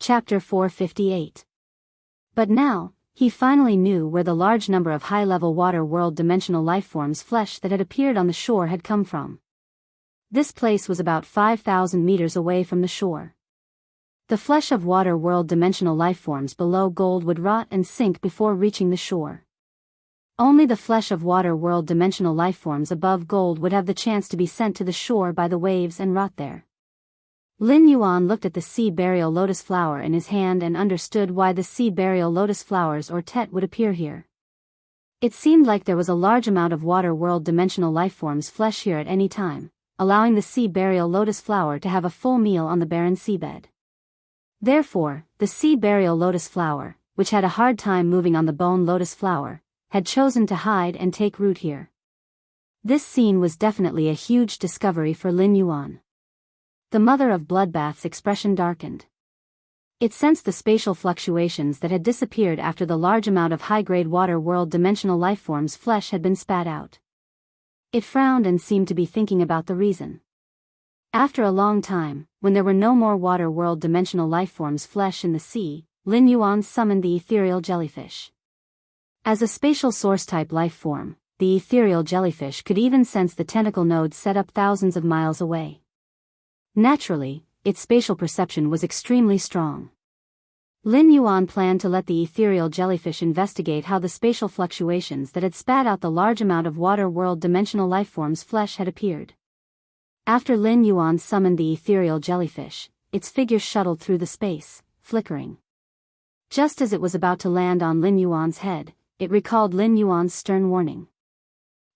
Chapter 458. But now, he finally knew where the large number of high-level water world dimensional lifeforms flesh that had appeared on the shore had come from. This place was about 5,000 meters away from the shore. The flesh of water world dimensional lifeforms below gold would rot and sink before reaching the shore. Only the flesh of water world dimensional lifeforms above gold would have the chance to be sent to the shore by the waves and rot there. Lin Yuan looked at the sea burial lotus flower in his hand and understood why the sea burial lotus flowers or tet would appear here. It seemed like there was a large amount of water world dimensional lifeforms flesh here at any time, allowing the sea burial lotus flower to have a full meal on the barren seabed. Therefore, the sea burial lotus flower, which had a hard time moving on the bone lotus flower, had chosen to hide and take root here. This scene was definitely a huge discovery for Lin Yuan. The mother of bloodbath's expression darkened. It sensed the spatial fluctuations that had disappeared after the large amount of high-grade water world dimensional lifeforms flesh had been spat out. It frowned and seemed to be thinking about the reason. After a long time, when there were no more water world dimensional lifeforms flesh in the sea, Lin Yuan summoned the ethereal jellyfish. As a spatial source-type lifeform, the ethereal jellyfish could even sense the tentacle nodes set up thousands of miles away. Naturally, its spatial perception was extremely strong. Lin Yuan planned to let the ethereal jellyfish investigate how the spatial fluctuations that had spat out the large amount of water world dimensional lifeforms flesh had appeared. After Lin Yuan summoned the ethereal jellyfish, its figure shuttled through the space, flickering. Just as it was about to land on Lin Yuan's head, it recalled Lin Yuan's stern warning.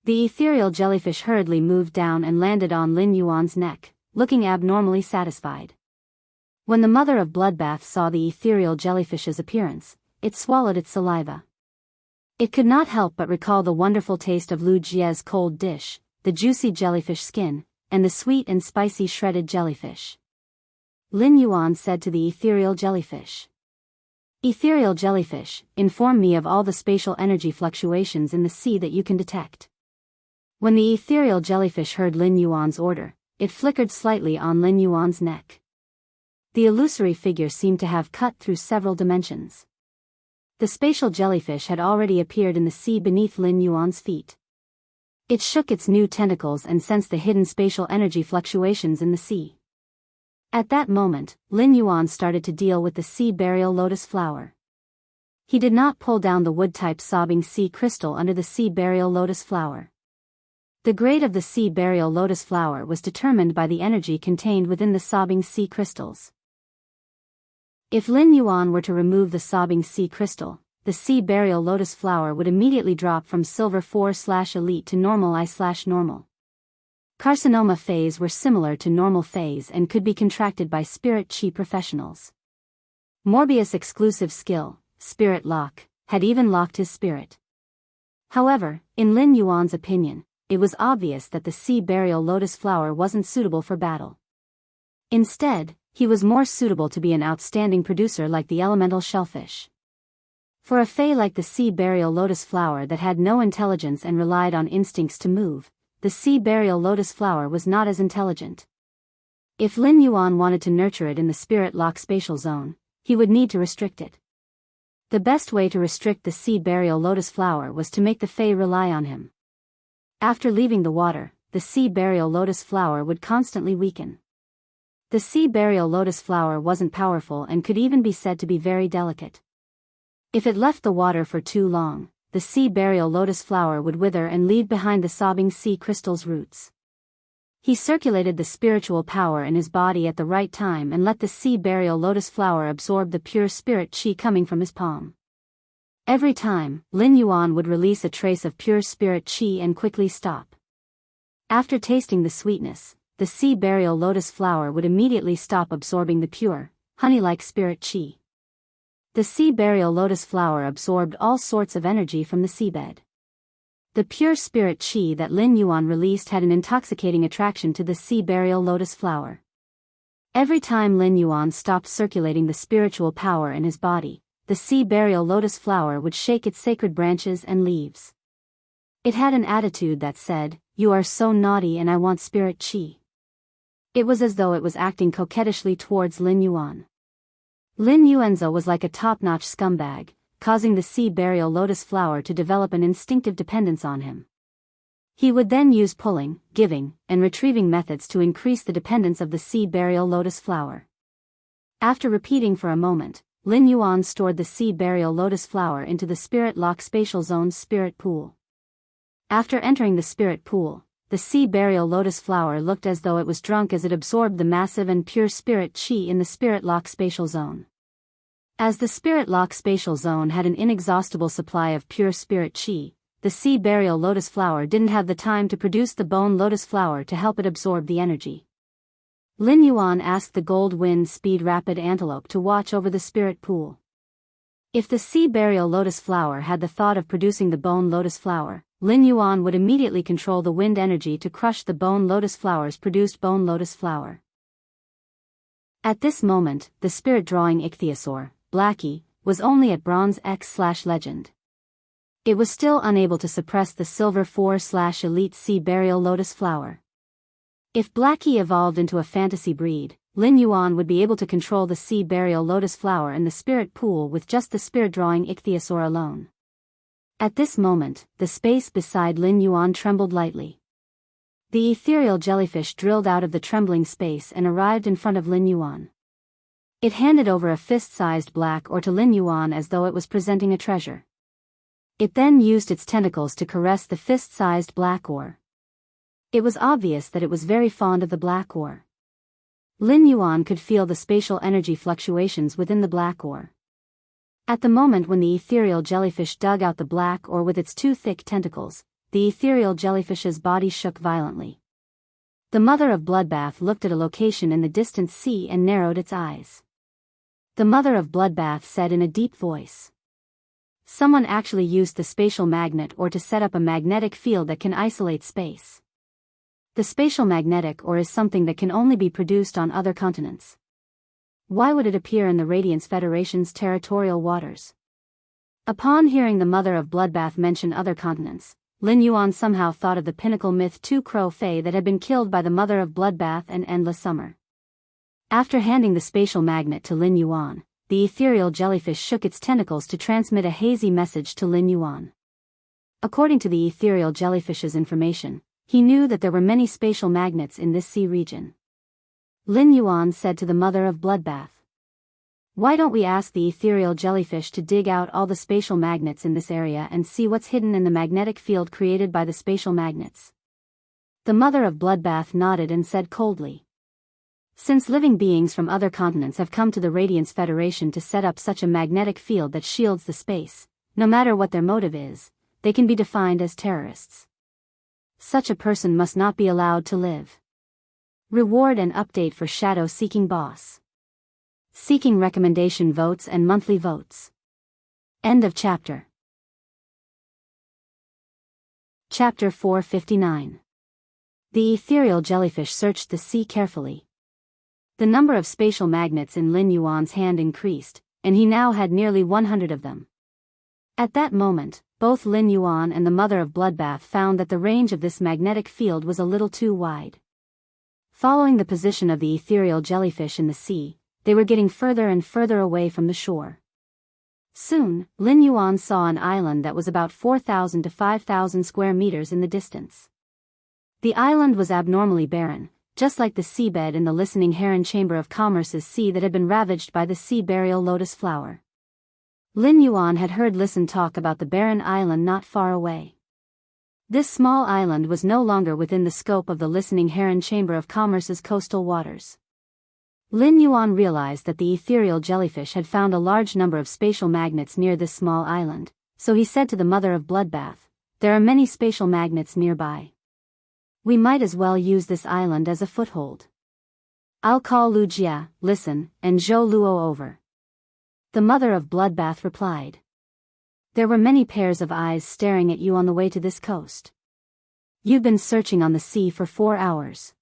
The ethereal jellyfish hurriedly moved down and landed on Lin Yuan's neck, looking abnormally satisfied. When the mother of bloodbath saw the ethereal jellyfish's appearance, it swallowed its saliva. It could not help but recall the wonderful taste of Lu Jie's cold dish, the juicy jellyfish skin, and the sweet and spicy shredded jellyfish. Lin Yuan said to the ethereal jellyfish, "Ethereal jellyfish, inform me of all the spatial energy fluctuations in the sea that you can detect." When the ethereal jellyfish heard Lin Yuan's order, it flickered slightly on Lin Yuan's neck. The illusory figure seemed to have cut through several dimensions. The spatial jellyfish had already appeared in the sea beneath Lin Yuan's feet. It shook its new tentacles and sensed the hidden spatial energy fluctuations in the sea. At that moment, Lin Yuan started to deal with the sea burial lotus flower. He did not pull down the wood-type sobbing sea crystal under the sea burial lotus flower. The grade of the sea burial lotus flower was determined by the energy contained within the sobbing sea crystals. If Lin Yuan were to remove the sobbing sea crystal, the sea burial lotus flower would immediately drop from silver 4/elite to normal I/normal. Carcinoma phase were similar to normal phase and could be contracted by spirit chi professionals. Morbius' exclusive skill, Spirit Lock, had even locked his spirit. However, in Lin Yuan's opinion, it was obvious that the sea burial lotus flower wasn't suitable for battle. Instead, he was more suitable to be an outstanding producer like the elemental shellfish. For a fae like the sea burial lotus flower that had no intelligence and relied on instincts to move, the sea burial lotus flower was not as intelligent. If Lin Yuan wanted to nurture it in the spirit lock spatial zone, he would need to restrict it. The best way to restrict the sea burial lotus flower was to make the fae rely on him. After leaving the water, the sea burial lotus flower would constantly weaken. The sea burial lotus flower wasn't powerful and could even be said to be very delicate. If it left the water for too long, the sea burial lotus flower would wither and leave behind the sobbing sea crystal's roots. He circulated the spiritual power in his body at the right time and let the sea burial lotus flower absorb the pure spirit chi coming from his palm. Every time, Lin Yuan would release a trace of pure spirit chi and quickly stop. After tasting the sweetness, the sea burial lotus flower would immediately stop absorbing the pure, honey-like spirit chi. The sea burial lotus flower absorbed all sorts of energy from the seabed. The pure spirit chi that Lin Yuan released had an intoxicating attraction to the sea burial lotus flower. Every time Lin Yuan stopped circulating the spiritual power in his body, the sea burial lotus flower would shake its sacred branches and leaves. It had an attitude that said, "You are so naughty and I want spirit chi." It was as though it was acting coquettishly towards Lin Yuan. Lin Yuanzi was like a top-notch scumbag, causing the sea burial lotus flower to develop an instinctive dependence on him. He would then use pulling, giving, and retrieving methods to increase the dependence of the sea burial lotus flower. After repeating for a moment, Lin Yuan stored the sea burial lotus flower into the Spirit Lock Spatial Zone's spirit pool. After entering the spirit pool, the sea burial lotus flower looked as though it was drunk as it absorbed the massive and pure spirit qi in the Spirit Lock Spatial Zone. As the Spirit Lock Spatial Zone had an inexhaustible supply of pure spirit qi, the sea burial lotus flower didn't have the time to produce the bone lotus flower to help it absorb the energy. Lin Yuan asked the gold wind speed rapid antelope to watch over the spirit pool. If the sea burial lotus flower had the thought of producing the bone lotus flower, Lin Yuan would immediately control the wind energy to crush the bone lotus flower's produced bone lotus flower. At this moment, the spirit drawing ichthyosaur, Blackie, was only at bronze X/legend. It was still unable to suppress the silver 4/elite sea burial lotus flower. If Blackie evolved into a fantasy breed, Lin Yuan would be able to control the sea burial lotus flower and the spirit pool with just the spirit drawing ichthyosaur alone. At this moment, the space beside Lin Yuan trembled lightly. The ethereal jellyfish drilled out of the trembling space and arrived in front of Lin Yuan. It handed over a fist-sized black ore to Lin Yuan as though it was presenting a treasure. It then used its tentacles to caress the fist-sized black ore. It was obvious that it was very fond of the black ore. Lin Yuan could feel the spatial energy fluctuations within the black ore. At the moment when the ethereal jellyfish dug out the black ore with its two thick tentacles, the ethereal jellyfish's body shook violently. The mother of Bloodbath looked at a location in the distant sea and narrowed its eyes. The mother of Bloodbath said in a deep voice, "Someone actually used the spatial magnet ore to set up a magnetic field that can isolate space. The spatial magnetic ore is something that can only be produced on other continents. Why would it appear in the Radiance Federation's territorial waters?" Upon hearing the mother of Bloodbath mention other continents, Lin Yuan somehow thought of the pinnacle myth Two Crow Fae that had been killed by the mother of Bloodbath and Endless Summer. After handing the spatial magnet to Lin Yuan, the ethereal jellyfish shook its tentacles to transmit a hazy message to Lin Yuan. According to the ethereal jellyfish's information, he knew that there were many spatial magnets in this sea region. Lin Yuan said to the mother of Bloodbath, "Why don't we ask the ethereal jellyfish to dig out all the spatial magnets in this area and see what's hidden in the magnetic field created by the spatial magnets?" The mother of Bloodbath nodded and said coldly, "Since living beings from other continents have come to the Radiance Federation to set up such a magnetic field that shields the space, no matter what their motive is, they can be defined as terrorists. Such a person must not be allowed to live." Reward and update for Shadow Seeking Boss. Seeking recommendation votes and monthly votes. End of chapter. Chapter 459. The ethereal jellyfish searched the sea carefully. The number of spatial magnets in Lin Yuan's hand increased, and he now had nearly 100 of them. At that moment, both Lin Yuan and the mother of Bloodbath found that the range of this magnetic field was a little too wide. Following the position of the ethereal jellyfish in the sea, they were getting further and further away from the shore. Soon, Lin Yuan saw an island that was about 4,000 to 5,000 square meters in the distance. The island was abnormally barren, just like the seabed in the Listening Heron Chamber of Commerce's sea that had been ravaged by the sea burial lotus flower. Lin Yuan had heard Listen talk about the barren island not far away. This small island was no longer within the scope of the Listening Heron Chamber of Commerce's coastal waters. Lin Yuan realized that the ethereal jellyfish had found a large number of spatial magnets near this small island, so he said to the mother of Bloodbath, "There are many spatial magnets nearby. We might as well use this island as a foothold. I'll call Lu Jia, Listen, and Zhou Luo over." The mother of Bloodbath replied, "There were many pairs of eyes staring at you on the way to this coast. You've been searching on the sea for 4 hours.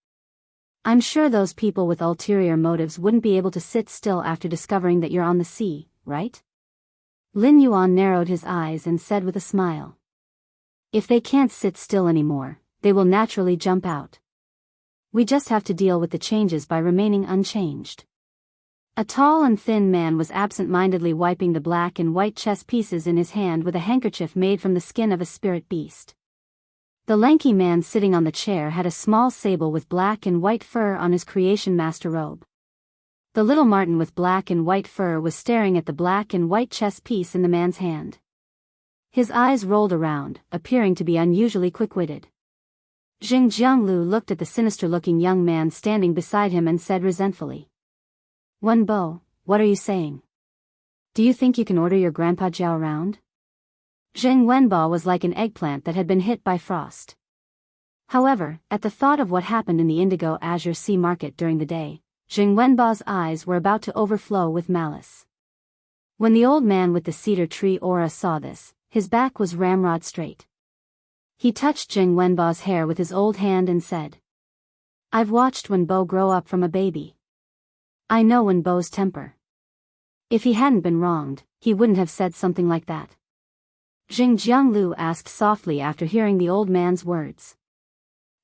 I'm sure those people with ulterior motives wouldn't be able to sit still after discovering that you're on the sea, right?" Lin Yuan narrowed his eyes and said with a smile, "If they can't sit still anymore, they will naturally jump out. We just have to deal with the changes by remaining unchanged." A tall and thin man was absent-mindedly wiping the black and white chess pieces in his hand with a handkerchief made from the skin of a spirit beast. The lanky man sitting on the chair had a small sable with black and white fur on his creation master robe. The little marten with black and white fur was staring at the black and white chess piece in the man's hand. His eyes rolled around, appearing to be unusually quick-witted. Jianghu looked at the sinister-looking young man standing beside him and said resentfully, "Wenbo, what are you saying? Do you think you can order your grandpa Jiao around?" Zheng Wenbo was like an eggplant that had been hit by frost. However, at the thought of what happened in the Indigo Azure Sea Market during the day, Zheng Wenbo's eyes were about to overflow with malice. When the old man with the cedar tree aura saw this, his back was ramrod straight. He touched Zheng Wenbo's hair with his old hand and said, "I've watched Wenbo grow up from a baby. I know Wenbo's temper. If he hadn't been wronged, he wouldn't have said something like that." Jianghu asked softly after hearing the old man's words.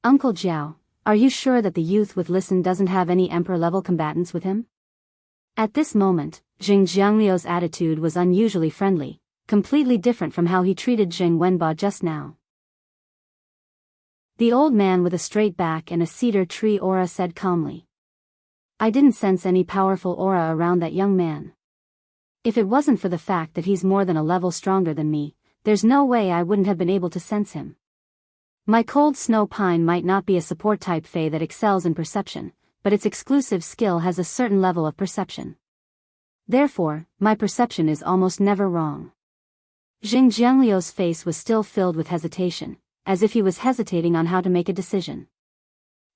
"Uncle Jiao, are you sure that the youth with Listen doesn't have any emperor-level combatants with him?" At this moment, Jianghu's attitude was unusually friendly, completely different from how he treated Zheng Wenbo just now. The old man with a straight back and a cedar tree aura said calmly, "I didn't sense any powerful aura around that young man. If it wasn't for the fact that he's more than a level stronger than me, there's no way I wouldn't have been able to sense him. My cold snow pine might not be a support-type fae that excels in perception, but its exclusive skill has a certain level of perception. Therefore, my perception is almost never wrong." Jianghu's face was still filled with hesitation, as if he was hesitating on how to make a decision.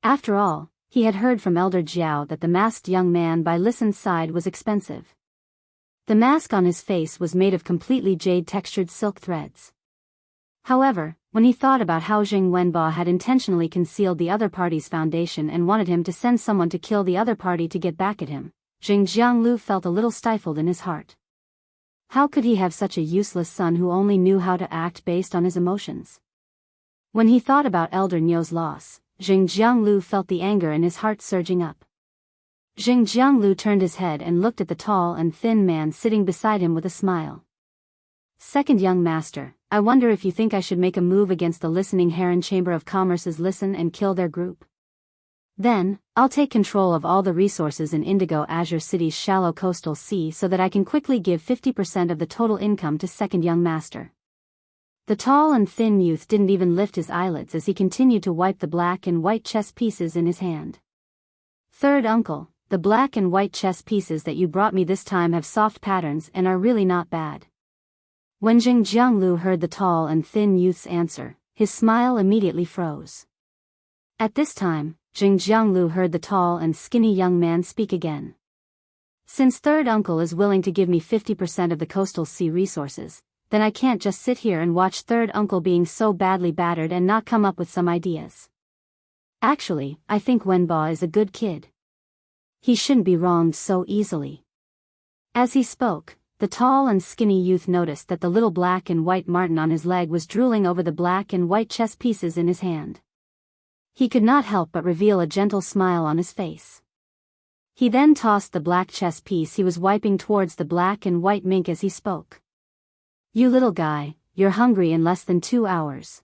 After all, he had heard from Elder Jiao that the masked young man by Listen's side was expensive. The mask on his face was made of completely jade-textured silk threads. However, when he thought about how Zheng Wenbo had intentionally concealed the other party's foundation and wanted him to send someone to kill the other party to get back at him, Jianghu felt a little stifled in his heart. How could he have such a useless son who only knew how to act based on his emotions? When he thought about Elder Nyo's loss, Jianghu felt the anger in his heart surging up. Jianghu turned his head and looked at the tall and thin man sitting beside him with a smile. "Second young master, I wonder if you think I should make a move against the listening Heron Chamber of Commerce's Listen and kill their group? Then, I'll take control of all the resources in Indigo Azure City's shallow coastal sea so that I can quickly give 50% of the total income to second young master." The tall and thin youth didn't even lift his eyelids as he continued to wipe the black and white chess pieces in his hand. "Third uncle, the black and white chess pieces that you brought me this time have soft patterns and are really not bad." When Jianghu heard the tall and thin youth's answer, his smile immediately froze. At this time, Jianghu heard the tall and skinny young man speak again. "Since third uncle is willing to give me 50% of the coastal sea resources, then I can't just sit here and watch third uncle being so badly battered and not come up with some ideas. Actually, I think Wenbo is a good kid. He shouldn't be wronged so easily." As he spoke, the tall and skinny youth noticed that the little black and white marten on his leg was drooling over the black and white chess pieces in his hand. He could not help but reveal a gentle smile on his face. He then tossed the black chess piece he was wiping towards the black and white mink as he spoke. "You little guy, you're hungry in less than 2 hours.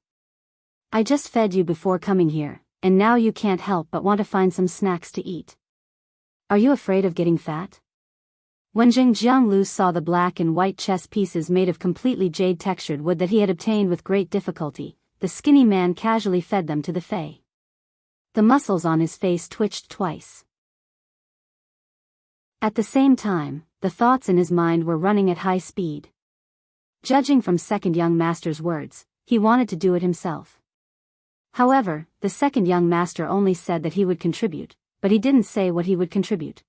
I just fed you before coming here, and now you can't help but want to find some snacks to eat. Are you afraid of getting fat?" When Jianghu saw the black and white chess pieces made of completely jade-textured wood that he had obtained with great difficulty, the skinny man casually fed them to the fae. The muscles on his face twitched twice. At the same time, the thoughts in his mind were running at high speed. Judging from second young master's words, he wanted to do it himself. However, the second young master only said that he would contribute, but he didn't say what he would contribute.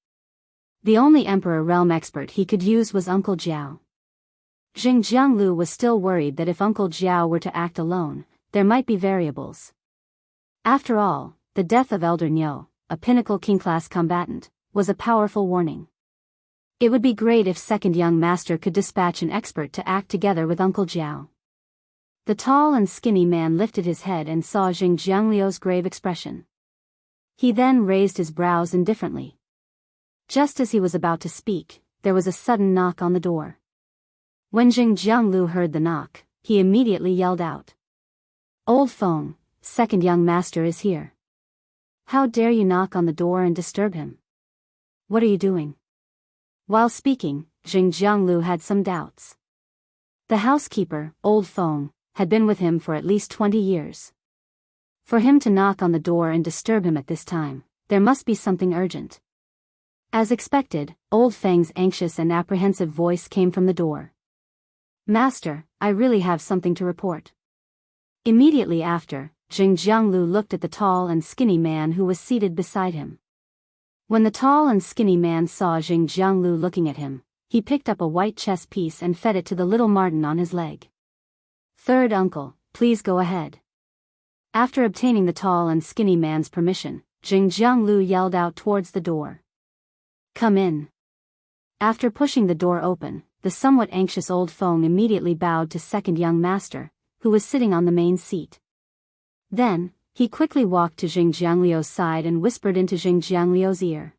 The only Emperor Realm expert he could use was Uncle Jiao. Jianghu was still worried that if Uncle Jiao were to act alone, there might be variables. After all, the death of Elder Nyo, a pinnacle king-class combatant, was a powerful warning. It would be great if second young master could dispatch an expert to act together with Uncle Jiao. The tall and skinny man lifted his head and saw Jianghu's grave expression. He then raised his brows indifferently. Just as he was about to speak, there was a sudden knock on the door. When Jianghu heard the knock, he immediately yelled out. "Old Feng, second young master is here. How dare you knock on the door and disturb him? What are you doing?" While speaking, Jianghu had some doubts. The housekeeper, Old Feng, had been with him for at least 20 years. For him to knock on the door and disturb him at this time, there must be something urgent. As expected, Old Feng's anxious and apprehensive voice came from the door. "Master, I really have something to report." Immediately after, Jianghu looked at the tall and skinny man who was seated beside him. When the tall and skinny man saw Jianghu looking at him, he picked up a white chess piece and fed it to the little Martin on his leg. "Third uncle, please go ahead." After obtaining the tall and skinny man's permission, Jianghu yelled out towards the door. "Come in." After pushing the door open, the somewhat anxious Old Feng immediately bowed to second young master, who was sitting on the main seat. Then, he quickly walked to Jianghu's side and whispered into Jianghu's ear.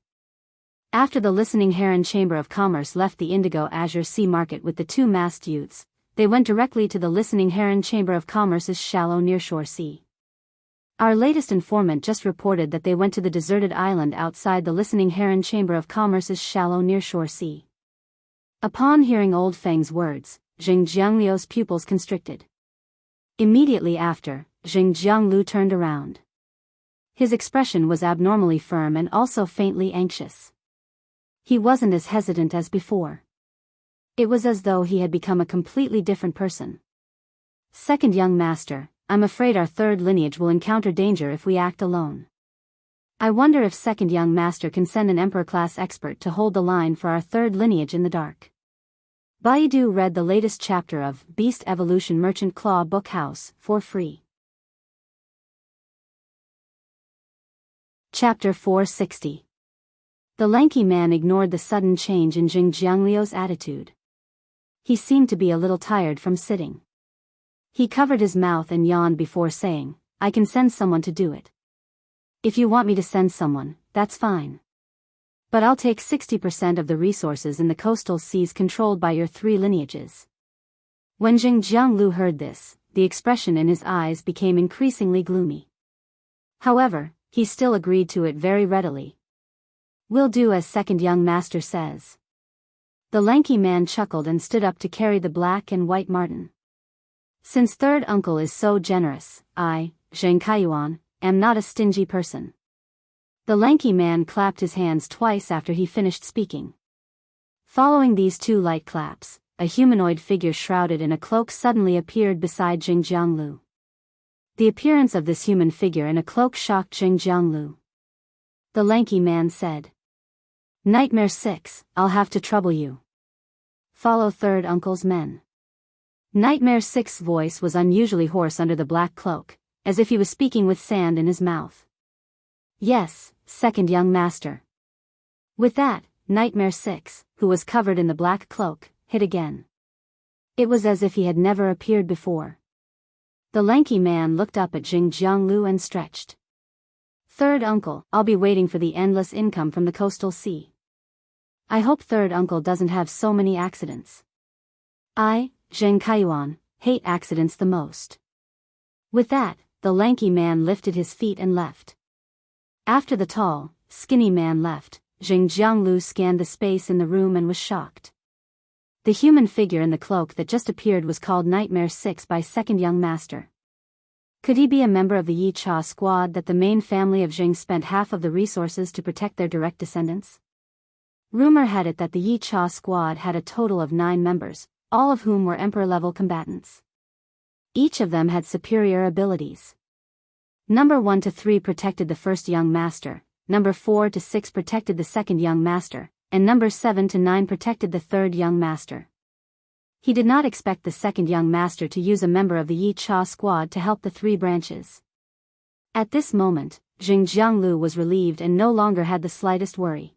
After the listening Heron Chamber of Commerce left the Indigo Azure Sea Market with the two masked youths, they went directly to the listening Heron Chamber of Commerce's shallow nearshore sea. Our latest informant just reported that they went to the deserted island outside the listening Heron Chamber of Commerce's shallow nearshore sea. Upon hearing Old Feng's words, Jianghu's pupils constricted. Immediately after, Jianghu turned around. His expression was abnormally firm and also faintly anxious. He wasn't as hesitant as before. It was as though he had become a completely different person. "Second young master, I'm afraid our third lineage will encounter danger if we act alone. I wonder if second young master can send an Emperor-class expert to hold the line for our third lineage in the dark." Biyao read the latest chapter of Beast Evolution Merchant Claw Book House for free. Chapter 460. The lanky man ignored the sudden change in Jianghu's attitude. He seemed to be a little tired from sitting. He covered his mouth and yawned before saying, "I can send someone to do it. If you want me to send someone, that's fine. But I'll take 60% of the resources in the coastal seas controlled by your three lineages." When Jianghu heard this, the expression in his eyes became increasingly gloomy. However, he still agreed to it very readily. "We'll do as second young master says." The lanky man chuckled and stood up to carry the black and white marten. "Since third uncle is so generous, I, Zheng Kaiyuan, am not a stingy person." The lanky man clapped his hands twice after he finished speaking. Following these two light claps, a humanoid figure shrouded in a cloak suddenly appeared beside Jianghu. The appearance of this human figure in a cloak shocked Jianghu. The lanky man said, "Nightmare 6, I'll have to trouble you. Follow third uncle's men." Nightmare 6's voice was unusually hoarse under the black cloak, as if he was speaking with sand in his mouth. "Yes, second young master." With that, Nightmare 6, who was covered in the black cloak, hit again. It was as if he had never appeared before. The lanky man looked up at Jianghu and stretched. "Third uncle, I'll be waiting for the endless income from the coastal sea. I hope third uncle doesn't have so many accidents. I, Zheng Kaiyuan, hate accidents the most." With that, the lanky man lifted his feet and left. After the tall, skinny man left, Jianghu scanned the space in the room and was shocked. The human figure in the cloak that just appeared was called Nightmare 6 by second young master. Could he be a member of the Yi Cha squad that the main family of Jing spent half of the resources to protect their direct descendants? Rumor had it that the Yi Cha squad had a total of 9 members, all of whom were Emperor-level combatants. Each of them had superior abilities. Number 1 to 3 protected the first young master, number 4 to 6 protected the second young master, and number 7 to 9 protected the third young master. He did not expect the second young master to use a member of the Yi Cha squad to help the 3 branches. At this moment, Jianghu was relieved and no longer had the slightest worry.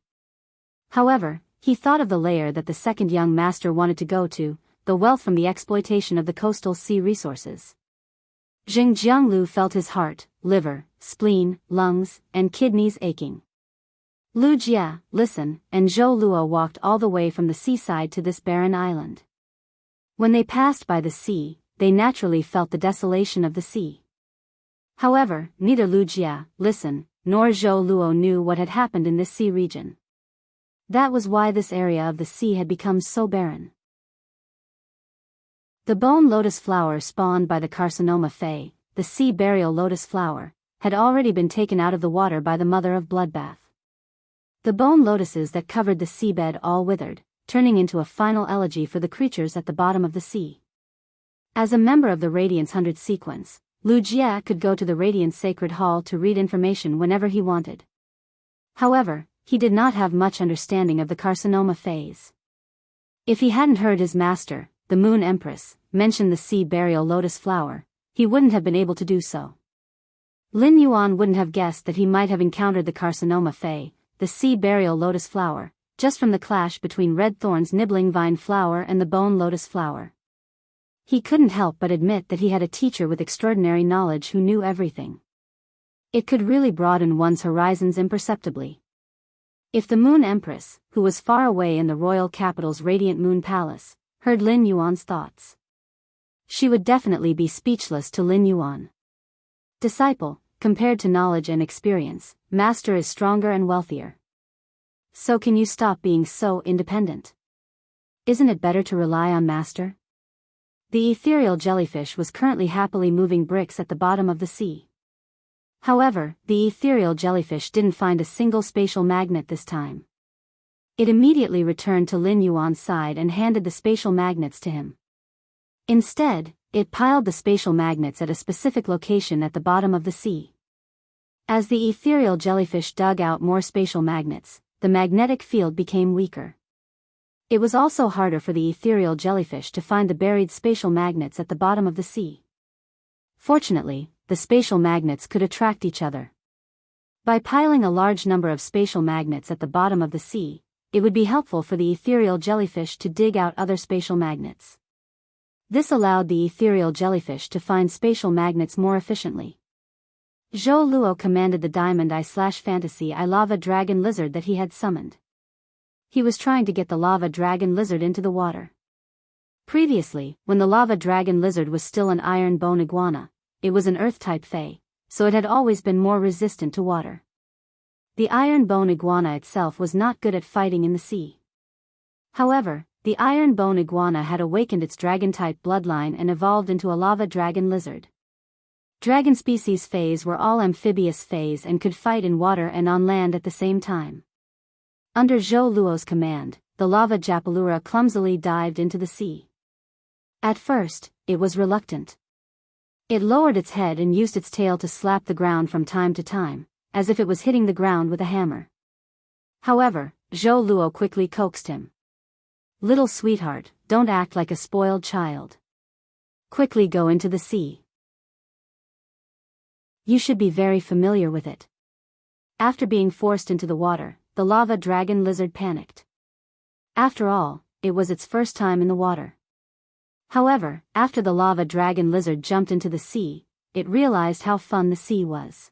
However, he thought of the layer that the second young master wanted to go to, the wealth from the exploitation of the coastal sea resources. Jianghu felt his heart, liver, spleen, lungs, and kidneys aching. Lu Jia, listen, and Zhou Luo walked all the way from the seaside to this barren island. When they passed by the sea, they naturally felt the desolation of the sea. However, neither Lu Jia, listen, nor Zhou Luo knew what had happened in this sea region. That was why this area of the sea had become so barren. The bone lotus flower spawned by the carcinoma fey, the sea burial lotus flower, had already been taken out of the water by the mother of bloodbath. The bone lotuses that covered the seabed all withered, turning into a final elegy for the creatures at the bottom of the sea. As a member of the Radiance 100 sequence, Lu Jia could go to the Radiance Sacred Hall to read information whenever he wanted. However, he did not have much understanding of the carcinoma phase. If he hadn't heard his master, the Moon Empress, mention the sea burial lotus flower, he wouldn't have been able to do so. Lin Yuan wouldn't have guessed that he might have encountered the carcinoma fey, the sea burial lotus flower, just from the clash between red thorns nibbling vine flower and the bone lotus flower. He couldn't help but admit that he had a teacher with extraordinary knowledge who knew everything. It could really broaden one's horizons imperceptibly. If the Moon Empress, who was far away in the royal capital's radiant moon palace, heard Lin Yuan's thoughts, she would definitely be speechless to Lin Yuan. Disciple, compared to knowledge and experience, master is stronger and wealthier. So can you stop being so independent? Isn't it better to rely on master? The ethereal jellyfish was currently happily moving bricks at the bottom of the sea. However, the ethereal jellyfish didn't find a single spatial magnet this time. It immediately returned to Lin Yuan's side and handed the spatial magnets to him. Instead, it piled the spatial magnets at a specific location at the bottom of the sea. As the ethereal jellyfish dug out more spatial magnets, the magnetic field became weaker. It was also harder for the ethereal jellyfish to find the buried spatial magnets at the bottom of the sea. Fortunately, the spatial magnets could attract each other. By piling a large number of spatial magnets at the bottom of the sea, it would be helpful for the ethereal jellyfish to dig out other spatial magnets. This allowed the ethereal jellyfish to find spatial magnets more efficiently. Zhou Luo commanded the Diamond Eye/Fantasy Eye lava dragon lizard that he had summoned. He was trying to get the lava dragon lizard into the water. Previously, when the lava dragon lizard was still an iron bone iguana, it was an earth-type fey, so it had always been more resistant to water. The iron bone iguana itself was not good at fighting in the sea. However, the iron bone iguana had awakened its dragon-type bloodline and evolved into a lava dragon lizard. Dragon species fays were all amphibious fays and could fight in water and on land at the same time. Under Zhou Luo's command, the lava japalura clumsily dived into the sea. At first, it was reluctant. It lowered its head and used its tail to slap the ground from time to time, as if it was hitting the ground with a hammer. However, Zhou Luo quickly coaxed him. "Little sweetheart, don't act like a spoiled child. Quickly go into the sea. You should be very familiar with it." After being forced into the water, the lava dragon lizard panicked. After all, it was its first time in the water. However, after the lava dragon lizard jumped into the sea, it realized how fun the sea was.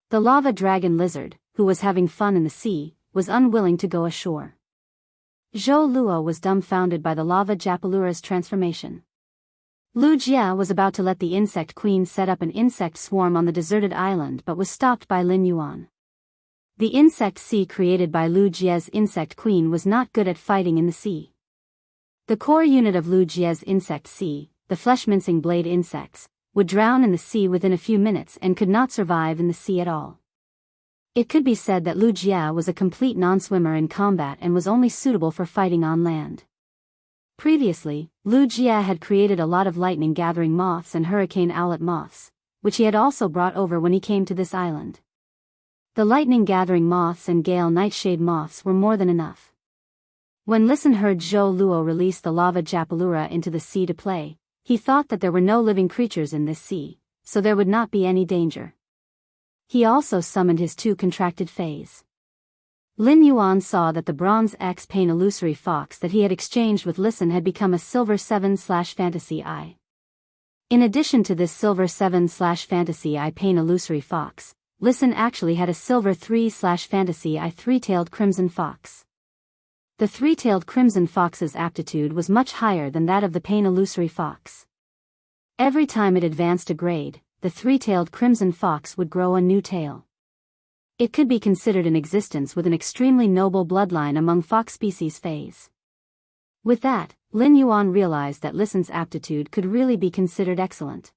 The lava dragon lizard, who was having fun in the sea, was unwilling to go ashore. Zhou Luo was dumbfounded by the lava japalura's transformation. Lu Jia was about to let the insect queen set up an insect swarm on the deserted island but was stopped by Lin Yuan. The insect sea created by Lu Jia's insect queen was not good at fighting in the sea. The core unit of Lu Jia's insect sea, the flesh-mincing blade insects, would drown in the sea within a few minutes and could not survive in the sea at all. It could be said that Lu Jia was a complete non-swimmer in combat and was only suitable for fighting on land. Previously, Lu Jia had created a lot of lightning-gathering moths and hurricane owlet moths, which he had also brought over when he came to this island. The lightning-gathering moths and gale nightshade moths were more than enough. When Listen heard Zhou Luo release the lava japalura into the sea to play, he thought that there were no living creatures in this sea, so there would not be any danger. He also summoned his two contracted fays. Lin Yuan saw that the bronze X Pain illusory fox that he had exchanged with Listen had become a silver 7/fantasy eye. In addition to this silver 7/fantasy eye Pain illusory fox, Listen actually had a silver 3/fantasy three-tailed crimson fox. The three-tailed crimson fox's aptitude was much higher than that of the plain illusory fox. Every time it advanced a grade, the three-tailed crimson fox would grow a new tail. It could be considered in existence with an extremely noble bloodline among fox species fays. With that, Lin Yuan realized that Listen's aptitude could really be considered excellent.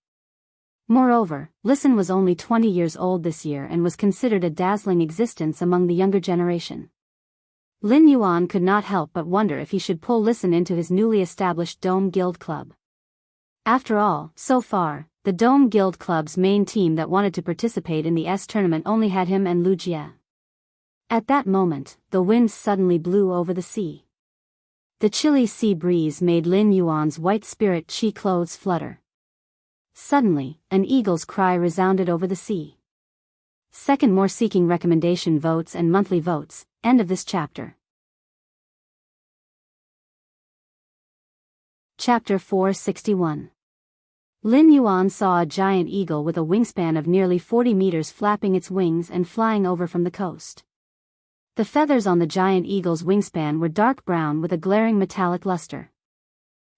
Moreover, Listen was only 20 years old this year and was considered a dazzling existence among the younger generation. Lin Yuan could not help but wonder if he should pull Listen into his newly established Dome Guild Club. After all, so far, the Dome Guild Club's main team that wanted to participate in the S tournament only had him and Lu Jie. At that moment, the wind suddenly blew over the sea. The chilly sea breeze made Lin Yuan's white spirit chi clothes flutter. Suddenly, an eagle's cry resounded over the sea. Second, more seeking recommendation votes and monthly votes. End of this chapter. Chapter 461. Lin Yuan saw a giant eagle with a wingspan of nearly 40 meters flapping its wings and flying over from the coast. The feathers on the giant eagle's wingspan were dark brown with a glaring metallic luster.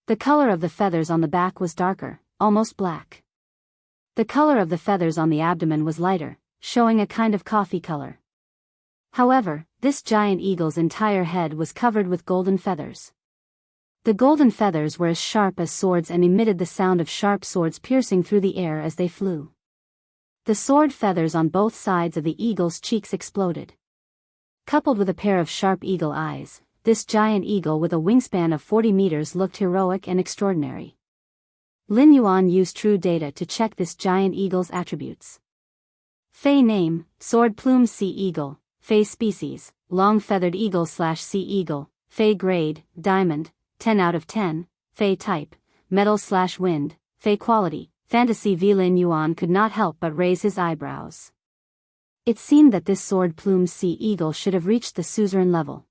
The color of the feathers on the back was darker, almost black. The color of the feathers on the abdomen was lighter, showing a kind of coffee color. However, this giant eagle's entire head was covered with golden feathers. The golden feathers were as sharp as swords and emitted the sound of sharp swords piercing through the air as they flew. The sword feathers on both sides of the eagle's cheeks exploded. Coupled with a pair of sharp eagle eyes, this giant eagle with a wingspan of 40 meters looked heroic and extraordinary. Lin Yuan used true data to check this giant eagle's attributes. Fey name, sword plume sea eagle. Fey species, long-feathered eagle/sea eagle. Fey grade, diamond, 10 out of 10. Fey type, metal/wind. Fey quality, fantasy. Lin Yuan could not help but raise his eyebrows. It seemed that this sword plume sea eagle should have reached the suzerain level.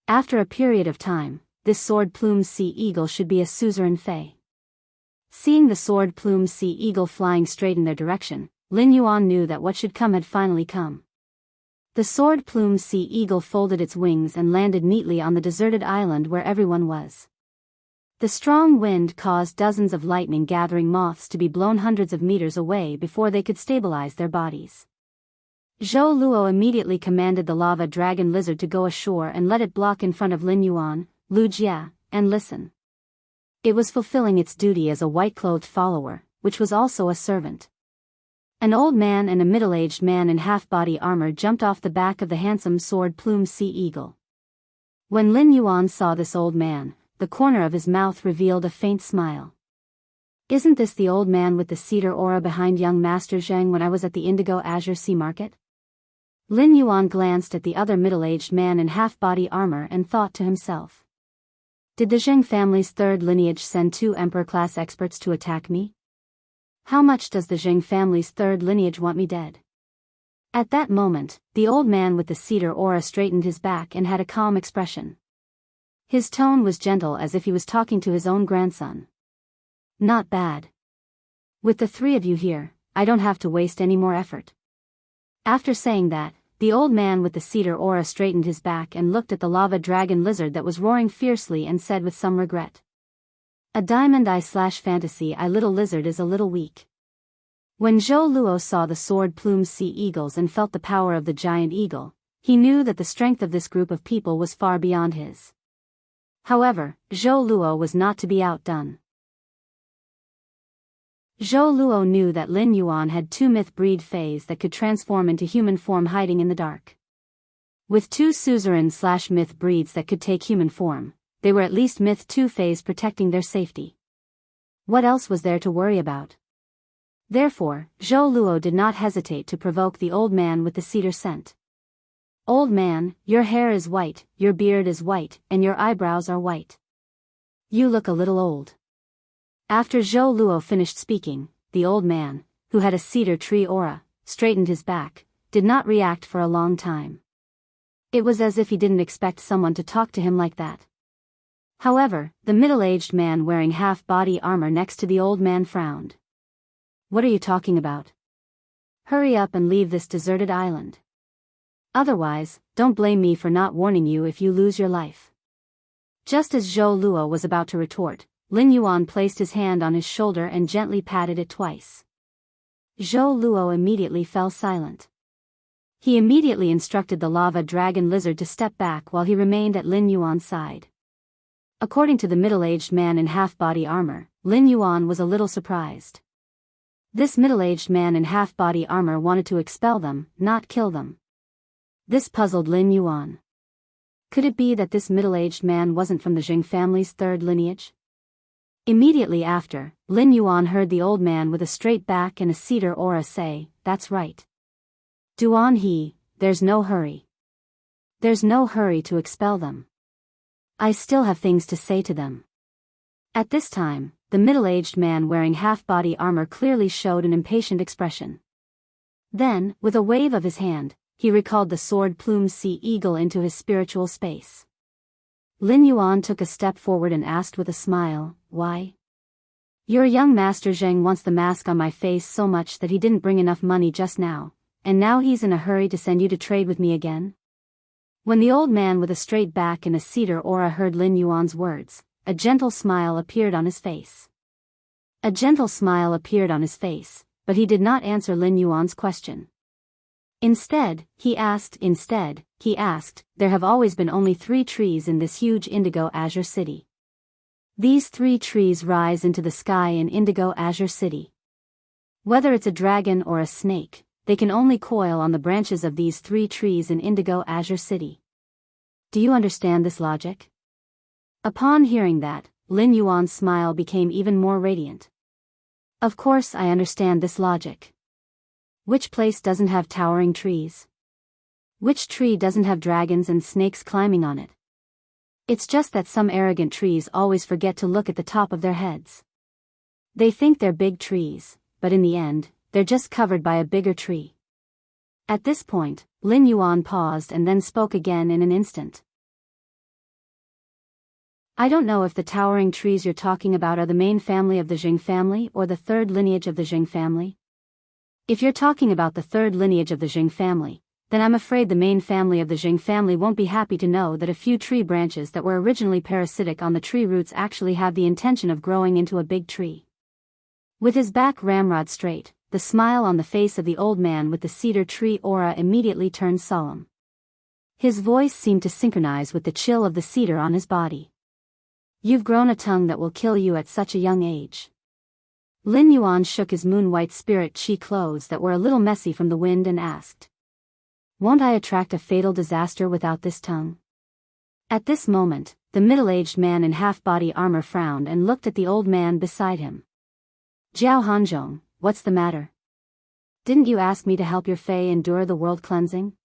After a period of time, this sword plume sea eagle should be a suzerain Fey. Seeing the sword plume sea eagle flying straight in their direction, Lin Yuan knew that what should come had finally come. The sword plume sea eagle folded its wings and landed neatly on the deserted island where everyone was. The strong wind caused dozens of lightning-gathering moths to be blown hundreds of meters away before they could stabilize their bodies. Zhou Luo immediately commanded the lava dragon lizard to go ashore and let it block in front of Lin Yuan, Lu Jie, and Listen. It was fulfilling its duty as a white-clothed follower, which was also a servant. An old man and a middle-aged man in half-body armor jumped off the back of the handsome sword plume sea eagle. When Lin Yuan saw this old man, the corner of his mouth revealed a faint smile. Isn't this the old man with the cedar aura behind young Master Zheng when I was at the Indigo Azure Sea Market? Lin Yuan glanced at the other middle-aged man in half-body armor and thought to himself. Did the Zheng family's third lineage send 2 emperor-class experts to attack me? How much does the Zheng family's third lineage want me dead? At that moment, the old man with the cedar aura straightened his back and had a calm expression. His tone was gentle as if he was talking to his own grandson. Not bad. With the 3 of you here, I don't have to waste any more effort. After saying that, the old man with the cedar aura straightened his back and looked at the lava dragon lizard that was roaring fiercely and said with some regret. A diamond eye/fantasy little lizard is a little weak. When Zhou Luo saw the sword plume sea eagles and felt the power of the giant eagle, he knew that the strength of this group of people was far beyond his. However, Zhou Luo was not to be outdone. Zhou Luo knew that Lin Yuan had 2 myth-breed fays that could transform into human form hiding in the dark. With 2 suzerain/myth breeds that could take human form, they were at least myth 2 fays protecting their safety. What else was there to worry about? Therefore, Zhou Luo did not hesitate to provoke the old man with the cedar scent. Old man, your hair is white, your beard is white, and your eyebrows are white. You look a little old. After Zhou Luo finished speaking, the old man, who had a cedar tree aura, straightened his back, did not react for a long time. It was as if he didn't expect someone to talk to him like that. However, the middle-aged man wearing half-body armor next to the old man frowned. What are you talking about? Hurry up and leave this deserted island. Otherwise, don't blame me for not warning you if you lose your life. Just as Zhou Luo was about to retort, Lin Yuan placed his hand on his shoulder and gently patted it twice. Zhou Luo immediately fell silent. He immediately instructed the lava dragon lizard to step back while he remained at Lin Yuan's side. According to the middle-aged man in half-body armor, Lin Yuan was a little surprised. This middle-aged man in half-body armor wanted to expel them, not kill them. This puzzled Lin Yuan. Could it be that this middle-aged man wasn't from the Jing family's third lineage? Immediately after, Lin Yuan heard the old man with a straight back and a cedar aura say, "That's right. Duan He, there's no hurry. There's no hurry to expel them. I still have things to say to them." At this time, the middle-aged man wearing half-body armor clearly showed an impatient expression. Then, with a wave of his hand, he recalled the sword-plumed sea eagle into his spiritual space. Lin Yuan took a step forward and asked with a smile, "Why? Your young master Zheng wants the mask on my face so much that he didn't bring enough money just now, and now he's in a hurry to send you to trade with me again?" When the old man with a straight back and a cedar aura heard Lin Yuan's words, a gentle smile appeared on his face. A gentle smile appeared on his face, but he did not answer Lin Yuan's question. Instead, he asked, "There have always been only 3 trees in this huge indigo azure city. These 3 trees rise into the sky in indigo azure city. Whether it's a dragon or a snake, they can only coil on the branches of these 3 trees in indigo azure city. Do you understand this logic?" Upon hearing that, Lin Yuan's smile became even more radiant. "Of course I understand this logic. Which place doesn't have towering trees? Which tree doesn't have dragons and snakes climbing on it? It's just that some arrogant trees always forget to look at the top of their heads. They think they're big trees, but in the end, they're just covered by a bigger tree." At this point, Lin Yuan paused and then spoke again in an instant. "I don't know if the towering trees you're talking about are the main family of the Jing family or the third lineage of the Jing family. If you're talking about the third lineage of the Jing family, then I'm afraid the main family of the Jing family won't be happy to know that a few tree branches that were originally parasitic on the tree roots actually have the intention of growing into a big tree." With his back ramrod straight, the smile on the face of the old man with the cedar tree aura immediately turned solemn. His voice seemed to synchronize with the chill of the cedar on his body. "You've grown a tongue that will kill you at such a young age." Lin Yuan shook his moon-white spirit chi clothes that were a little messy from the wind and asked, "Won't I attract a fatal disaster without this tongue?" At this moment, the middle-aged man in half-body armor frowned and looked at the old man beside him. "Jiao Hanzhong, what's the matter? Didn't you ask me to help your fae endure the world cleansing?"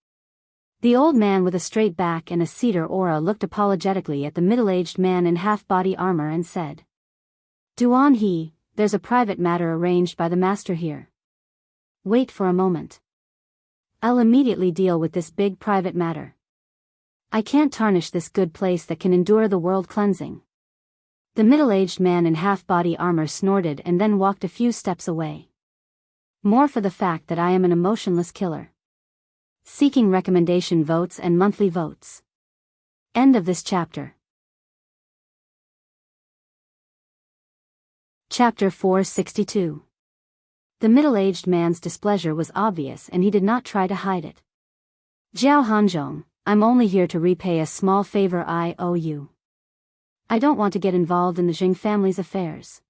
The old man with a straight back and a cedar aura looked apologetically at the middle-aged man in half-body armor and said, "Duan He, there's a private matter arranged by the master here. Wait for a moment. I'll immediately deal with this big private matter. I can't tarnish this good place that can endure the world cleansing." The middle-aged man in half-body armor snorted and then walked a few steps away. "More for the fact that I am an emotionless killer. Seeking recommendation votes and monthly votes." End of this chapter. Chapter 462. The middle-aged man's displeasure was obvious and he did not try to hide it. "Jiao Hanzhong, I'm only here to repay a small favor I owe you. I don't want to get involved in the Jing family's affairs."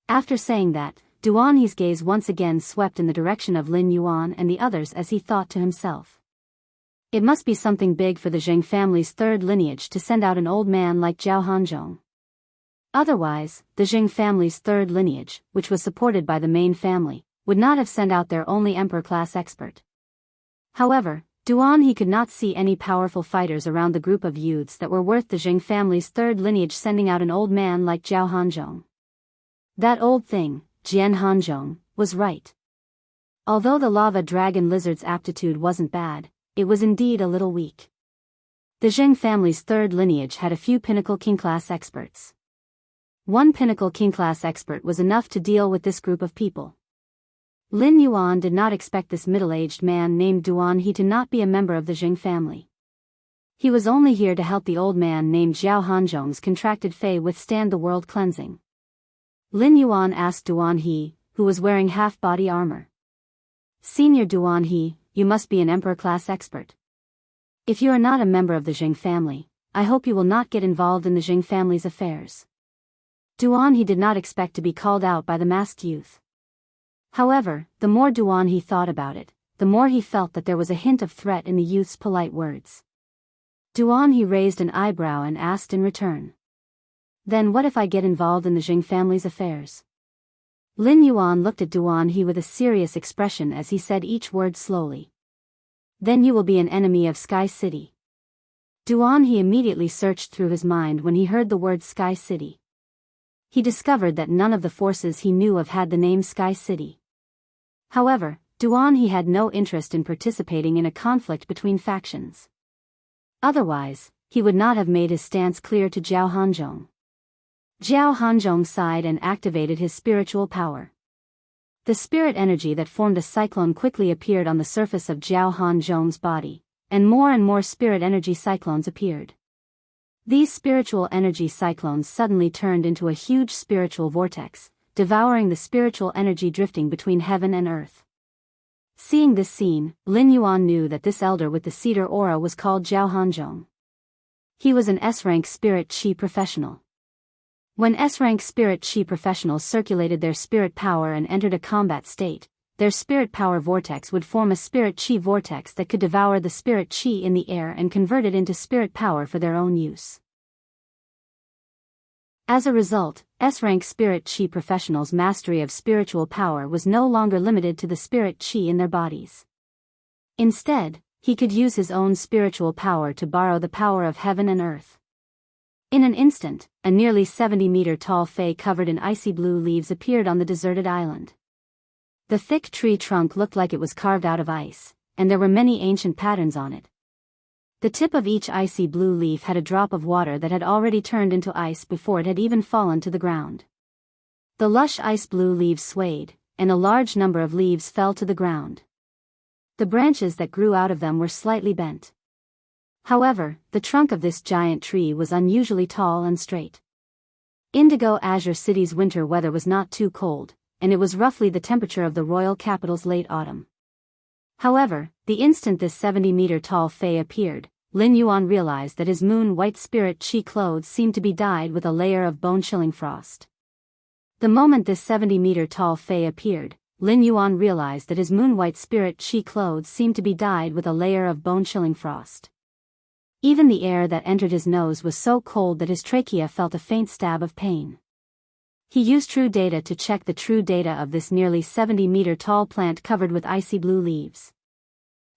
After saying that, Duan He's gaze once again swept in the direction of Lin Yuan and the others as he thought to himself, "It must be something big for the Jing family's third lineage to send out an old man like Jiao Hanzhong. Otherwise, the Jing family's third lineage, which was supported by the main family, would not have sent out their only emperor-class expert." However, Duan He could not see any powerful fighters around the group of youths that were worth the Jing family's third lineage sending out an old man like Jiao Hanzhong. That old thing, Jian Hanzhong, was right. Although the lava dragon lizard's aptitude wasn't bad, it was indeed a little weak. The Jing family's third lineage had a few pinnacle king-class experts. One pinnacle king-class expert was enough to deal with this group of people. Lin Yuan did not expect this middle-aged man named Duan He to not be a member of the Jing family. He was only here to help the old man named Zhao Hanzhong's contracted fei withstand the world cleansing. Lin Yuan asked Duan He, who was wearing half-body armor. Senior Duan He, you must be an emperor-class expert. If you are not a member of the Jing family, I hope you will not get involved in the Jing family's affairs. Duan He did not expect to be called out by the masked youth. However, the more Duan He thought about it, the more he felt that there was a hint of threat in the youth's polite words. Duan He raised an eyebrow and asked in return. Then what if I get involved in the Jing family's affairs? Lin Yuan looked at Duan He with a serious expression as he said each word slowly. Then you will be an enemy of Sky City. Duan He immediately searched through his mind when he heard the word Sky City. He discovered that none of the forces he knew of had the name Sky City. However, Duan He had no interest in participating in a conflict between factions. Otherwise, he would not have made his stance clear to Zhao Hanzhong. Zhao Hanzhong sighed and activated his spiritual power. The spirit energy that formed a cyclone quickly appeared on the surface of Zhao Hanzhong's body, and more spirit energy cyclones appeared. These spiritual energy cyclones suddenly turned into a huge spiritual vortex, devouring the spiritual energy drifting between heaven and earth. Seeing this scene, Lin Yuan knew that this elder with the cedar aura was called Zhao Hanzhong. He was an S-rank spirit chi professional. When S-rank spirit chi professionals circulated their spirit power and entered a combat state, their spirit power vortex would form a spirit chi vortex that could devour the spirit chi in the air and convert it into spirit power for their own use. As a result, S-rank spirit chi professionals' mastery of spiritual power was no longer limited to the spirit chi in their bodies. Instead, he could use his own spiritual power to borrow the power of heaven and earth. In an instant, a nearly 70-meter-tall fei covered in icy blue leaves appeared on the deserted island. The thick tree trunk looked like it was carved out of ice, and there were many ancient patterns on it. The tip of each icy blue leaf had a drop of water that had already turned into ice before it had even fallen to the ground. The lush ice blue leaves swayed, and a large number of leaves fell to the ground. The branches that grew out of them were slightly bent. However, the trunk of this giant tree was unusually tall and straight. Indigo Azure City's winter weather was not too cold, and it was roughly the temperature of the royal capital's late autumn. However, the instant this 70-meter-tall fei appeared, Lin Yuan realized that his moon-white spirit chi clothes seemed to be dyed with a layer of bone-chilling frost. The moment this 70-meter-tall fei appeared, Lin Yuan realized that his moon-white spirit chi clothes seemed to be dyed with a layer of bone-chilling frost. Even the air that entered his nose was so cold that his trachea felt a faint stab of pain. He used true data to check the true data of this nearly 70-meter-tall plant covered with icy blue leaves.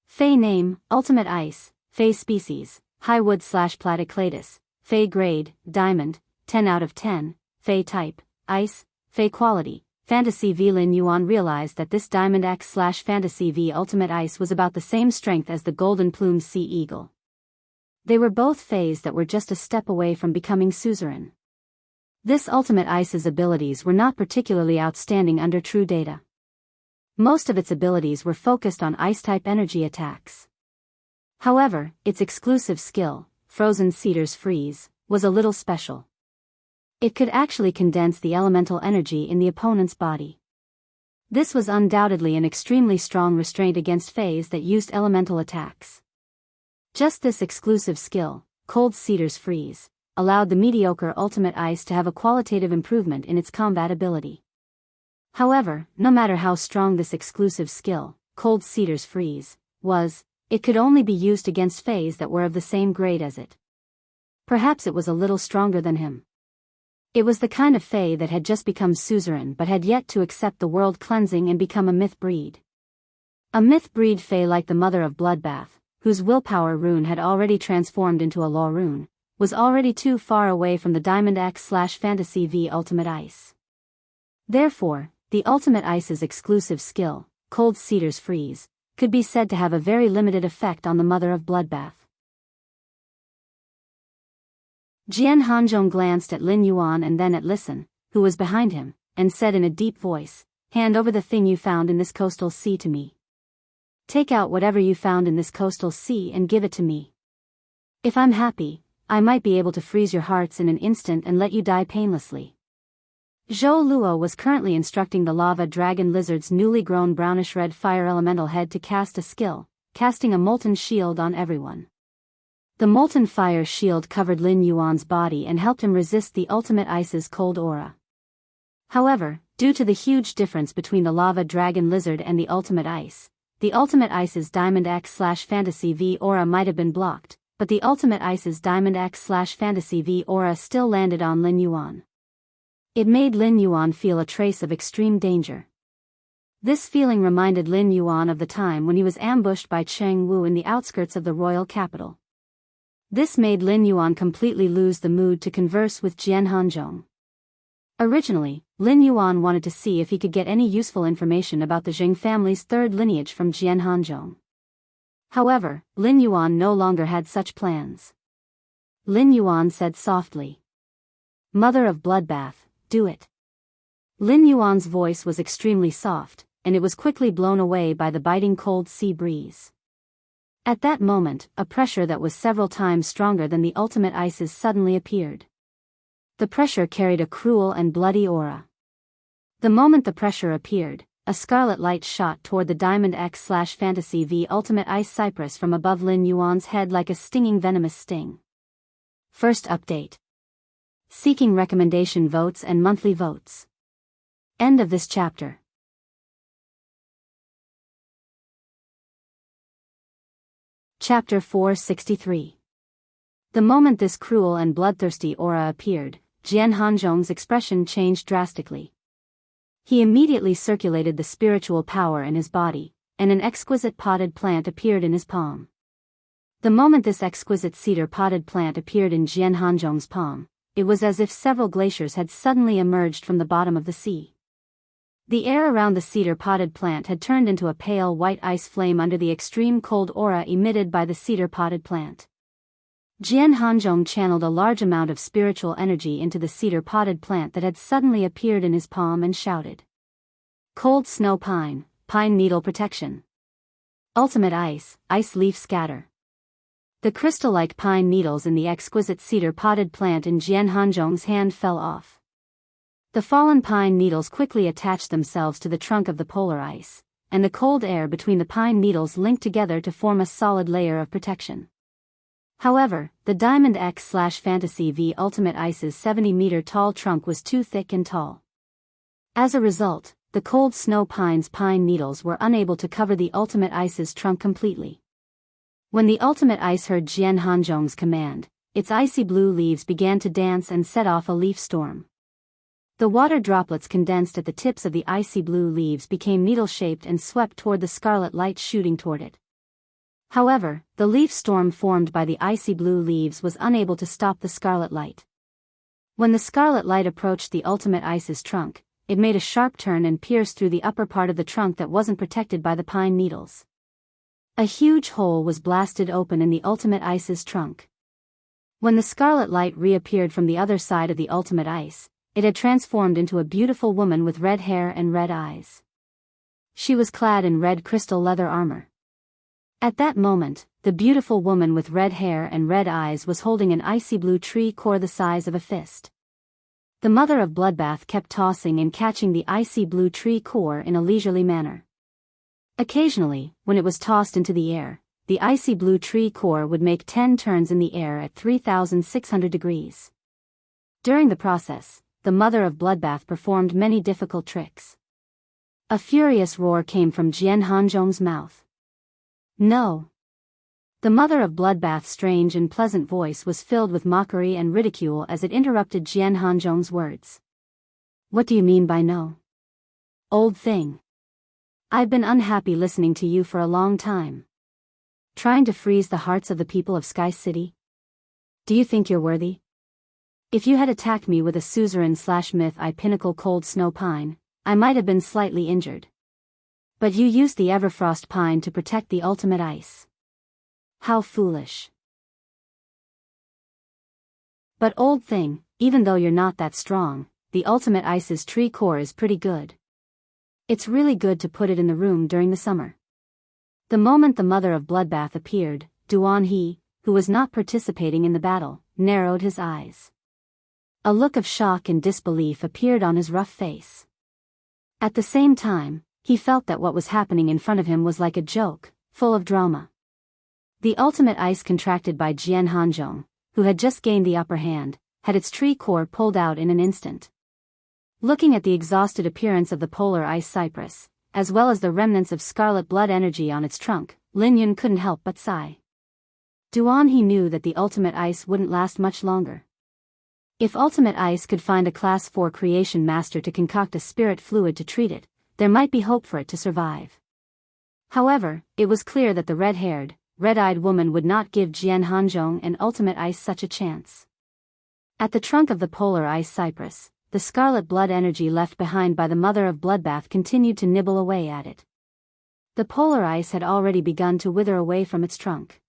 Fei name, Ultimate Ice, Fei species, High Wood/Platycladus, Fei grade, Diamond, 10 out of 10, Fei type, Ice, Fei quality, Fantasy V. Lin Yuan realized that this Diamond X/Fantasy V Ultimate Ice was about the same strength as the golden plumed sea eagle. They were both feis that were just a step away from becoming suzerain. This Ultimate Ice's abilities were not particularly outstanding under true data. Most of its abilities were focused on ice-type energy attacks. However, its exclusive skill, Frozen Cedar's Freeze, was a little special. It could actually condense the elemental energy in the opponent's body. This was undoubtedly an extremely strong restraint against feis that used elemental attacks. Just this exclusive skill, Cold Cedar's Freeze, allowed the mediocre Ultimate Ice to have a qualitative improvement in its combat ability. However, no matter how strong this exclusive skill, Cold Cedar's Freeze, was, it could only be used against feis that were of the same grade as it. Perhaps it was a little stronger than him. It was the kind of fei that had just become suzerain but had yet to accept the world cleansing and become a myth breed. A myth breed fei like the Mother of Bloodbath, whose willpower rune had already transformed into a law rune, was already too far away from the Diamond X/Fantasy V Ultimate Ice. Therefore, the Ultimate Ice's exclusive skill, Cold Cedar's Freeze, could be said to have a very limited effect on the Mother of Bloodbath. Jian Hanzhong glanced at Lin Yuan and then at Listen, who was behind him, and said in a deep voice, hand over the thing you found in this coastal sea to me. Take out whatever you found in this coastal sea and give it to me. If I'm happy, I might be able to freeze your hearts in an instant and let you die painlessly. Zhou Luo was currently instructing the lava dragon lizard's newly grown brownish-red fire elemental head to cast a skill, casting a molten shield on everyone. The molten fire shield covered Lin Yuan's body and helped him resist the ultimate ice's cold aura. However, due to the huge difference between the lava dragon lizard and the ultimate ice's Diamond X/Fantasy V aura might have been blocked, but the ultimate ice's Diamond X/Fantasy V aura still landed on Lin Yuan. It made Lin Yuan feel a trace of extreme danger. This feeling reminded Lin Yuan of the time when he was ambushed by Jianghu in the outskirts of the royal capital. This made Lin Yuan completely lose the mood to converse with Jian Hanzhong. Originally, Lin Yuan wanted to see if he could get any useful information about the Zheng family's third lineage from Jian Hanzhong. However, Lin Yuan no longer had such plans. Lin Yuan said softly, "Mother of Bloodbath, do it." Lin Yuan's voice was extremely soft, and it was quickly blown away by the biting cold sea breeze. At that moment, a pressure that was several times stronger than the ultimate ice's suddenly appeared. The pressure carried a cruel and bloody aura. The moment the pressure appeared, a scarlet light shot toward the Diamond X/Fantasy V Ultimate Ice Cypress from above Lin Yuan's head like a stinging venomous sting. First update. Seeking recommendation votes and monthly votes. End of this chapter. Chapter 463. The moment this cruel and bloodthirsty aura appeared, Jian Hanzhong's expression changed drastically. He immediately circulated the spiritual power in his body, and an exquisite potted plant appeared in his palm. The moment this exquisite cedar potted plant appeared in Jian Hanzhong's palm, it was as if several glaciers had suddenly emerged from the bottom of the sea. The air around the cedar potted plant had turned into a pale white ice flame under the extreme cold aura emitted by the cedar potted plant. Jian Hanzhong channeled a large amount of spiritual energy into the cedar potted plant that had suddenly appeared in his palm and shouted, "Cold snow pine, pine needle protection. Ultimate ice, ice leaf scatter." The crystal-like pine needles in the exquisite cedar potted plant in Jian Hanzhong's hand fell off. The fallen pine needles quickly attached themselves to the trunk of the polar ice, and the cold air between the pine needles linked together to form a solid layer of protection. However, the Diamond X/Fantasy V Ultimate Ice's 70-meter-tall trunk was too thick and tall. As a result, the cold snow pine's pine needles were unable to cover the Ultimate Ice's trunk completely. When the Ultimate Ice heard Jian Hanzhong's command, its icy blue leaves began to dance and set off a leaf storm. The water droplets condensed at the tips of the icy blue leaves became needle-shaped and swept toward the scarlet light shooting toward it. However, the leaf storm formed by the icy blue leaves was unable to stop the scarlet light. When the scarlet light approached the Ultimate Ice's trunk, it made a sharp turn and pierced through the upper part of the trunk that wasn't protected by the pine needles. A huge hole was blasted open in the Ultimate Ice's trunk. When the scarlet light reappeared from the other side of the Ultimate Ice, it had transformed into a beautiful woman with red hair and red eyes. She was clad in red crystal leather armor. At that moment, the beautiful woman with red hair and red eyes was holding an icy blue tree core the size of a fist. The Mother of Bloodbath kept tossing and catching the icy blue tree core in a leisurely manner. Occasionally, when it was tossed into the air, the icy blue tree core would make 10 turns in the air at 3,600 degrees. During the process, the Mother of Bloodbath performed many difficult tricks. A furious roar came from Jian Hanzhong's mouth. "No!" The Mother of Bloodbath's strange and pleasant voice was filled with mockery and ridicule as it interrupted Jian Hanzhong's words. "What do you mean by no? Old thing. I've been unhappy listening to you for a long time. Trying to freeze the hearts of the people of Sky City? Do you think you're worthy? If you had attacked me with a suzerain/myth pinnacle cold snow pine, I might have been slightly injured. But you used the Everfrost pine to protect the Ultimate Ice. How foolish. But old thing, even though you're not that strong, the Ultimate Ice's tree core is pretty good. It's really good to put it in the room during the summer. The moment the mother of Bloodbath appeared, Duan He, who was not participating in the battle, narrowed his eyes. A look of shock and disbelief appeared on his rough face. At the same time, he felt that what was happening in front of him was like a joke, full of drama. The ultimate ice contracted by Jian Hanzhong, who had just gained the upper hand, had its tree core pulled out in an instant. Looking at the exhausted appearance of the polar ice cypress, as well as the remnants of scarlet blood energy on its trunk, Lin Yun couldn't help but sigh. Duan He knew that the ultimate ice wouldn't last much longer. If ultimate ice could find a class 4 creation master to concoct a spirit fluid to treat it, there might be hope for it to survive. However, it was clear that the red-haired, red-eyed woman would not give Jian Hanzhong and ultimate ice such a chance. At the trunk of the polar ice cypress, the scarlet blood energy left behind by the mother of Bloodbath continued to nibble away at it. The polar ice had already begun to wither away from its trunk.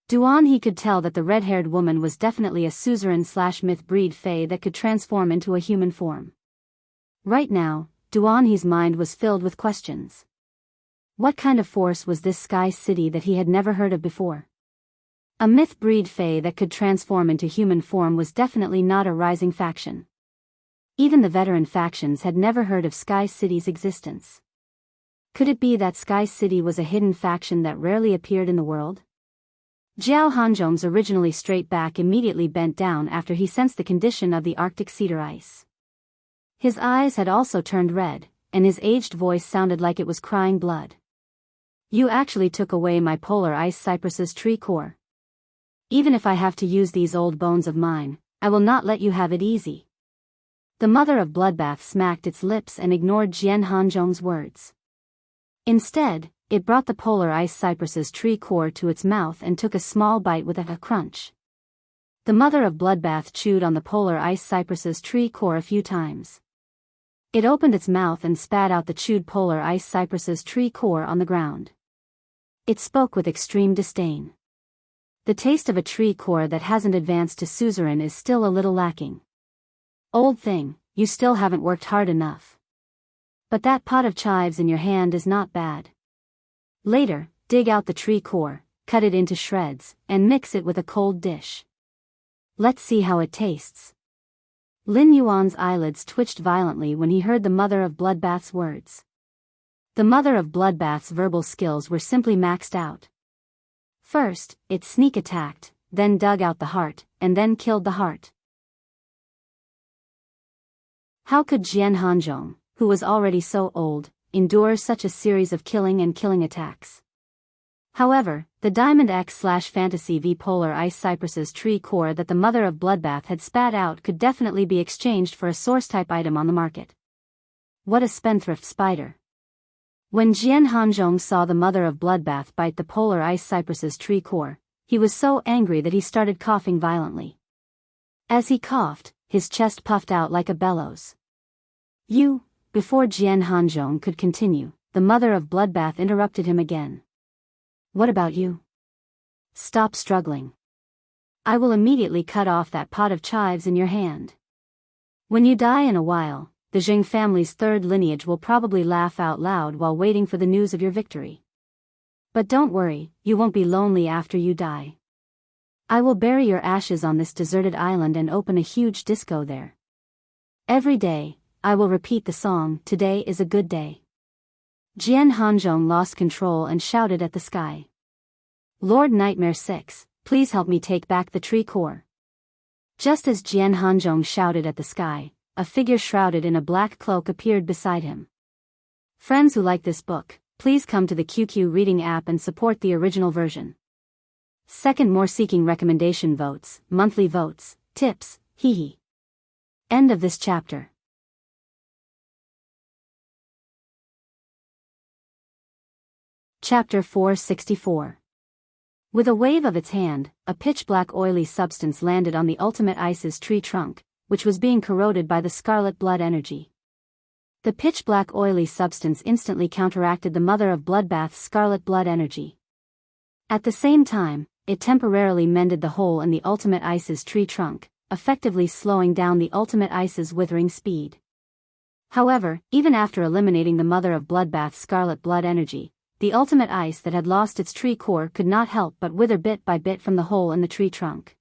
Duan He could tell that the red-haired woman was definitely a suzerain/myth breed fae that could transform into a human form. Right now, Duan He's mind was filled with questions. What kind of force was this sky city that he had never heard of before? A myth breed fae that could transform into human form was definitely not a rising faction. Even the veteran factions had never heard of Sky City's existence. Could it be that Sky City was a hidden faction that rarely appeared in the world? Jiao Hanzhong's originally straight back immediately bent down after he sensed the condition of the Arctic cedar ice. His eyes had also turned red, and his aged voice sounded like it was crying blood. You actually took away my polar ice cypress's tree core. Even if I have to use these old bones of mine, I will not let you have it easy. The mother of Bloodbath smacked its lips and ignored Jian Hanzhong's words. Instead, it brought the polar ice cypress's tree core to its mouth and took a small bite with a crunch. The mother of Bloodbath chewed on the polar ice cypress's tree core a few times. It opened its mouth and spat out the chewed polar ice cypress's tree core on the ground. It spoke with extreme disdain. The taste of a tree core that hasn't advanced to suzerain is still a little lacking. Old thing, you still haven't worked hard enough. But that pot of chives in your hand is not bad. Later, dig out the tree core, cut it into shreds, and mix it with a cold dish. Let's see how it tastes. Lin Yuan's eyelids twitched violently when he heard the mother of Bloodbath's words. The mother of Bloodbath's verbal skills were simply maxed out. First, it sneak attacked, then dug out the heart, and then killed the heart. How could Jian Hanzhong, who was already so old, endure such a series of killing attacks? However, the Diamond X/Fantasy V Polar Ice Cypress's tree core that the mother of Bloodbath had spat out could definitely be exchanged for a source-type item on the market. What a spendthrift spider. When Jian Hanzhong saw the mother of Bloodbath bite the Polar Ice Cypress's tree core, he was so angry that he started coughing violently. As he coughed, his chest puffed out like a bellows. Before Jian Hanzhong could continue, the mother of Bloodbath interrupted him again. What about you? Stop struggling. I will immediately cut off that pot of chives in your hand. When you die in a while, the Zheng family's third lineage will probably laugh out loud while waiting for the news of your victory. But don't worry, you won't be lonely after you die. I will bury your ashes on this deserted island and open a huge disco there. Every day, I will repeat the song, "Today is a good day." Jian Hanzhong lost control and shouted at the sky. Lord Nightmare 6, please help me take back the tree core. Just as Jian Hanzhong shouted at the sky, a figure shrouded in a black cloak appeared beside him. Friends who like this book, please come to the QQ reading app and support the original version. Second, more seeking recommendation votes, monthly votes, tips, hehe. End of this chapter. Chapter 464. With a wave of its hand, a pitch-black oily substance landed on the ultimate ice's tree trunk, which was being corroded by the scarlet blood energy. The pitch-black oily substance instantly counteracted the mother of Bloodbath's scarlet blood energy. At the same time, it temporarily mended the hole in the ultimate ice's tree trunk, effectively slowing down the ultimate ice's withering speed. However, even after eliminating the mother of bloodbath's scarlet blood energy, the ultimate ice that had lost its tree core could not help but wither bit by bit from the hole in the tree trunk.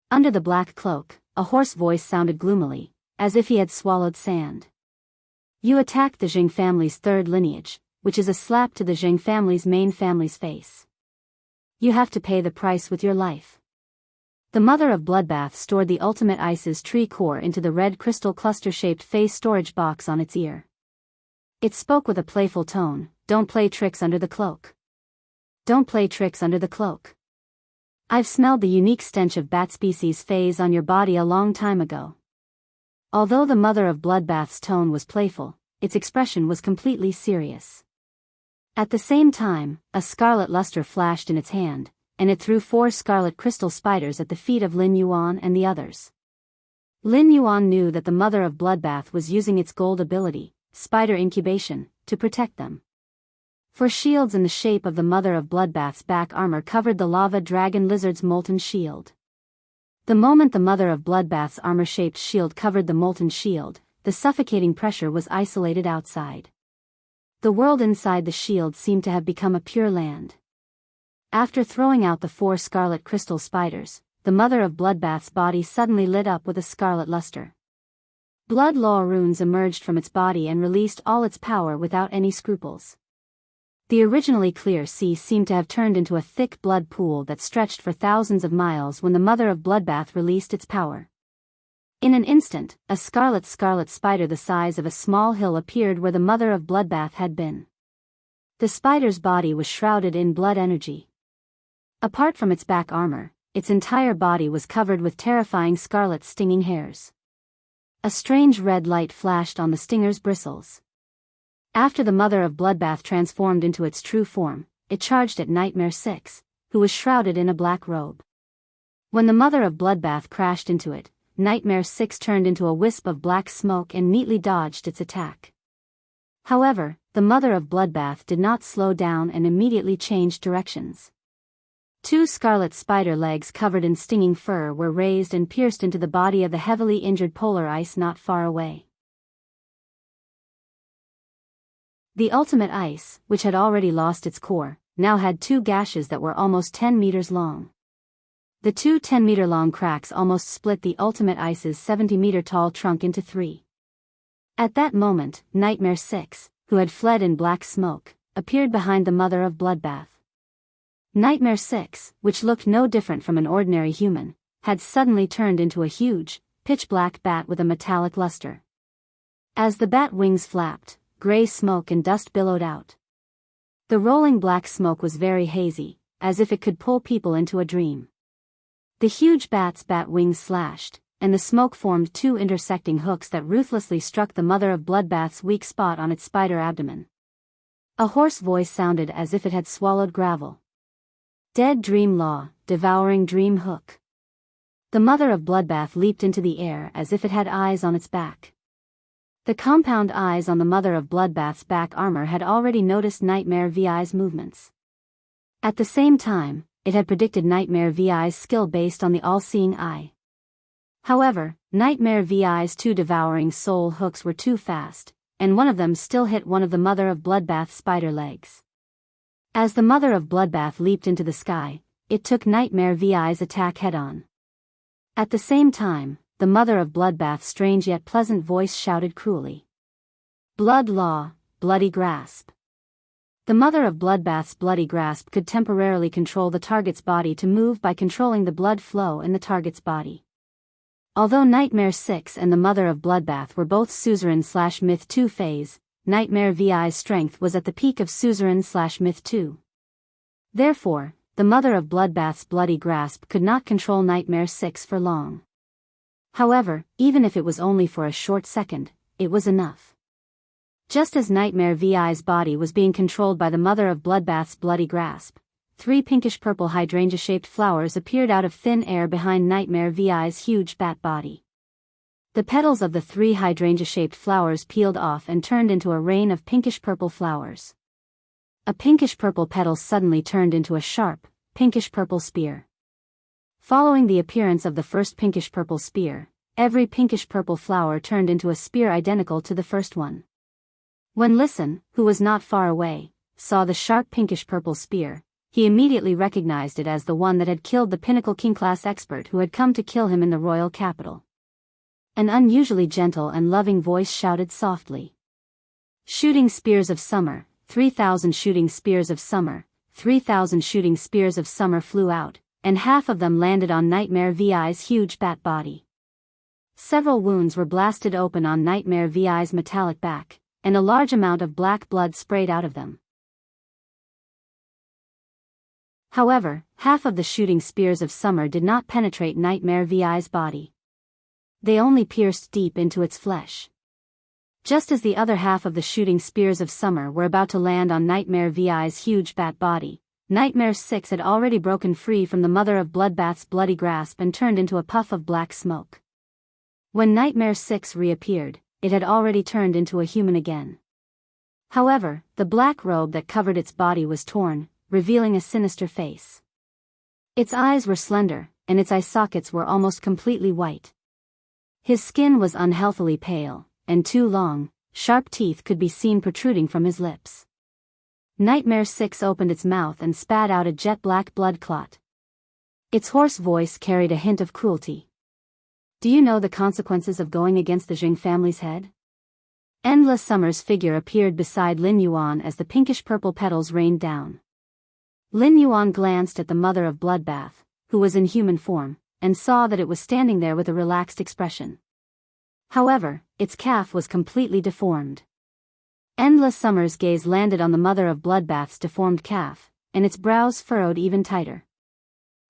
Under the black cloak, a hoarse voice sounded gloomily, as if he had swallowed sand. You attacked the Jiang family's third lineage, which is a slap to the Jiang family's main family's face. You have to pay the price with your life. The mother of bloodbath stored the ultimate ice's tree core into the red crystal cluster-shaped phase storage box on its ear. It spoke with a playful tone, "Don't play tricks under the cloak. Don't play tricks under the cloak. I've smelled the unique stench of bat species phase on your body a long time ago." Although the mother of bloodbath's tone was playful, its expression was completely serious. At the same time, a scarlet luster flashed in its hand, and it threw 4 scarlet crystal spiders at the feet of Lin Yuan and the others. Lin Yuan knew that the mother of bloodbath was using its gold ability, spider incubation, to protect them. For shields in the shape of the mother of bloodbath's back armor covered the lava dragon lizard's molten shield. The moment the mother of bloodbath's armor-shaped shield covered the molten shield, the suffocating pressure was isolated outside. The world inside the shield seemed to have become a pure land. After throwing out the 4 scarlet crystal spiders, the mother of bloodbath's body suddenly lit up with a scarlet luster. Blood law runes emerged from its body and released all its power without any scruples. The originally clear sea seemed to have turned into a thick blood pool that stretched for thousands of miles when the mother of bloodbath released its power. In an instant, a scarlet spider the size of a small hill appeared where the mother of bloodbath had been. The spider's body was shrouded in blood energy. Apart from its back armor, its entire body was covered with terrifying scarlet stinging hairs. A strange red light flashed on the stinger's bristles. After the mother of bloodbath transformed into its true form, it charged at Nightmare 6, who was shrouded in a black robe. When the mother of bloodbath crashed into it, Nightmare 6 turned into a wisp of black smoke and neatly dodged its attack. However, the mother of bloodbath did not slow down and immediately changed directions. 2 scarlet spider legs covered in stinging fur were raised and pierced into the body of the heavily injured polar ice not far away. The ultimate ice, which had already lost its core, now had 2 gashes that were almost 10 meters long. The 2 10-meter-long cracks almost split the ultimate ice's 70-meter-tall trunk into 3. At that moment, Nightmare 6, who had fled in black smoke, appeared behind the mother of bloodbath. Nightmare 6, which looked no different from an ordinary human, had suddenly turned into a huge, pitch-black bat with a metallic luster. As the bat wings flapped, gray smoke and dust billowed out. The rolling black smoke was very hazy, as if it could pull people into a dream. The huge bat's bat wings slashed, and the smoke formed 2 intersecting hooks that ruthlessly struck the mother of bloodbath's weak spot on its spider abdomen. A hoarse voice sounded as if it had swallowed gravel. Dead dream law, devouring dream hook. The mother of bloodbath leaped into the air as if it had eyes on its back. The compound eyes on the mother of bloodbath's back armor had already noticed Nightmare VI's movements. At the same time, it had predicted Nightmare VI's skill based on the all-seeing eye. However, Nightmare VI's 2 devouring soul hooks were too fast, and one of them still hit one of the mother of bloodbath's spider legs. As the mother of bloodbath leaped into the sky, it took Nightmare VI's attack head-on. At the same time, the mother of bloodbath's strange yet pleasant voice shouted cruelly. Blood law, bloody grasp. The mother of bloodbath's bloody grasp could temporarily control the target's body to move by controlling the blood flow in the target's body. Although Nightmare 6 and the mother of bloodbath were both Suzerain/Myth 2 phase, Nightmare VI's strength was at the peak of Suzerain/Myth 2. Therefore, the mother of bloodbath's bloody grasp could not control Nightmare 6 for long. However, even if it was only for a short second, it was enough. Just as Nightmare VI's body was being controlled by the mother of bloodbath's bloody grasp, 3 pinkish-purple hydrangea-shaped flowers appeared out of thin air behind Nightmare VI's huge bat body. The petals of the 3 hydrangea-shaped flowers peeled off and turned into a rain of pinkish-purple flowers. A pinkish-purple petal suddenly turned into a sharp, pinkish-purple spear. Following the appearance of the first pinkish-purple spear, every pinkish-purple flower turned into a spear identical to the first one. When Listen, who was not far away, saw the sharp pinkish-purple spear, he immediately recognized it as the one that had killed the pinnacle king-class expert who had come to kill him in the royal capital. An unusually gentle and loving voice shouted softly. Shooting spears of summer, 3,000 shooting spears of summer, 3,000 shooting spears of summer flew out, and half of them landed on Nightmare VI's huge bat body. Several wounds were blasted open on Nightmare VI's metallic back, and a large amount of black blood sprayed out of them. However, half of the shooting spears of summer did not penetrate Nightmare VI's body. They only pierced deep into its flesh. Just as the other half of the shooting spears of summer were about to land on Nightmare VI's huge bat body, Nightmare 6 had already broken free from the Mother of Bloodbath's bloody grasp and turned into a puff of black smoke. When Nightmare 6 reappeared, it had already turned into a human again. However, the black robe that covered its body was torn, revealing a sinister face. Its eyes were slender, and its eye sockets were almost completely white. His skin was unhealthily pale, and two long, sharp teeth could be seen protruding from his lips. Nightmare 6 opened its mouth and spat out a jet-black blood clot. Its hoarse voice carried a hint of cruelty. Do you know the consequences of going against the Jing family's head? Endless Summer's figure appeared beside Lin Yuan as the pinkish-purple petals rained down. Lin Yuan glanced at the Mother of Bloodbath, who was in human form, and saw that it was standing there with a relaxed expression. However, its calf was completely deformed. Endless Summer's gaze landed on the Mother of Bloodbath's deformed calf, and its brows furrowed even tighter.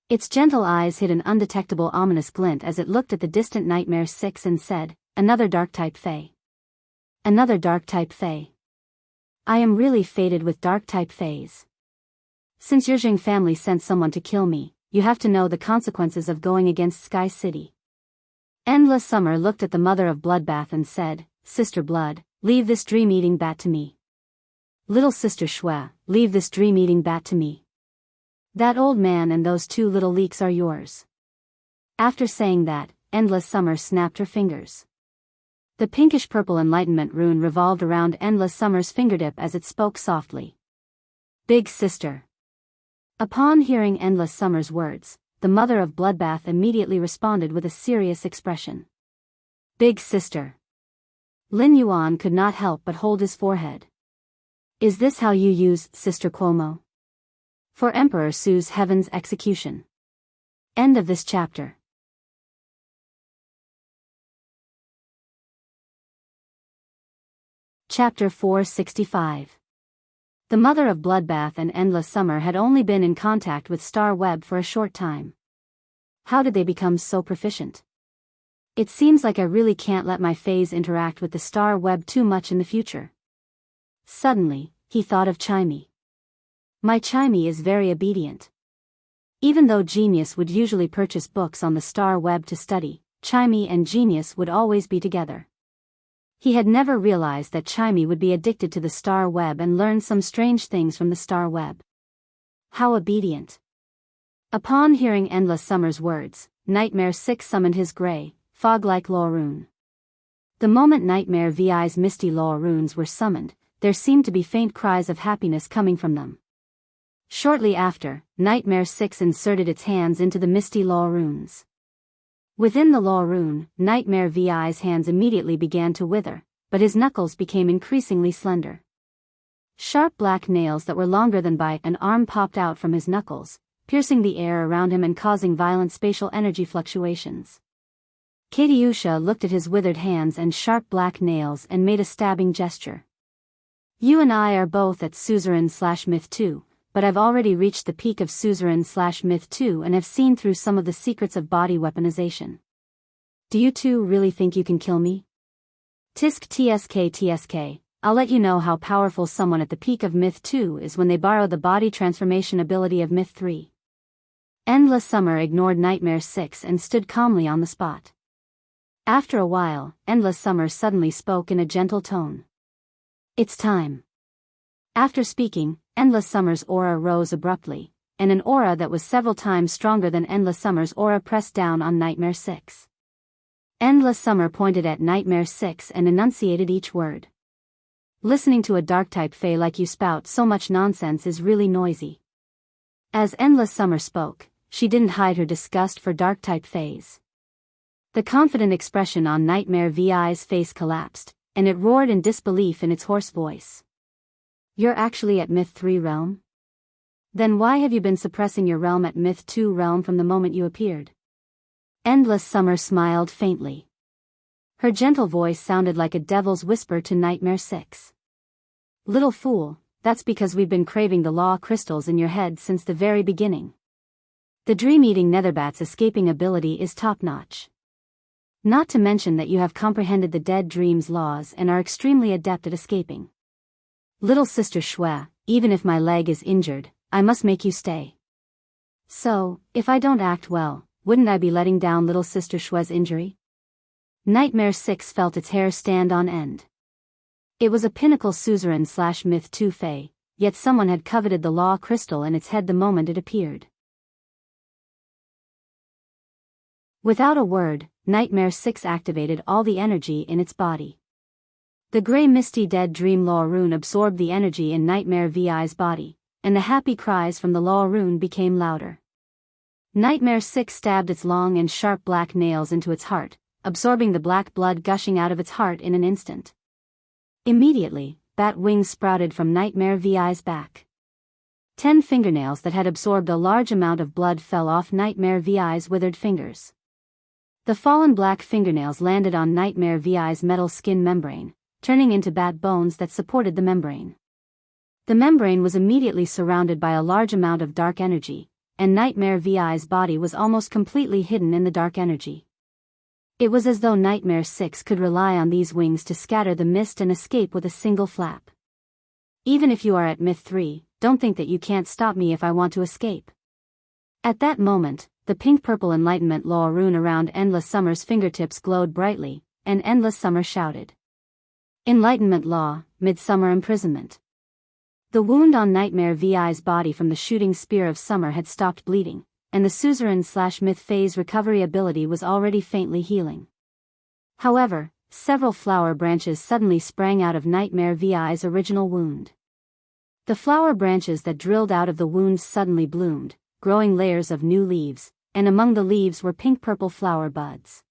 Its gentle eyes hid an undetectable ominous glint as it looked at the distant Nightmare 6 and said, "Another dark-type Fae. Another dark-type Fae. I am really fated with dark-type Faes. Since your Jing family sent someone to kill me, you have to know the consequences of going against Sky City." Endless Summer looked at the Mother of Bloodbath and said, "Sister Blood, leave this dream-eating bat to me. Little Sister Shui, leave this dream-eating bat to me. That old man and those two little leeks are yours." After saying that, Endless Summer snapped her fingers. The pinkish-purple enlightenment rune revolved around Endless Summer's fingertip as it spoke softly. "Big Sister." Upon hearing Endless Summer's words, the Mother of Bloodbath immediately responded with a serious expression. "Big Sister." Lin Yuan could not help but hold his forehead. "Is this how you use Sister Cuomo? For Emperor Su's Heaven's execution." End of this chapter. Chapter 465. The Mother of Bloodbath and Endless Summer had only been in contact with Star Web for a short time. How did they become so proficient? It seems like I really can't let my Faes interact with the Star Web too much in the future. Suddenly, he thought of Chimey. My Chimey is very obedient. Even though Genius would usually purchase books on the Star Web to study, Chimey and Genius would always be together. He had never realized that Chimey would be addicted to the Star Web and learn some strange things from the Star Web. How obedient. Upon hearing Endless Summer's words, Nightmare 6 summoned his gray, fog-like law rune. The moment Nightmare VI's misty law runes were summoned, there seemed to be faint cries of happiness coming from them. Shortly after, Nightmare 6 inserted its hands into the misty law runes. Within the law rune, Nightmare VI's hands immediately began to wither, but his knuckles became increasingly slender. Sharp black nails that were longer than by an arm popped out from his knuckles, piercing the air around him and causing violent spatial energy fluctuations. Katiusha looked at his withered hands and sharp black nails and made a stabbing gesture. "You and I are both at Suzerain/Myth 2, but I've already reached the peak of Suzerain/Myth 2 and have seen through some of the secrets of body weaponization. Do you two really think you can kill me? Tisk tsk, I'll let you know how powerful someone at the peak of Myth 2 is when they borrow the body transformation ability of Myth 3. Endless Summer ignored Nightmare 6 and stood calmly on the spot. After a while, Endless Summer suddenly spoke in a gentle tone. "It's time." After speaking, Endless Summer's aura rose abruptly, and an aura that was several times stronger than Endless Summer's aura pressed down on Nightmare 6. Endless Summer pointed at Nightmare 6 and enunciated each word. Listening to a dark-type fae like you spout so much nonsense is really noisy. As Endless Summer spoke, she didn't hide her disgust for dark-type faes. The confident expression on Nightmare VI's face collapsed, and it roared in disbelief in its hoarse voice. You're actually at Myth 3 realm? Then why have you been suppressing your realm at Myth 2 realm from the moment you appeared? Endless Summer smiled faintly. Her gentle voice sounded like a devil's whisper to Nightmare 6. Little fool, that's because we've been craving the law crystals in your head since the very beginning. The dream-eating netherbat's escaping ability is top-notch. Not to mention that you have comprehended the dead dream's laws and are extremely adept at escaping. Little Sister Shui, even if my leg is injured, I must make you stay. So, if I don't act well, wouldn't I be letting down Little Sister Shui's injury? Nightmare 6 felt its hair stand on end. It was a pinnacle suzerain/Myth 2 fae, yet someone had coveted the law crystal in its head the moment it appeared. Without a word, Nightmare 6 activated all the energy in its body. The grey misty dead dream law rune absorbed the energy in Nightmare VI's body, and the happy cries from the law rune became louder. Nightmare 6 stabbed its long and sharp black nails into its heart, absorbing the black blood gushing out of its heart in an instant. Immediately, bat wings sprouted from Nightmare VI's back. 10 fingernails that had absorbed a large amount of blood fell off Nightmare VI's withered fingers. The fallen black fingernails landed on Nightmare VI's metal skin membrane, turning into bat bones that supported the membrane. The membrane was immediately surrounded by a large amount of dark energy, and Nightmare VI's body was almost completely hidden in the dark energy. It was as though Nightmare 6 could rely on these wings to scatter the mist and escape with a single flap. Even if you are at Myth 3, don't think that you can't stop me if I want to escape. At that moment, the pink-purple enlightenment law rune around Endless Summer's fingertips glowed brightly, and Endless Summer shouted. Enlightenment law, midsummer imprisonment. The wound on Nightmare VI's body from the shooting spear of summer had stopped bleeding, and the suzerain/Myth phase recovery ability was already faintly healing. However, several flower branches suddenly sprang out of Nightmare VI's original wound. The flower branches that drilled out of the wound suddenly bloomed, growing layers of new leaves, and among the leaves were pink-purple flower buds.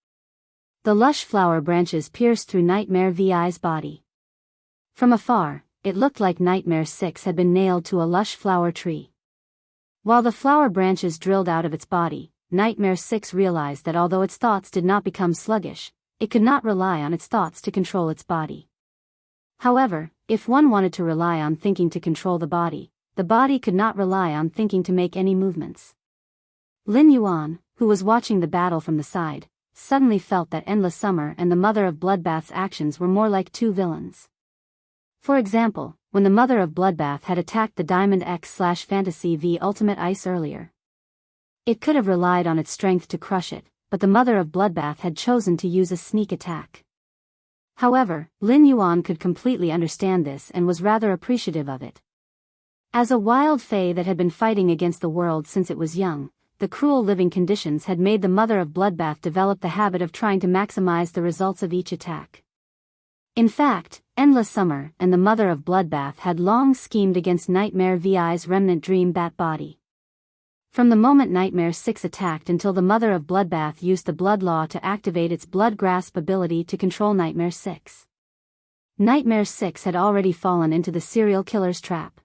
The lush flower branches pierced through Nightmare VI's body. From afar, it looked like Nightmare 6 had been nailed to a lush flower tree. While the flower branches drilled out of its body, Nightmare 6 realized that although its thoughts did not become sluggish, it could not rely on its thoughts to control its body. However, if one wanted to rely on thinking to control the body could not rely on thinking to make any movements. Lin Yuan, who was watching the battle from the side, suddenly felt that Endless Summer and the Mother of Bloodbath's actions were more like two villains. For example, when the Mother of Bloodbath had attacked the Diamond X/Fantasy V Ultimate Ice earlier. It could have relied on its strength to crush it, but the Mother of Bloodbath had chosen to use a sneak attack. However, Lin Yuan could completely understand this and was rather appreciative of it. As a wild fae that had been fighting against the world since it was young, the cruel living conditions had made the Mother of Bloodbath develop the habit of trying to maximize the results of each attack. In fact, Endless Summer and the Mother of Bloodbath had long schemed against Nightmare VI's remnant dream bat body. From the moment Nightmare 6 attacked until the Mother of Bloodbath used the Blood Law to activate its Blood Grasp ability to control Nightmare 6. Nightmare 6 had already fallen into the serial killer's trap.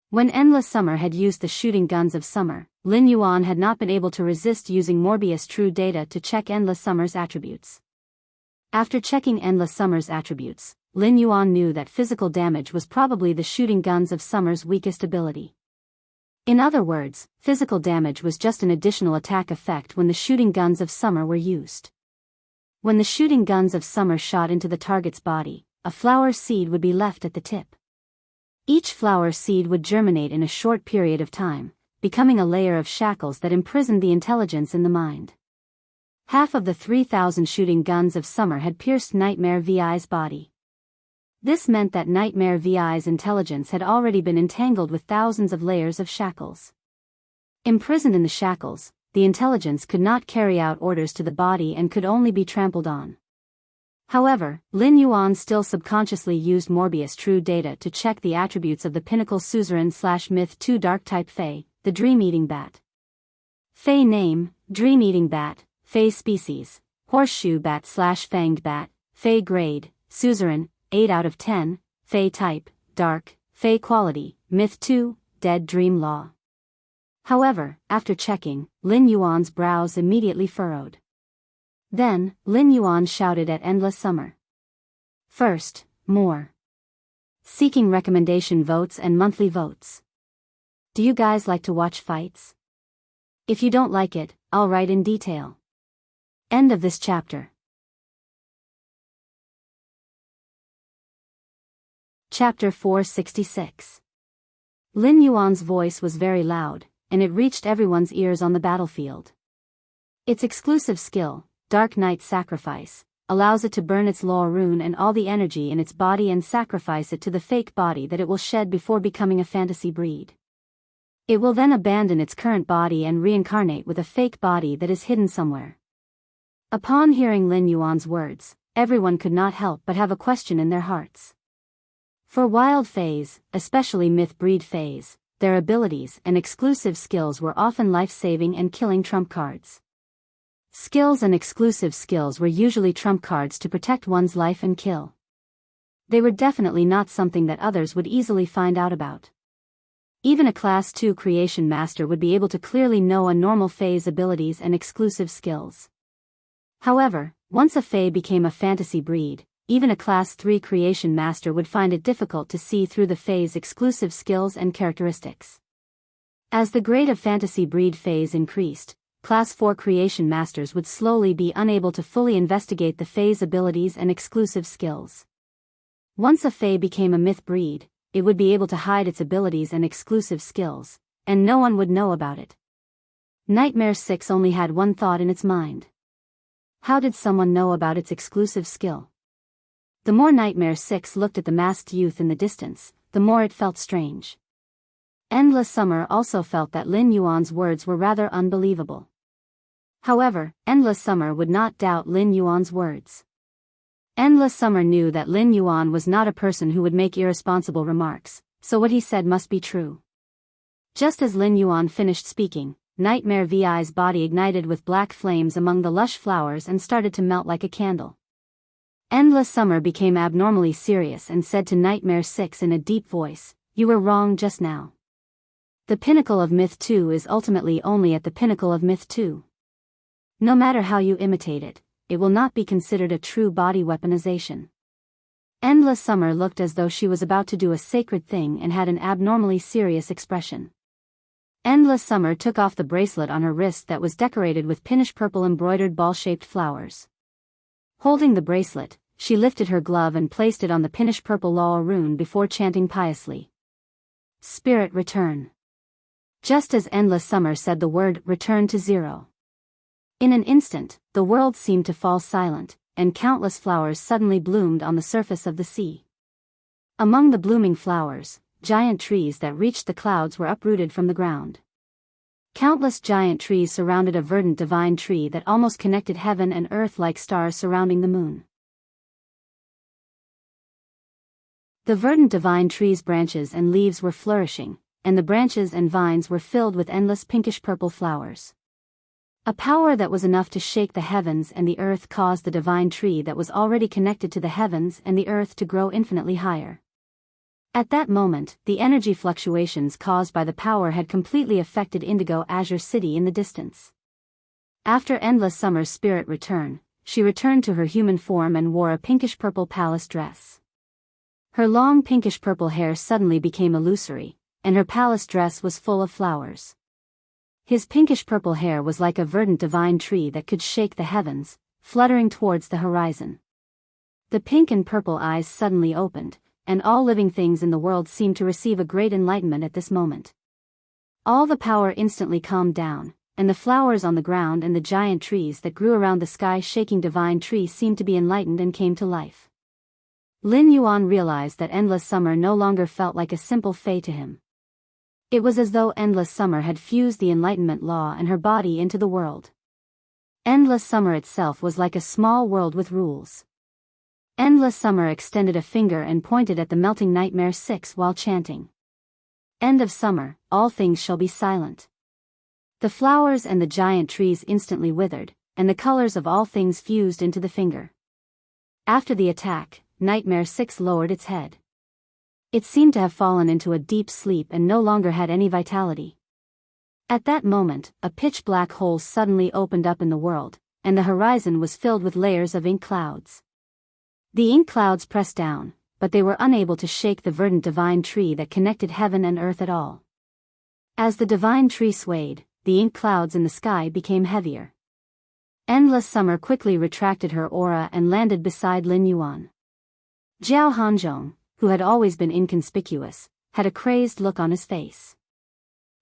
When Endless Summer had used the shooting guns of Summer, Lin Yuan had not been able to resist using Morbius True Data to check Endless Summer's attributes. After checking Endless Summer's attributes, Lin Yuan knew that physical damage was probably the shooting guns of Summer's weakest ability. In other words, physical damage was just an additional attack effect when the shooting guns of Summer were used. When the shooting guns of Summer shot into the target's body, a flower seed would be left at the tip. Each flower seed would germinate in a short period of time, becoming a layer of shackles that imprisoned the intelligence in the mind. Half of the 3,000 shooting guns of Summer had pierced Nightmare VI's body. This meant that Nightmare VI's intelligence had already been entangled with thousands of layers of shackles. Imprisoned in the shackles, the intelligence could not carry out orders to the body and could only be trampled on. However, Lin Yuan still subconsciously used Morbius True Data to check the attributes of the pinnacle suzerain/myth 2 dark-type Fey, the dream-eating bat. Fey name, dream-eating bat. Fey species, horseshoe bat/fanged bat. Fey grade, suzerain, 8 out of 10. Fey type, dark. Fey quality, myth 2, dead dream law. However, after checking, Lin Yuan's brows immediately furrowed. Then, Lin Yuan shouted at Endless Summer. First, more. Seeking recommendation votes and monthly votes. Do you guys like to watch fights? If you don't like it, I'll write in detail. End of this chapter. Chapter 466. Lin Yuan's voice was very loud, and it reached everyone's ears on the battlefield. Its exclusive skill, Dark Night Sacrifice, allows it to burn its law rune and all the energy in its body and sacrifice it to the fake body that it will shed before becoming a fantasy breed. It will then abandon its current body and reincarnate with a fake body that is hidden somewhere. Upon hearing Lin Yuan's words, everyone could not help but have a question in their hearts. For wild Fays, especially myth breed Fays, their abilities and exclusive skills were often life-saving and killing trump cards. Skills and exclusive skills were usually trump cards to protect one's life and kill. They were definitely not something that others would easily find out about. Even a Class 2 Creation Master would be able to clearly know a normal Fae's abilities and exclusive skills. However, once a Fae became a fantasy breed, even a Class 3 Creation Master would find it difficult to see through the Fae's exclusive skills and characteristics. As the grade of fantasy breed Faes increased, Class 4 Creation Masters would slowly be unable to fully investigate the Fae's abilities and exclusive skills. Once a Fae became a myth breed, it would be able to hide its abilities and exclusive skills, and no one would know about it. Nightmare 6 only had one thought in its mind. How did someone know about its exclusive skill? The more Nightmare 6 looked at the masked youth in the distance, the more it felt strange. Endless Summer also felt that Lin Yuan's words were rather unbelievable. However, Endless Summer would not doubt Lin Yuan's words. Endless Summer knew that Lin Yuan was not a person who would make irresponsible remarks, so what he said must be true. Just as Lin Yuan finished speaking, Nightmare Vi's body ignited with black flames among the lush flowers and started to melt like a candle. Endless Summer became abnormally serious and said to Nightmare 6 in a deep voice, "You were wrong just now. The pinnacle of Myth 2 is ultimately only at the pinnacle of Myth 2. No matter how you imitate it, it will not be considered a true body weaponization." Endless Summer looked as though she was about to do a sacred thing and had an abnormally serious expression. Endless Summer took off the bracelet on her wrist that was decorated with pinkish purple embroidered ball-shaped flowers. Holding the bracelet, she lifted her glove and placed it on the pinkish purple law rune before chanting piously. Spirit return. Just as Endless Summer said the word return to zero. In an instant, the world seemed to fall silent, and countless flowers suddenly bloomed on the surface of the sea. Among the blooming flowers, giant trees that reached the clouds were uprooted from the ground. Countless giant trees surrounded a verdant divine tree that almost connected heaven and earth like stars surrounding the moon. The verdant divine tree's branches and leaves were flourishing, and the branches and vines were filled with endless pinkish purple flowers. A power that was enough to shake the heavens and the earth caused the divine tree that was already connected to the heavens and the earth to grow infinitely higher. At that moment, the energy fluctuations caused by the power had completely affected Indigo Azure City in the distance. After Endless Summer's spirit return, she returned to her human form and wore a pinkish purple palace dress. Her long pinkish purple hair suddenly became illusory, and her palace dress was full of flowers. His pinkish purple hair was like a verdant divine tree that could shake the heavens, fluttering towards the horizon. The pink and purple eyes suddenly opened, and all living things in the world seemed to receive a great enlightenment at this moment. All the power instantly calmed down, and the flowers on the ground and the giant trees that grew around the sky-shaking divine tree seemed to be enlightened and came to life. Lin Yuan realized that Endless Summer no longer felt like a simple fae to him. It was as though Endless Summer had fused the Enlightenment law and her body into the world. Endless Summer itself was like a small world with rules. Endless Summer extended a finger and pointed at the melting Nightmare 6 while chanting. End of summer, all things shall be silent. The flowers and the giant trees instantly withered, and the colors of all things fused into the finger. After the attack, Nightmare 6 lowered its head. It seemed to have fallen into a deep sleep and no longer had any vitality. At that moment, a pitch-black hole suddenly opened up in the world, and the horizon was filled with layers of ink clouds. The ink clouds pressed down, but they were unable to shake the verdant divine tree that connected heaven and earth at all. As the divine tree swayed, the ink clouds in the sky became heavier. Endless Summer quickly retracted her aura and landed beside Lin Yuan. Zhao Hanzhong, who had always been inconspicuous, had a crazed look on his face.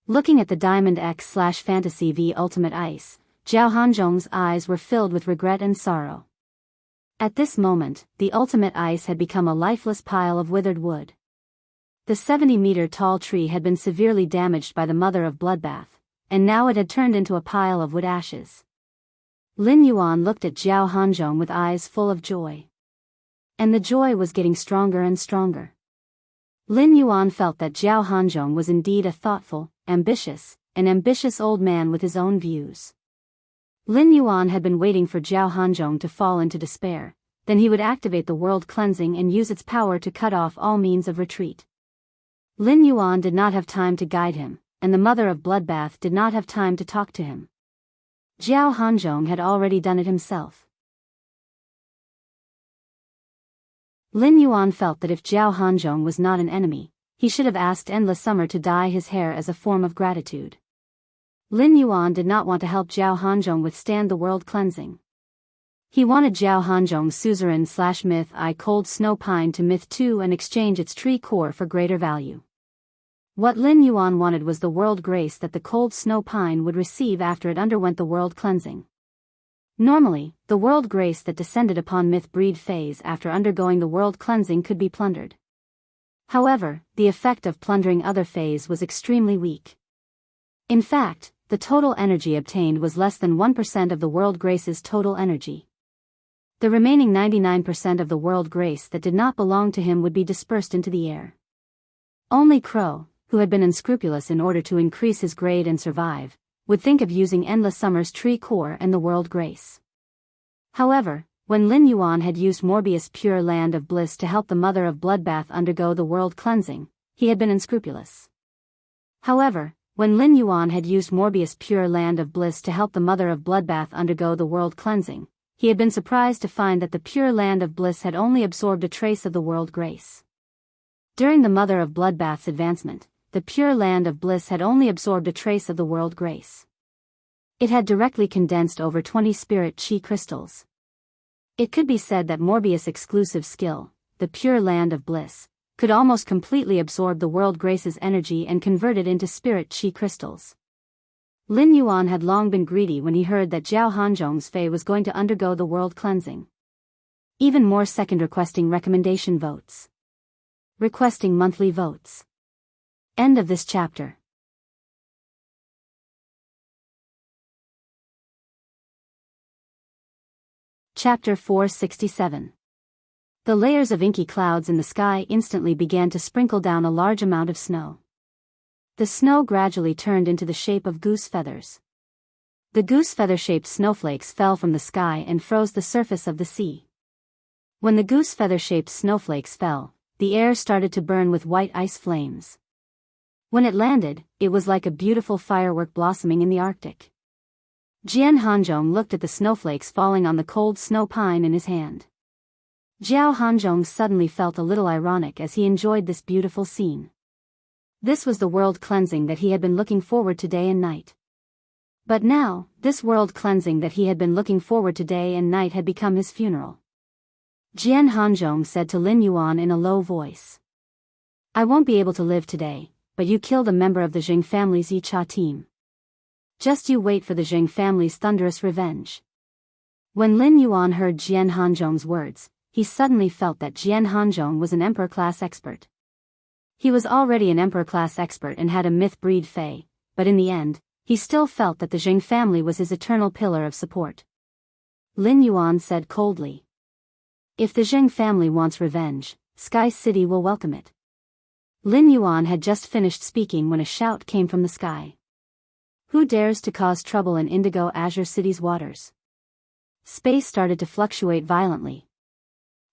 Looking at the Diamond X/Fantasy V Ultimate Ice, Zhao Hanzhong's eyes were filled with regret and sorrow. At this moment, the Ultimate Ice had become a lifeless pile of withered wood. The 70-meter-tall tree had been severely damaged by the Mother of Bloodbath, and now it had turned into a pile of wood ashes. Lin Yuan looked at Zhao Hanzhong with eyes full of joy. And the joy was getting stronger and stronger. Lin Yuan felt that Zhao Hanzhong was indeed a thoughtful, an ambitious old man with his own views. Lin Yuan had been waiting for Zhao Hanzhong to fall into despair, then he would activate the world cleansing and use its power to cut off all means of retreat. Lin Yuan did not have time to guide him, and the Mother of Bloodbath did not have time to talk to him. Zhao Hanzhong had already done it himself. Lin Yuan felt that if Zhao Hanzhong was not an enemy, he should have asked Endless Summer to dye his hair as a form of gratitude. Lin Yuan did not want to help Zhao Hanzhong withstand the world cleansing. He wanted Zhao Hanzhong's suzerain/myth I Cold Snow Pine to myth 2 and exchange its tree core for greater value. What Lin Yuan wanted was the world grace that the Cold Snow Pine would receive after it underwent the world cleansing. Normally, the world grace that descended upon myth breed phase after undergoing the world cleansing could be plundered. However, the effect of plundering other phase was extremely weak. In fact, the total energy obtained was less than 1% of the world grace's total energy. The remaining 99% of the world grace that did not belong to him would be dispersed into the air. Only Crow, who had been unscrupulous in order to increase his grade and survive, would think of using Endless Summer's tree core and the world grace. However, when Lin Yuan had used Morbius' pure land of bliss to help the Mother of Bloodbath undergo the world cleansing, he had been unscrupulous. However, when Lin Yuan had used Morbius' pure land of bliss to help the Mother of Bloodbath undergo the world cleansing, he had been surprised to find that the pure land of bliss had only absorbed a trace of the world grace. During the Mother of Bloodbath's advancement, the pure land of bliss had only absorbed a trace of the world grace. It had directly condensed over 20 spirit chi crystals. It could be said that Morbius' exclusive skill, the pure land of bliss, could almost completely absorb the world grace's energy and convert it into spirit chi crystals. Lin Yuan had long been greedy when he heard that Zhao Hanzhong's Fae was going to undergo the world cleansing. Even more second requesting recommendation votes. Requesting monthly votes. End of this chapter. Chapter 467. The layers of inky clouds in the sky instantly began to sprinkle down a large amount of snow. The snow gradually turned into the shape of goose feathers. The goose feather-shaped snowflakes fell from the sky and froze the surface of the sea. When the goose feather-shaped snowflakes fell, the air started to burn with white ice flames. When it landed, it was like a beautiful firework blossoming in the Arctic. Jian Hanzhong looked at the snowflakes falling on the cold snow pine in his hand. Zhao Hanzhong suddenly felt a little ironic as he enjoyed this beautiful scene. This was the world cleansing that he had been looking forward to day and night. But now, this world cleansing that he had been looking forward to day and night had become his funeral. Jian Hanzhong said to Lin Yuan in a low voice. I won't be able to live today, but you killed a member of the Zheng family's Yicha team. Just you wait for the Zheng family's thunderous revenge. When Lin Yuan heard Jian Hanzhong's words, he suddenly felt that Jian Hanzhong was an emperor-class expert. He was already an emperor-class expert and had a myth-breed fae, but in the end, he still felt that the Jiang family was his eternal pillar of support. Lin Yuan said coldly. If the Jiang family wants revenge, Sky City will welcome it. Lin Yuan had just finished speaking when a shout came from the sky. Who dares to cause trouble in Indigo Azure City's waters? Space started to fluctuate violently.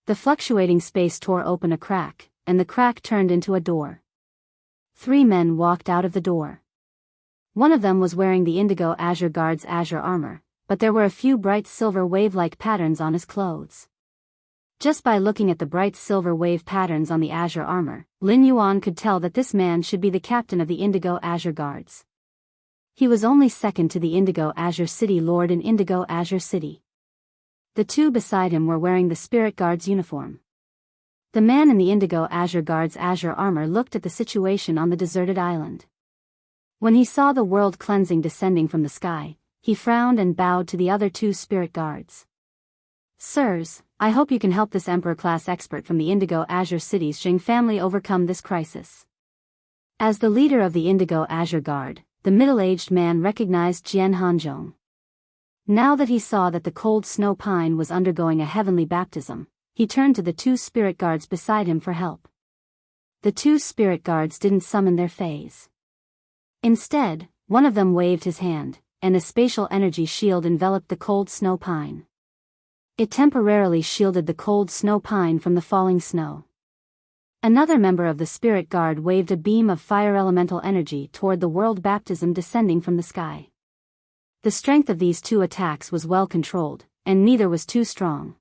The fluctuating space tore open a crack, and the crack turned into a door. 3 men walked out of the door. One of them was wearing the Indigo Azure Guard's azure armor, but there were a few bright silver wave-like patterns on his clothes. Just by looking at the bright silver wave patterns on the azure armor, Lin Yuan could tell that this man should be the captain of the Indigo Azure Guards. He was only second to the Indigo Azure City Lord in Indigo Azure City. The 2 beside him were wearing the Spirit Guard's uniform. The man in the Indigo Azure Guard's azure armor looked at the situation on the deserted island. When he saw the world cleansing descending from the sky, he frowned and bowed to the other 2 Spirit Guards. Sirs, I hope you can help this Emperor-class expert from the Indigo Azure City's Jiang family overcome this crisis. As the leader of the Indigo Azure Guard, the middle-aged man recognized Jian Hanzhong. Now that he saw that the cold snow pine was undergoing a heavenly baptism, he turned to the 2 Spirit Guards beside him for help. The 2 Spirit Guards didn't summon their fays. Instead, one of them waved his hand, and a spatial energy shield enveloped the cold snow pine. It temporarily shielded the cold snow pine from the falling snow. Another member of the Spirit Guard waved a beam of fire elemental energy toward the world baptism descending from the sky. The strength of these 2 attacks was well controlled, and neither was too strong.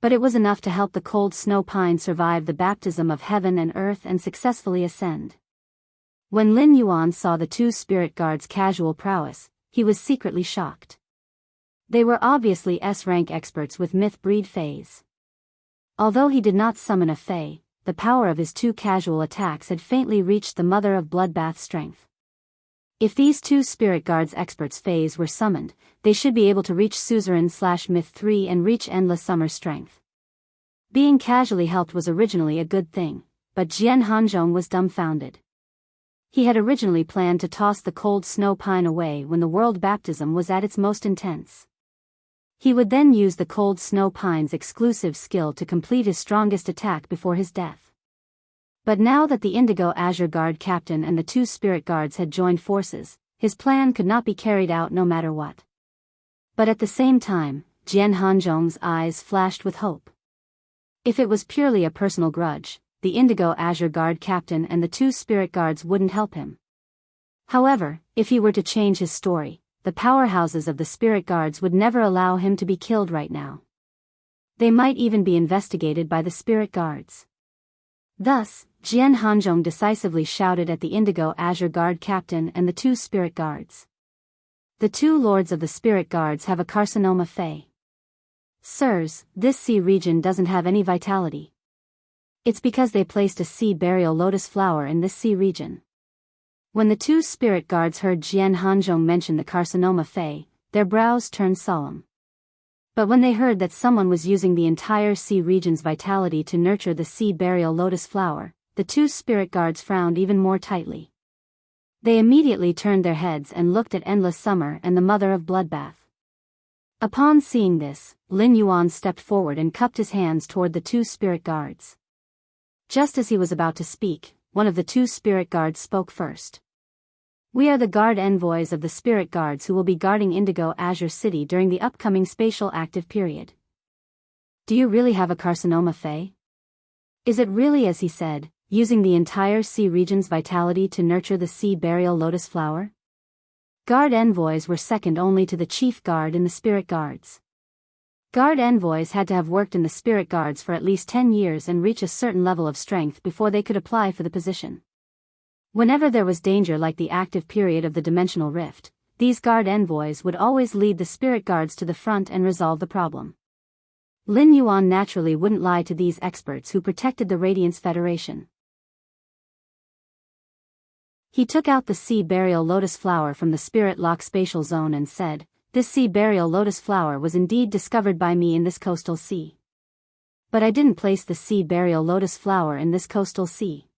But it was enough to help the cold snow pine survive the baptism of heaven and earth and successfully ascend. When Lin Yuan saw the 2 Spirit Guards' casual prowess, he was secretly shocked. They were obviously S-rank experts with myth-breed fays. Although he did not summon a fae, the power of his 2 casual attacks had faintly reached the Mother of Bloodbath strength. If these 2 Spirit Guards experts' fays were summoned, they should be able to reach Suzerain/Myth 3 and reach Endless Summer strength. Being casually helped was originally a good thing, but Jian Hanzhong was dumbfounded. He had originally planned to toss the cold snow pine away when the world baptism was at its most intense. He would then use the cold snow pine's exclusive skill to complete his strongest attack before his death. But now that the Indigo Azure Guard captain and the 2 Spirit Guards had joined forces, his plan could not be carried out no matter what. But at the same time, Jian Hanzhong's eyes flashed with hope. If it was purely a personal grudge, the Indigo Azure Guard captain and the 2 Spirit Guards wouldn't help him. However, if he were to change his story, the powerhouses of the Spirit Guards would never allow him to be killed right now. They might even be investigated by the Spirit Guards. Thus, Jian Hanzhong decisively shouted at the Indigo Azure Guard captain and the 2 Spirit Guards. The 2 lords of the Spirit Guards have a carcinoma fae. Sirs, this sea region doesn't have any vitality. It's because they placed a sea burial lotus flower in this sea region. When the 2 Spirit Guards heard Jian Hanzhong mention the carcinoma fae, their brows turned solemn. But when they heard that someone was using the entire sea region's vitality to nurture the sea burial lotus flower, the 2 Spirit Guards frowned even more tightly. They immediately turned their heads and looked at Endless Summer and the Mother of Bloodbath. Upon seeing this, Lin Yuan stepped forward and cupped his hands toward the 2 Spirit Guards. Just as he was about to speak, one of the 2 Spirit Guards spoke first. We are the guard envoys of the Spirit Guards who will be guarding Indigo Azure City during the upcoming spatial active period. Do you really have a carcinoma fae? Is it really as he said, using the entire sea region's vitality to nurture the sea burial lotus flower? Guard envoys were second only to the chief guard in the Spirit Guards. Guard envoys had to have worked in the Spirit Guards for at least 10 years and reach a certain level of strength before they could apply for the position. Whenever there was danger like the active period of the dimensional rift, these guard envoys would always lead the Spirit Guards to the front and resolve the problem. Lin Yuan naturally wouldn't lie to these experts who protected the Radiance Federation. He took out the sea burial lotus flower from the Spirit Lock spatial zone and said, "This sea burial lotus flower was indeed discovered by me in this coastal sea. But I didn't place the sea burial lotus flower in this coastal sea.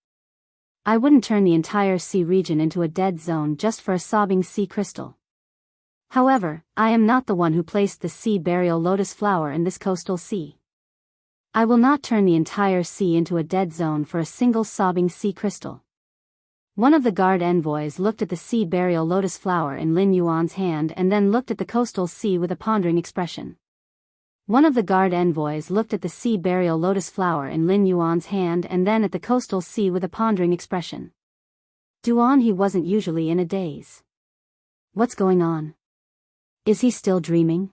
I wouldn't turn the entire sea region into a dead zone just for a sobbing sea crystal. However, I am not the one who placed the sea burial lotus flower in this coastal sea. I will not turn the entire sea into a dead zone for a single sobbing sea crystal. One of the guard envoys looked at the sea burial lotus flower in Lin Yuan's hand and then looked at the coastal sea with a pondering expression. One of the guard envoys looked at the sea burial lotus flower in Lin Yuan's hand and then at the coastal sea with a pondering expression. Duan He wasn't usually in a daze. What's going on? Is he still dreaming?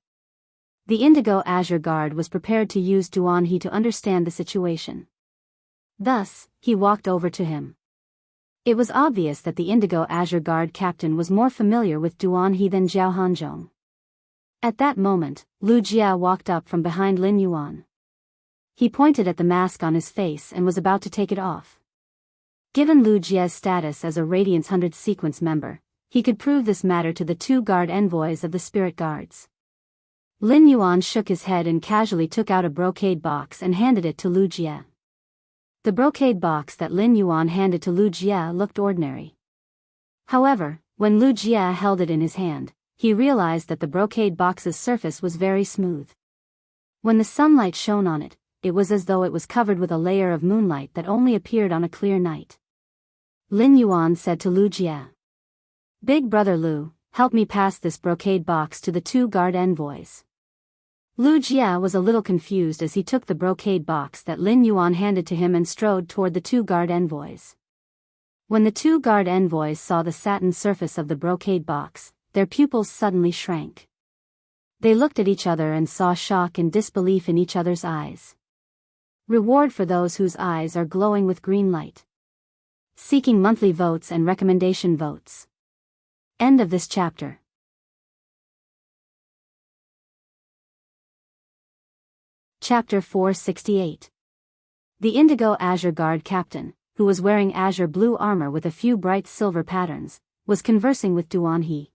The Indigo Azure Guard was prepared to use Duan He to understand the situation. Thus, he walked over to him. It was obvious that the Indigo Azure Guard captain was more familiar with Duan He than Zhao Hanzhong. At that moment, Lu Jia walked up from behind Lin Yuan. He pointed at the mask on his face and was about to take it off. Given Lu Jia's status as a Radiance 100 sequence member, he could prove this matter to the two guard envoys of the spirit guards. Lin Yuan shook his head and casually took out a brocade box and handed it to Lu Jia. The brocade box that Lin Yuan handed to Lu Jia looked ordinary. However, when Lu Jia held it in his hand, he realized that the brocade box's surface was very smooth. When the sunlight shone on it, it was as though it was covered with a layer of moonlight that only appeared on a clear night. Lin Yuan said to Lu Jia, "Big brother Lu, help me pass this brocade box to the two guard envoys." Lu Jia was a little confused as he took the brocade box that Lin Yuan handed to him and strode toward the two guard envoys. When the two guard envoys saw the satin surface of the brocade box, their pupils suddenly shrank. They looked at each other and saw shock and disbelief in each other's eyes. Reward for those whose eyes are glowing with green light. Seeking monthly votes and recommendation votes. End of this chapter. Chapter 468. The Indigo Azure Guard captain, who was wearing azure blue armor with a few bright silver patterns, was conversing with Duan He.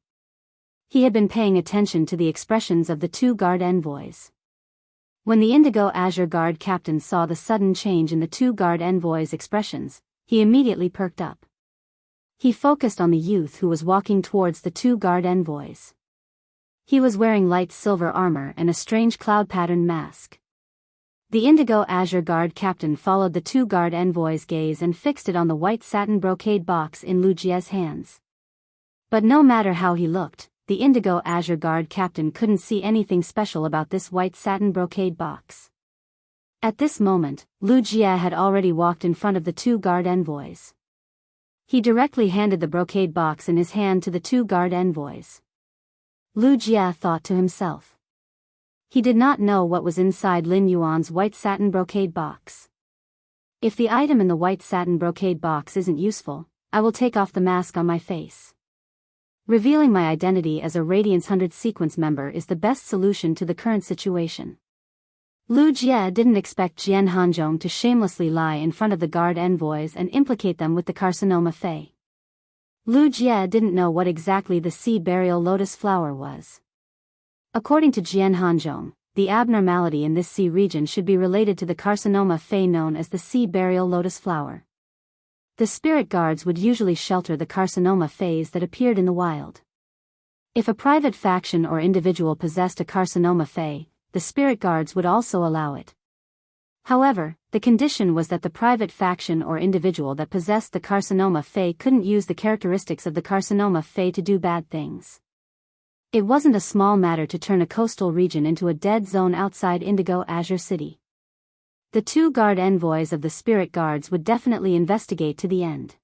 He had been paying attention to the expressions of the two guard envoys. When the Indigo Azure Guard captain saw the sudden change in the two guard envoys' expressions, he immediately perked up. He focused on the youth who was walking towards the two guard envoys. He was wearing light silver armor and a strange cloud-patterned mask. The Indigo Azure Guard captain followed the two guard envoys' gaze and fixed it on the white satin brocade box in Lu Jia's hands. But no matter how he looked, the Indigo Azure Guard captain couldn't see anything special about this white satin brocade box. At this moment, Lu Jia had already walked in front of the two guard envoys. He directly handed the brocade box in his hand to the two guard envoys. Lu Jia thought to himself. He did not know what was inside Lin Yuan's white satin brocade box. If the item in the white satin brocade box isn't useful, I will take off the mask on my face. Revealing my identity as a Radiance 100 sequence member is the best solution to the current situation. Lu Jia didn't expect Jian Hanzhong to shamelessly lie in front of the guard envoys and implicate them with the carcinoma Fey. Lu Jia didn't know what exactly the sea burial lotus flower was. According to Jian Hanzhong, the abnormality in this sea region should be related to the carcinoma Fey known as the sea burial lotus flower. The spirit guards would usually shelter the carcinoma Feys that appeared in the wild. If a private faction or individual possessed a carcinoma Fey, the spirit guards would also allow it. However, the condition was that the private faction or individual that possessed the carcinoma Fey couldn't use the characteristics of the carcinoma Fey to do bad things. It wasn't a small matter to turn a coastal region into a dead zone outside Indigo Azure City. The two guard envoys of the spirit guards would definitely investigate to the end.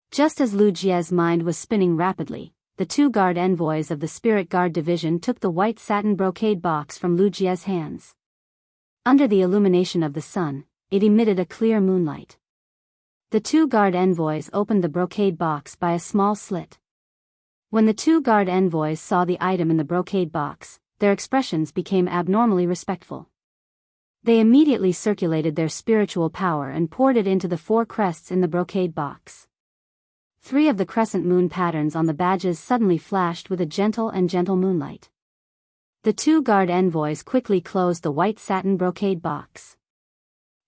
Just as Lu Jia's mind was spinning rapidly, the two guard envoys of the Spirit Guard Division took the white satin brocade box from Lu Jia's hands. Under the illumination of the sun, it emitted a clear moonlight. The two guard envoys opened the brocade box by a small slit. When the two guard envoys saw the item in the brocade box, their expressions became abnormally respectful. They immediately circulated their spiritual power and poured it into the four crests in the brocade box. 3 of the crescent moon patterns on the badges suddenly flashed with a gentle moonlight. The two guard envoys quickly closed the white satin brocade box.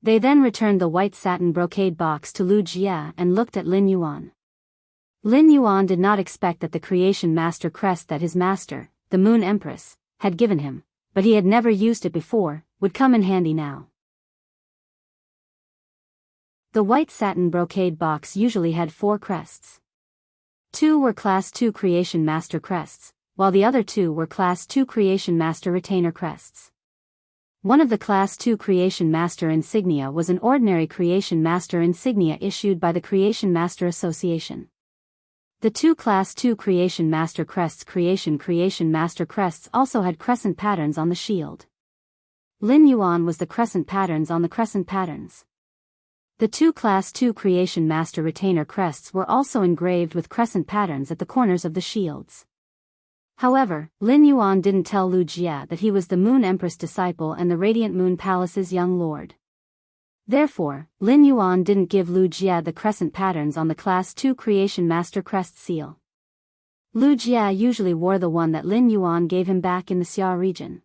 They then returned the white satin brocade box to Lu Jia and looked at Lin Yuan. Lin Yuan did not expect that the creation master crest that his master, the Moon Empress, had given him, but he had never used it before, would come in handy now. The white satin brocade box usually had 4 crests. 2 were Class 2 Creation Master crests, while the other 2 were Class 2 Creation Master Retainer crests. One of the Class 2 Creation Master insignia was an ordinary Creation Master insignia issued by the Creation Master Association. The 2 Class 2 Creation Master crests Creation Master crests also had crescent patterns on the shield. Lin Yuan was the crescent patterns on the crescent patterns. The 2 Class 2 Creation Master Retainer crests were also engraved with crescent patterns at the corners of the shields. However, Lin Yuan didn't tell Lu Jia that he was the Moon Empress disciple and the Radiant Moon Palace's young lord. Therefore, Lin Yuan didn't give Lu Jia the crescent patterns on the Class 2 Creation Master crest seal. Lu Jia usually wore the one that Lin Yuan gave him back in the Xia region.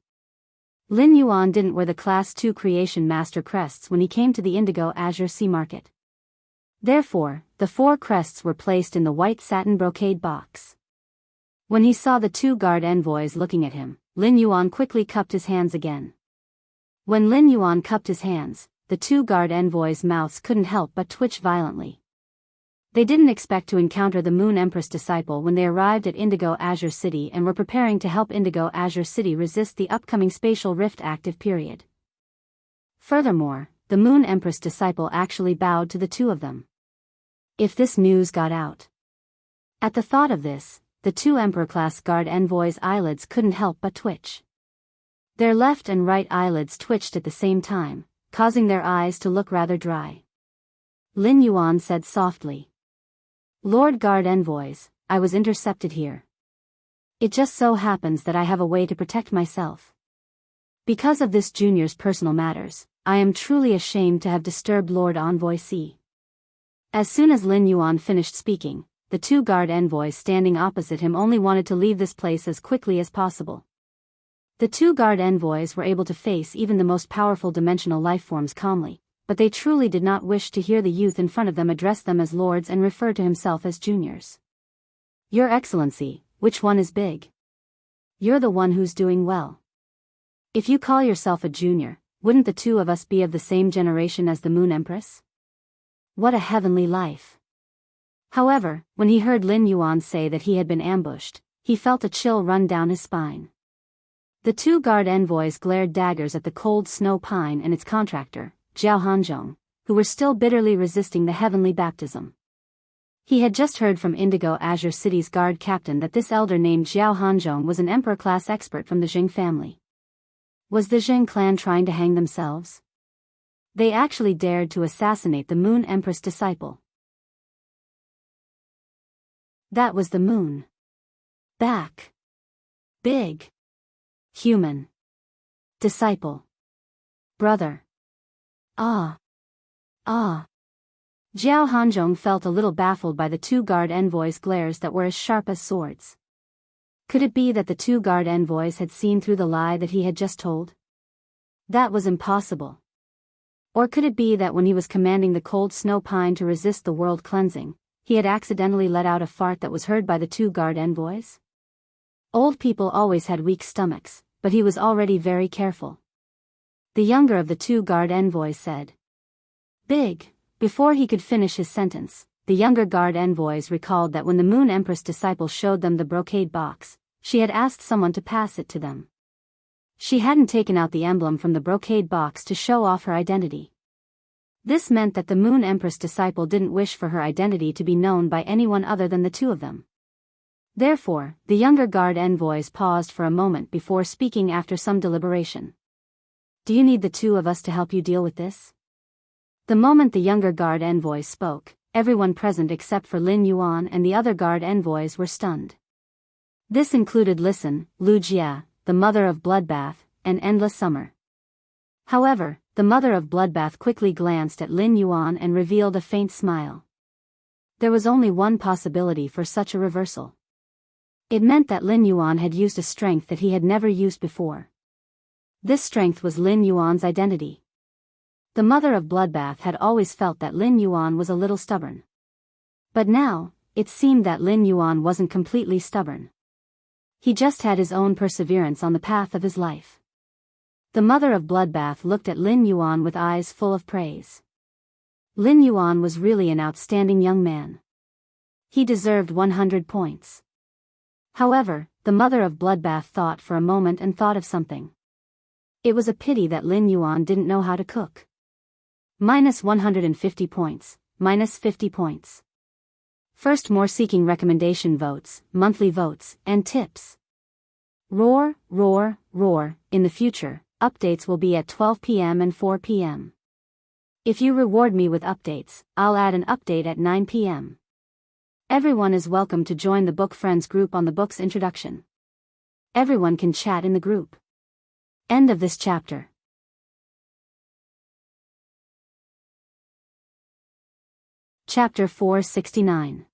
Lin Yuan didn't wear the Class 2 Creation Master crests when he came to the Indigo Azure Sea Market. Therefore, the 4 crests were placed in the white satin brocade box. When he saw the 2 guard envoys looking at him, Lin Yuan quickly cupped his hands again. When Lin Yuan cupped his hands, the 2 guard envoys' mouths couldn't help but twitch violently. They didn't expect to encounter the Moon Empress disciple when they arrived at Indigo Azure City and were preparing to help Indigo Azure City resist the upcoming Spatial Rift active period. Furthermore, the Moon Empress disciple actually bowed to the 2 of them. If this news got out. At the thought of this, the 2 Emperor-class guard envoys' eyelids couldn't help but twitch. Their left and right eyelids twitched at the same time, causing their eyes to look rather dry. Lin Yuan said softly, "Lord Guard Envoys, I was intercepted here. It just so happens that I have a way to protect myself. Because of this junior's personal matters, I am truly ashamed to have disturbed Lord Envoy C." As soon as Lin Yuan finished speaking, the 2 guard envoys standing opposite him only wanted to leave this place as quickly as possible. The 2 guard envoys were able to face even the most powerful dimensional lifeforms calmly, but they truly did not wish to hear the youth in front of them address them as lords and refer to himself as juniors. "Your Excellency, which one is big? You're the one who's doing well. If you call yourself a junior, wouldn't the 2 of us be of the same generation as the Moon Empress? What a heavenly life." However, when he heard Lin Yuan say that he had been ambushed, he felt a chill run down his spine. The 2 guard envoys glared daggers at the cold snow pine and its contractor, Zhao Hanzhong, who were still bitterly resisting the heavenly baptism. He had just heard from Indigo Azure City's guard captain that this elder named Zhao Hanzhong was an emperor-class expert from the Jing family. Was the Jing clan trying to hang themselves? They actually dared to assassinate the Moon Empress disciple. That was the moon. Back. Big. Human. Disciple. Brother. Ah. Zhao Hanzhong felt a little baffled by the 2 guard envoys' glares that were as sharp as swords. Could it be that the 2 guard envoys had seen through the lie that he had just told? That was impossible. Or could it be that when he was commanding the cold snow pine to resist the world cleansing, he had accidentally let out a fart that was heard by the 2 guard envoys? Old people always had weak stomachs, but he was already very careful. The younger of the 2 guard envoys said, "Big." Before he could finish his sentence, the younger guard envoys recalled that when the Moon Empress disciple showed them the brocade box, she had asked someone to pass it to them. She hadn't taken out the emblem from the brocade box to show off her identity. This meant that the Moon Empress disciple didn't wish for her identity to be known by anyone other than the 2 of them. Therefore, the younger guard envoys paused for a moment before speaking after some deliberation. "Do you need the 2 of us to help you deal with this?" The moment the younger guard envoys spoke, everyone present except for Lin Yuan and the other guard envoys were stunned. This included Listen, Lu Jia, the mother of Bloodbath, and Endless Summer. However, the mother of Bloodbath quickly glanced at Lin Yuan and revealed a faint smile. There was only one possibility for such a reversal. It meant that Lin Yuan had used a strength that he had never used before. This strength was Lin Yuan's identity. The mother of Bloodbath had always felt that Lin Yuan was a little stubborn. But now, it seemed that Lin Yuan wasn't completely stubborn. He just had his own perseverance on the path of his life. The mother of Bloodbath looked at Lin Yuan with eyes full of praise. Lin Yuan was really an outstanding young man. He deserved 100 points. However, the mother of Bloodbath thought for a moment and thought of something. It was a pity that Lin Yuan didn't know how to cook. Minus 150 points, minus 50 points. First, more seeking recommendation votes, monthly votes, and tips. Roar, roar, roar. In the future, updates will be at 12 p.m. and 4 p.m. If you reward me with updates, I'll add an update at 9 p.m. Everyone is welcome to join the Book Friends group on the book's introduction. Everyone can chat in the group. End of this chapter. Chapter 469.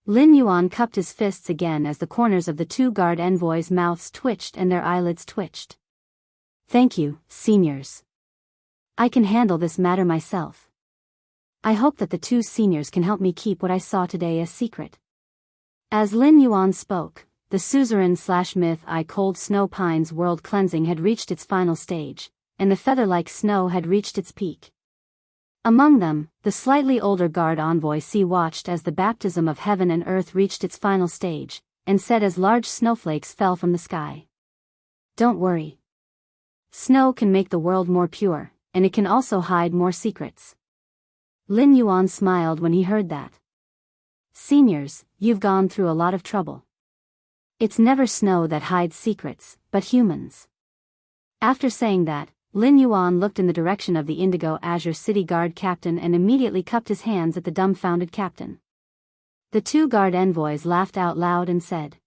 Lin Yuan cupped his fists again as the corners of the two guard envoys' mouths twitched and their eyelids twitched. Thank you, seniors. I can handle this matter myself. I hope that the two seniors can help me keep what I saw today a secret. As Lin Yuan spoke, the suzerain/myth cold snow pines world cleansing had reached its final stage, and the feather-like snow had reached its peak. Among them, the slightly older guard envoy watched as the baptism of heaven and earth reached its final stage, and said as large snowflakes fell from the sky. Don't worry. Snow can make the world more pure, and it can also hide more secrets. Lin Yuan smiled when he heard that. Seniors, you've gone through a lot of trouble. It's never snow that hides secrets, but humans. After saying that, Lin Yuan looked in the direction of the Indigo Azure City Guard captain and immediately cupped his hands at the dumbfounded captain. The two guard envoys laughed out loud and said,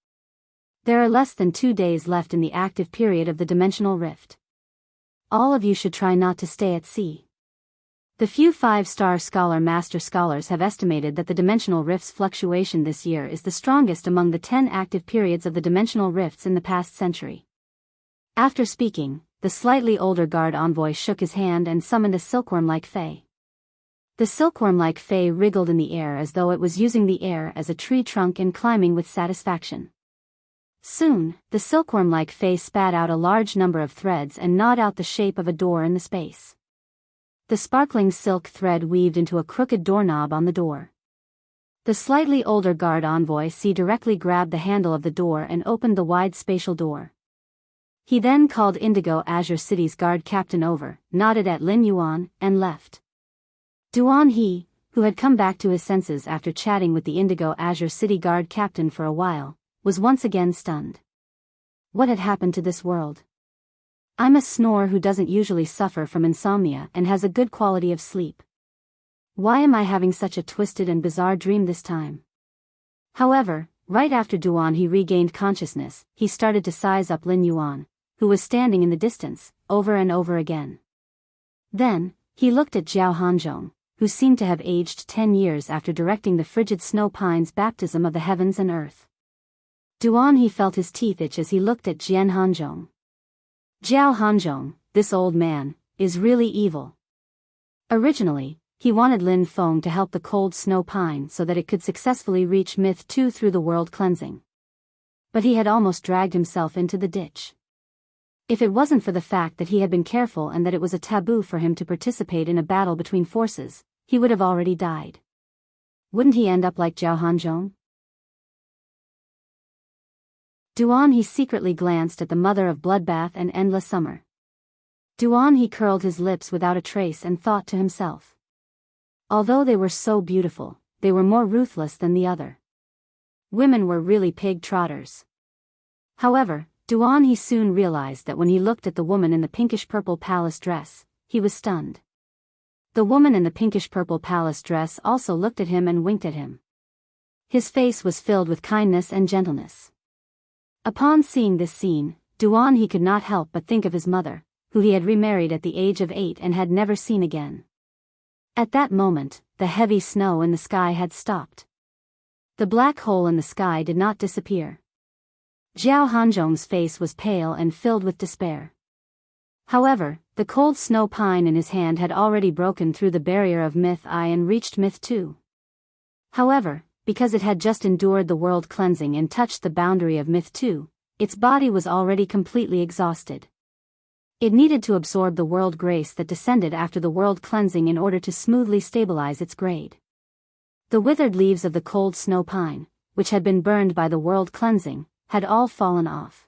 There are less than 2 days left in the active period of the dimensional rift. All of you should try not to stay at sea. The few 5-star scholar master scholars have estimated that the dimensional rift's fluctuation this year is the strongest among the 10 active periods of the dimensional rifts in the past century. After speaking, the slightly older guard envoy shook his hand and summoned a silkworm-like fae. The silkworm-like fae wriggled in the air as though it was using the air as a tree trunk and climbing with satisfaction. Soon, the silkworm-like fae spat out a large number of threads and gnawed out the shape of a door in the space. The sparkling silk thread weaved into a crooked doorknob on the door. The slightly older guard envoy directly grabbed the handle of the door and opened the wide spatial door. He then called Indigo Azure City's guard captain over, nodded at Lin Yuan, and left. Duan He, who had come back to his senses after chatting with the Indigo Azure City guard captain for a while, was once again stunned. What had happened to this world? I'm a snorer who doesn't usually suffer from insomnia and has a good quality of sleep. Why am I having such a twisted and bizarre dream this time? However, right after Duan He regained consciousness, he started to size up Lin Yuan, who was standing in the distance, over and over again. Then, he looked at Zhao Hanzhong, who seemed to have aged 10 years after directing the frigid snow pines' baptism of the heavens and earth. Duan He felt his teeth itch as he looked at Jian Hanzhong. Zhao Hanzhong, this old man, is really evil. Originally, he wanted Lin Feng to help the cold snow pine so that it could successfully reach Myth 2 through the world cleansing. But he had almost dragged himself into the ditch. If it wasn't for the fact that he had been careful and that it was a taboo for him to participate in a battle between forces, he would have already died. Wouldn't he end up like Zhao Hanzhong? Duan He secretly glanced at the mother of Bloodbath and Endless Summer. Duan He curled his lips without a trace and thought to himself. Although they were so beautiful, they were more ruthless than the other. Women were really pig trotters. However, Duan He soon realized that when he looked at the woman in the pinkish-purple palace dress, he was stunned. The woman in the pinkish-purple palace dress also looked at him and winked at him. His face was filled with kindness and gentleness. Upon seeing this scene, Duan He could not help but think of his mother, who he had remarried at the age of 8 and had never seen again. At that moment, the heavy snow in the sky had stopped. The black hole in the sky did not disappear. Zhao Hanzhong's face was pale and filled with despair. However, the cold snow pine in his hand had already broken through the barrier of Myth I and reached Myth II. However, because it had just endured the world cleansing and touched the boundary of Myth II, its body was already completely exhausted. It needed to absorb the world grace that descended after the world cleansing in order to smoothly stabilize its grade. The withered leaves of the cold snow pine, which had been burned by the world cleansing, had all fallen off.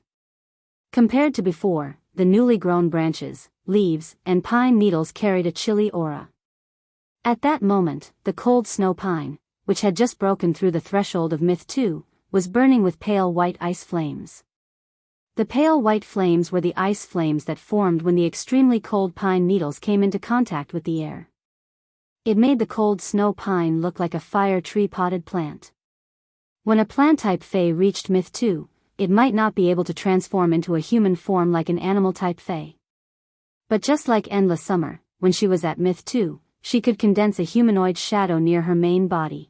Compared to before, the newly grown branches, leaves, and pine needles carried a chilly aura. At that moment, the cold snow pine, which had just broken through the threshold of Myth II, was burning with pale white ice flames. The pale white flames were the ice flames that formed when the extremely cold pine needles came into contact with the air. It made the cold snow pine look like a fire tree potted plant. When a plant-type Fae reached Myth II, it might not be able to transform into a human form like an animal-type Fae. But just like Endless Summer, when she was at Myth II, she could condense a humanoid shadow near her main body.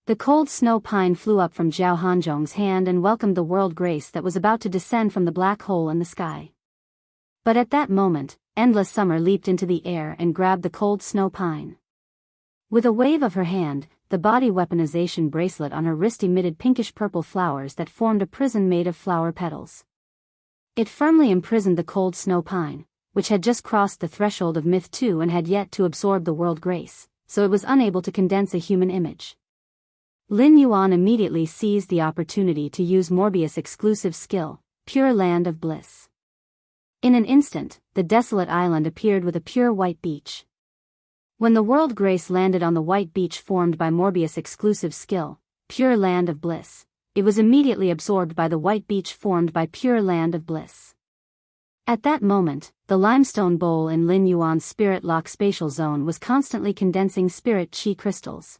The cold snow pine flew up from Zhao Hanzhong's hand and welcomed the world grace that was about to descend from the black hole in the sky. But at that moment, Endless Summer leaped into the air and grabbed the cold snow pine. With a wave of her hand, the body weaponization bracelet on her wrist emitted pinkish-purple flowers that formed a prison made of flower petals. It firmly imprisoned the cold snow pine, which had just crossed the threshold of Myth II and had yet to absorb the world grace, so it was unable to condense a human image. Lin Yuan immediately seized the opportunity to use Morbius' exclusive skill, Pure Land of Bliss. In an instant, the desolate island appeared with a pure white beach. When the world grace landed on the white beach formed by Morbius' exclusive skill, Pure Land of Bliss, it was immediately absorbed by the white beach formed by Pure Land of Bliss. At that moment, the limestone bowl in Lin Yuan's spirit lock spatial zone was constantly condensing spirit chi crystals.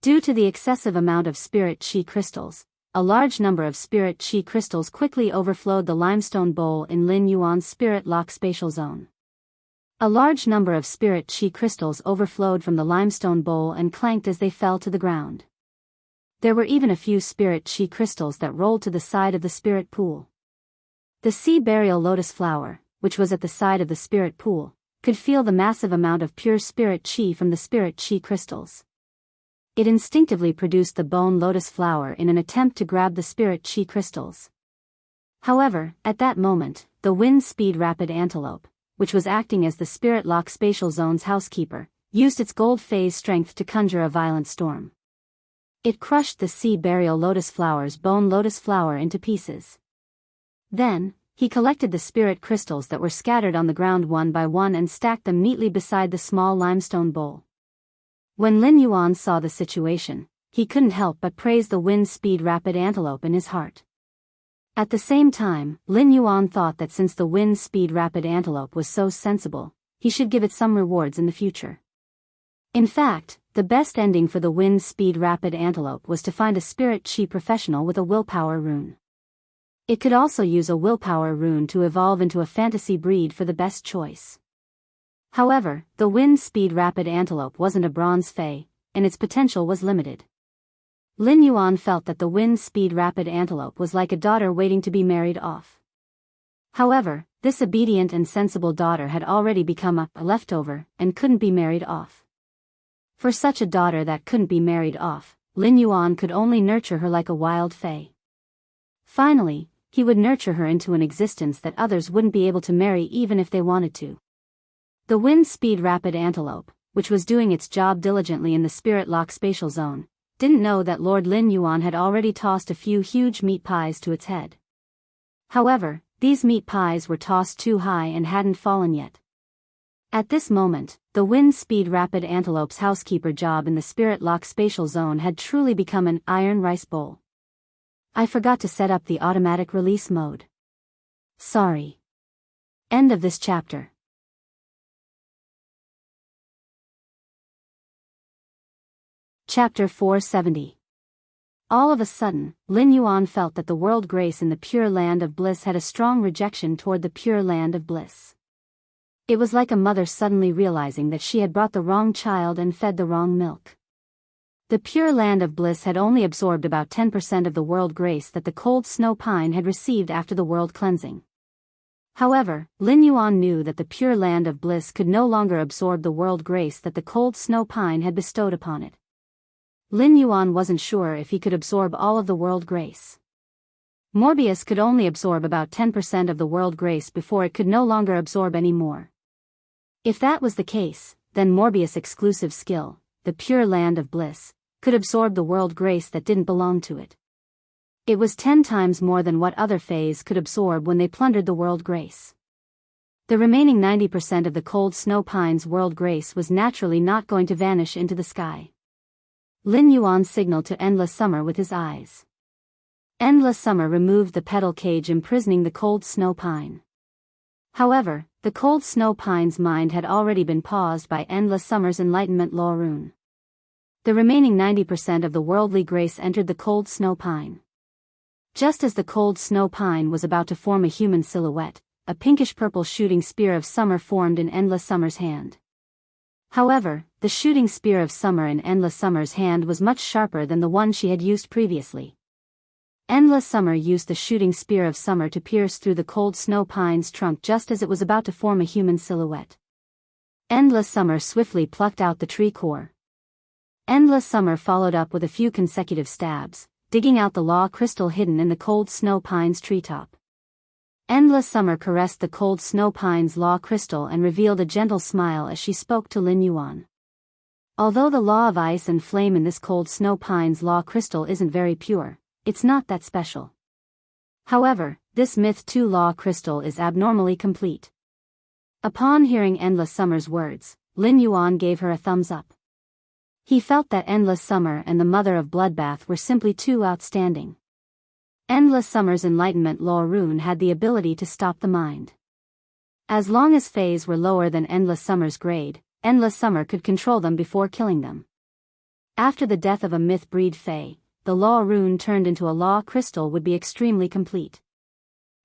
Due to the excessive amount of spirit chi crystals, a large number of spirit chi crystals quickly overflowed the limestone bowl in Lin Yuan's spirit lock spatial zone. A large number of spirit chi crystals overflowed from the limestone bowl and clanked as they fell to the ground. There were even a few spirit chi crystals that rolled to the side of the spirit pool. The sea burial lotus flower, which was at the side of the spirit pool, could feel the massive amount of pure spirit chi from the spirit chi crystals. It instinctively produced the bone lotus flower in an attempt to grab the spirit chi crystals. However, at that moment, the wind speed rapid antelope, which was acting as the spirit lock spatial zone's housekeeper, used its gold phase strength to conjure a violent storm. It crushed the sea burial lotus flower's bone lotus flower into pieces. Then, he collected the spirit crystals that were scattered on the ground one by one and stacked them neatly beside the small limestone bowl. When Lin Yuan saw the situation, he couldn't help but praise the wind speed rapid antelope in his heart. At the same time, Lin Yuan thought that since the wind speed rapid antelope was so sensible, he should give it some rewards in the future. In fact, the best ending for the wind speed rapid antelope was to find a spirit chi professional with a willpower rune. It could also use a willpower rune to evolve into a fantasy breed for the best choice. However, the wind speed rapid antelope wasn't a bronze fae, and its potential was limited. Lin Yuan felt that the wind speed rapid antelope was like a daughter waiting to be married off. However, this obedient and sensible daughter had already become a leftover and couldn't be married off. For such a daughter that couldn't be married off, Lin Yuan could only nurture her like a wild fae. Finally, he would nurture her into an existence that others wouldn't be able to marry even if they wanted to. The wind speed rapid antelope, which was doing its job diligently in the spirit lock spatial zone, didn't know that Lord Lin Yuan had already tossed a few huge meat pies to its head. However, these meat pies were tossed too high and hadn't fallen yet. At this moment, the wind speed rapid antelope's housekeeper job in the spirit lock spatial zone had truly become an iron rice bowl. I forgot to set up the automatic release mode. Sorry. End of this chapter. Chapter 470. All of a sudden, Lin Yuan felt that the world grace in the Pure Land of Bliss had a strong rejection toward the Pure Land of Bliss. It was like a mother suddenly realizing that she had brought the wrong child and fed the wrong milk. The pure land of bliss had only absorbed about 10% of the world grace that the cold snow pine had received after the world cleansing. However, Lin Yuan knew that the pure land of bliss could no longer absorb the world grace that the cold snow pine had bestowed upon it. Lin Yuan wasn't sure if he could absorb all of the world grace. Morbius could only absorb about 10% of the world grace before it could no longer absorb any more. If that was the case, then Morbius' exclusive skill, the pure land of bliss, could absorb the world grace that didn't belong to it. It was 10 times more than what other Fays could absorb when they plundered the world grace. The remaining 90% of the cold snow pine's world grace was naturally not going to vanish into the sky. Lin Yuan signaled to Endless Summer with his eyes. Endless Summer removed the petal cage imprisoning the cold snow pine. However, the cold snow pine's mind had already been paused by Endless Summer's enlightenment law rune. The remaining 90% of the worldly grace entered the cold snow pine. Just as the cold snow pine was about to form a human silhouette, a pinkish-purple shooting spear of summer formed in Endless Summer's hand. However, the shooting spear of summer in Endless Summer's hand was much sharper than the one she had used previously. Endless Summer used the shooting spear of summer to pierce through the cold snow pine's trunk just as it was about to form a human silhouette. Endless Summer swiftly plucked out the tree core. Endless Summer followed up with a few consecutive stabs, digging out the law crystal hidden in the cold snow pine's treetop. Endless Summer caressed the cold snow pine's law crystal and revealed a gentle smile as she spoke to Lin Yuan. Although the law of ice and flame in this cold snow pine's law crystal isn't very pure, it's not that special. However, this Myth 2 law crystal is abnormally complete. Upon hearing Endless Summer's words, Lin Yuan gave her a thumbs up. He felt that Endless Summer and the Mother of Bloodbath were simply too outstanding. Endless Summer's enlightenment law rune had the ability to stop the mind. As long as Fays were lower than Endless Summer's grade, Endless Summer could control them before killing them. After the death of a myth breed Fay, the law rune turned into a law crystal would be extremely complete.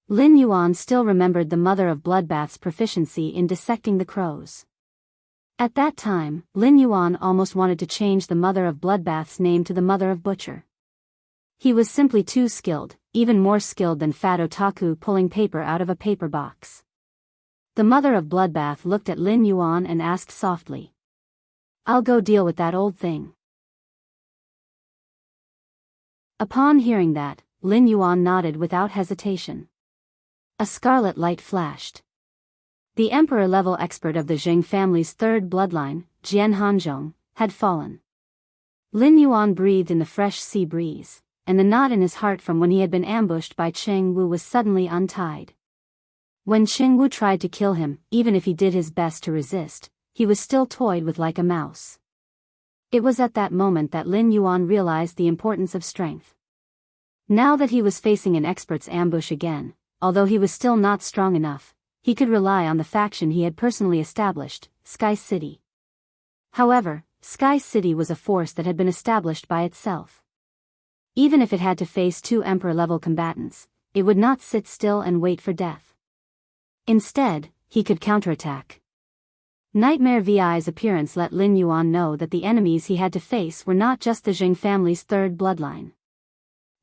Lin Yuan still remembered the Mother of Bloodbath's proficiency in dissecting the crows. At that time, Lin Yuan almost wanted to change the Mother of Bloodbath's name to the Mother of Butcher. He was simply too skilled, even more skilled than Fat Otaku pulling paper out of a paper box. The Mother of Bloodbath looked at Lin Yuan and asked softly, "I'll go deal with that old thing." Upon hearing that, Lin Yuan nodded without hesitation. A scarlet light flashed. The emperor-level expert of the Zheng family's third bloodline, Jian Hanzhong, had fallen. Lin Yuan breathed in the fresh sea breeze, and the knot in his heart from when he had been ambushed by Cheng Wu was suddenly untied. When Cheng Wu tried to kill him, even if he did his best to resist, he was still toyed with like a mouse. It was at that moment that Lin Yuan realized the importance of strength. Now that he was facing an expert's ambush again, although he was still not strong enough, he could rely on the faction he had personally established, Sky City. However, Sky City was a force that had been established by itself. Even if it had to face 2 emperor-level combatants, it would not sit still and wait for death. Instead, he could counterattack. Nightmare VI's appearance let Lin Yuan know that the enemies he had to face were not just the Zheng family's third bloodline.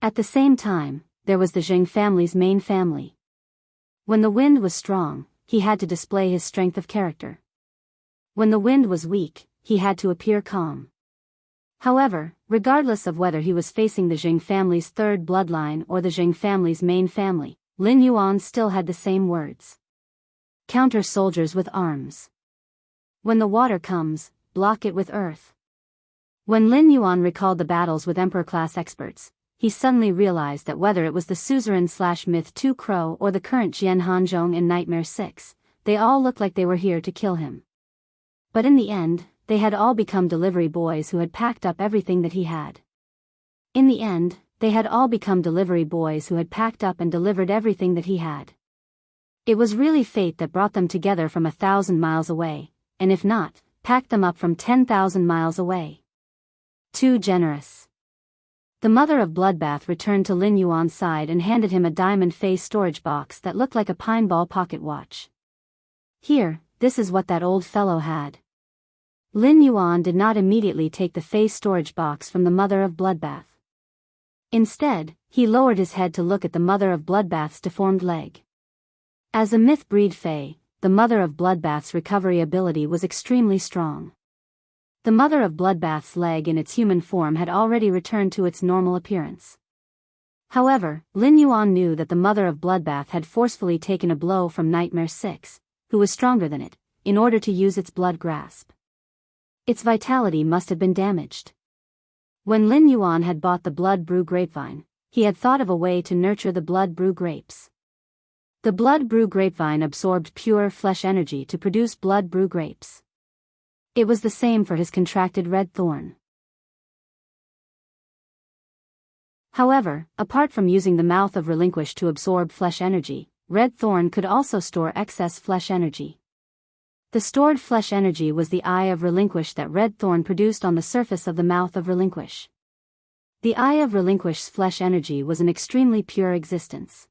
At the same time, there was the Zheng family's main family. When the wind was strong, he had to display his strength of character. When the wind was weak, he had to appear calm. However, regardless of whether he was facing the Zheng family's third bloodline or the Zheng family's main family, Lin Yuan still had the same words. Counter soldiers with arms. When the water comes, block it with earth. When Lin Yuan recalled the battles with Emperor-class experts, he suddenly realized that whether it was the Suzerain/Myth 2 Crow or the current Jian Hanzhong in Nightmare 6, they all looked like they were here to kill him. But in the end, they had all become delivery boys who had packed up everything that he had. In the end, they had all become delivery boys who had packed up and delivered everything that he had. It was really fate that brought them together from 1,000 miles away, and if not, packed them up from 10,000 miles away. Too generous. The Mother of Bloodbath returned to Lin Yuan's side and handed him a diamond face storage box that looked like a pine ball pocket watch. Here, this is what that old fellow had. Lin Yuan did not immediately take the Fey storage box from the Mother of Bloodbath. Instead, he lowered his head to look at the Mother of Bloodbath's deformed leg. As a myth-breed Fey, the Mother of Bloodbath's recovery ability was extremely strong. The Mother of Bloodbath's leg in its human form had already returned to its normal appearance. However, Lin Yuan knew that the Mother of Bloodbath had forcefully taken a blow from Nightmare 6, who was stronger than it, in order to use its blood grasp. Its vitality must have been damaged. When Lin Yuan had bought the Blood Brew grapevine, he had thought of a way to nurture the Blood Brew grapes. The Blood Brew grapevine absorbed pure flesh energy to produce Blood Brew grapes. It was the same for his contracted red thorn. However, apart from using the mouth of Relinquish to absorb flesh energy, red thorn could also store excess flesh energy. The stored flesh energy was the Eye of Relinquish that red thorn produced on the surface of the mouth of Relinquish. The Eye of Relinquish's flesh energy was an extremely pure existence.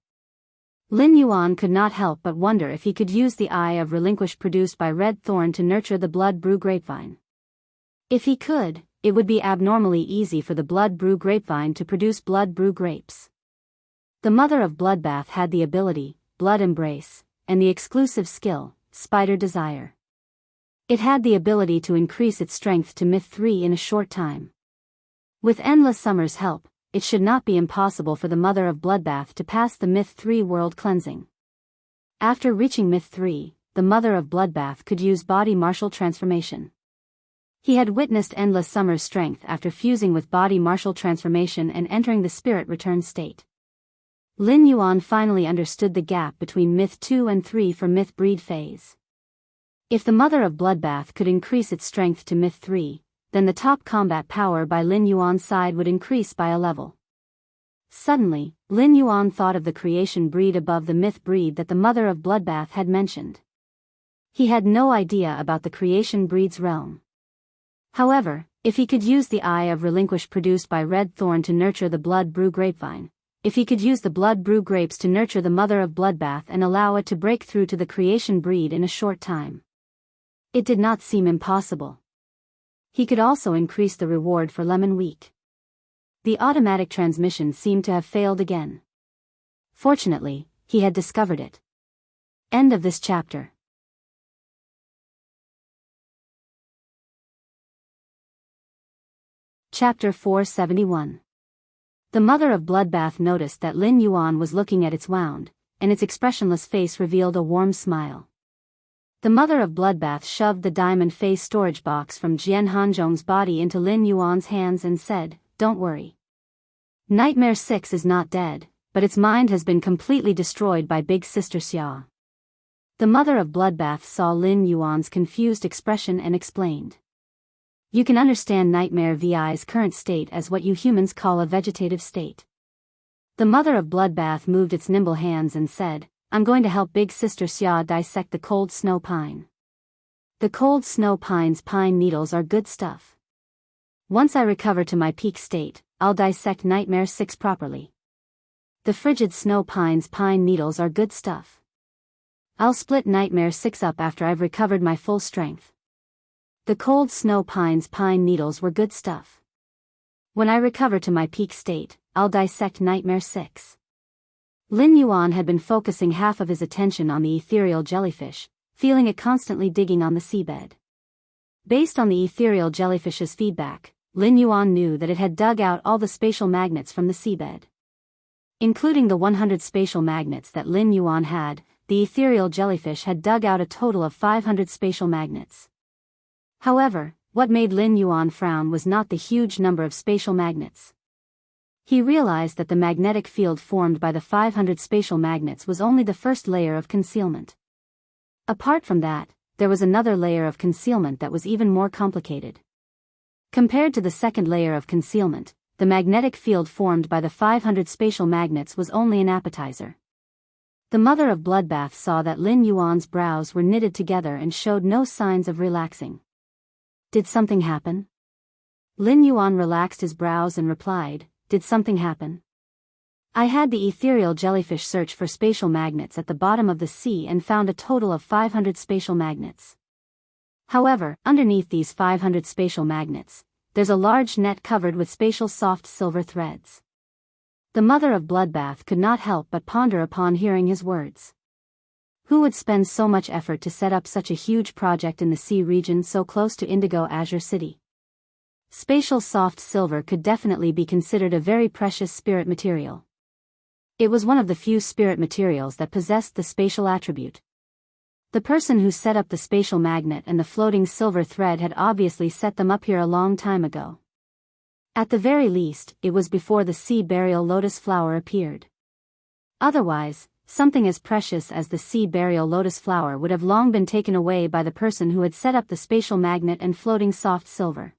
Lin Yuan could not help but wonder if he could use the Eye of Relinquish produced by red thorn to nurture the Blood Brew grapevine. If he could, it would be abnormally easy for the Blood Brew grapevine to produce Blood Brew grapes. The Mother of Bloodbath had the ability, Blood Embrace, and the exclusive skill, Spider Desire. It had the ability to increase its strength to Myth 3 in a short time. With Endless Summer's help, it should not be impossible for the Mother of Bloodbath to pass the Myth 3 world cleansing. After reaching Myth 3, the Mother of Bloodbath could use Body Martial Transformation. He had witnessed Endless Summer's strength after fusing with Body Martial Transformation and entering the Spirit Return state. Lin Yuan finally understood the gap between Myth 2 and 3 for Myth Breed phase. If the Mother of Bloodbath could increase its strength to Myth 3, then the top combat power by Lin Yuan's side would increase by a level. Suddenly, Lin Yuan thought of the creation breed above the Myth breed that the Mother of Bloodbath had mentioned. He had no idea about the creation breed's realm. However, if he could use the Eye of Relinquish produced by red thorn to nurture the Blood Brew grapevine, if he could use the Blood Brew grapes to nurture the Mother of Bloodbath and allow it to break through to the creation breed in a short time, it did not seem impossible. He could also increase the reward for Lemon Week. The automatic transmission seemed to have failed again. Fortunately, he had discovered it. End of this chapter. Chapter 471. The Mother of Bloodbath noticed that Lin Yuan was looking at its wound, and its expressionless face revealed a warm smile. The Mother of Bloodbath shoved the diamond face storage box from Jian Hanzhong's body into Lin Yuan's hands and said, "Don't worry. Nightmare 6 is not dead, but its mind has been completely destroyed by Big Sister Xia." The Mother of Bloodbath saw Lin Yuan's confused expression and explained. You can understand Nightmare VI's current state as what you humans call a vegetative state. The Mother of Bloodbath moved its nimble hands and said, "I'm going to help Big Sister Xia dissect the cold snow pine. The cold snow pine's pine needles are good stuff. Once I recover to my peak state, I'll dissect Nightmare 6 properly. The frigid snow pine's pine needles are good stuff. I'll split Nightmare 6 up after I've recovered my full strength. The cold snow pine's pine needles were good stuff. When I recover to my peak state, I'll dissect Nightmare 6. Lin Yuan had been focusing half of his attention on the ethereal jellyfish, feeling it constantly digging on the seabed. Based on the ethereal jellyfish's feedback, Lin Yuan knew that it had dug out all the spatial magnets from the seabed. Including the 100 spatial magnets that Lin Yuan had, the ethereal jellyfish had dug out a total of 500 spatial magnets. However, what made Lin Yuan frown was not the huge number of spatial magnets. He realized that the magnetic field formed by the 500 spatial magnets was only the first layer of concealment. Apart from that, there was another layer of concealment that was even more complicated. Compared to the second layer of concealment, the magnetic field formed by the 500 spatial magnets was only an appetizer. The Mother of Bloodbath saw that Lin Yuan's brows were knitted together and showed no signs of relaxing. Did something happen? Lin Yuan relaxed his brows and replied, "Did something happen? I had the ethereal jellyfish search for spatial magnets at the bottom of the sea and found a total of 500 spatial magnets. However, underneath these 500 spatial magnets, there's a large net covered with spatial soft silver threads. The mother of Bloodbath could not help but ponder upon hearing his words. Who would spend so much effort to set up such a huge project in the sea region so close to Indigo Azure City? Spatial soft silver could definitely be considered a very precious spirit material. It was one of the few spirit materials that possessed the spatial attribute. The person who set up the spatial magnet and the floating silver thread had obviously set them up here a long time ago. At the very least, it was before the sea burial lotus flower appeared. Otherwise, something as precious as the sea burial lotus flower would have long been taken away by the person who had set up the spatial magnet and floating soft silver.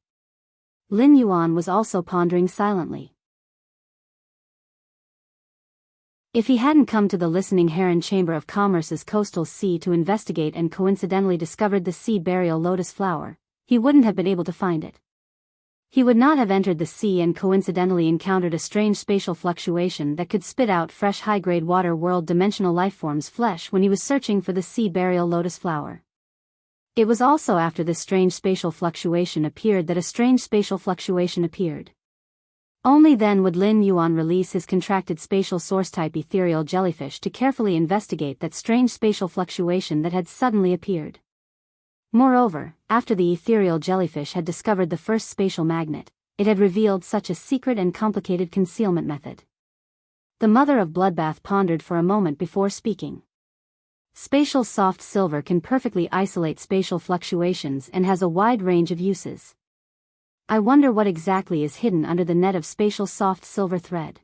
Lin Yuan was also pondering silently. If he hadn't come to the Listening Heron Chamber of Commerce's coastal sea to investigate and coincidentally discovered the sea burial lotus flower, he wouldn't have been able to find it. He would not have entered the sea and coincidentally encountered a strange spatial fluctuation that could spit out fresh high-grade water world dimensional lifeforms flesh when he was searching for the sea burial lotus flower. It was also after this strange spatial fluctuation appeared that a strange spatial fluctuation appeared. Only then would Lin Yuan release his contracted spatial source-type ethereal jellyfish to carefully investigate that strange spatial fluctuation that had suddenly appeared. Moreover, after the ethereal jellyfish had discovered the first spatial magnet, it had revealed such a secret and complicated concealment method. The mother of Bloodbath pondered for a moment before speaking. Spatial soft silver can perfectly isolate spatial fluctuations and has a wide range of uses. I wonder what exactly is hidden under the net of spatial soft silver thread.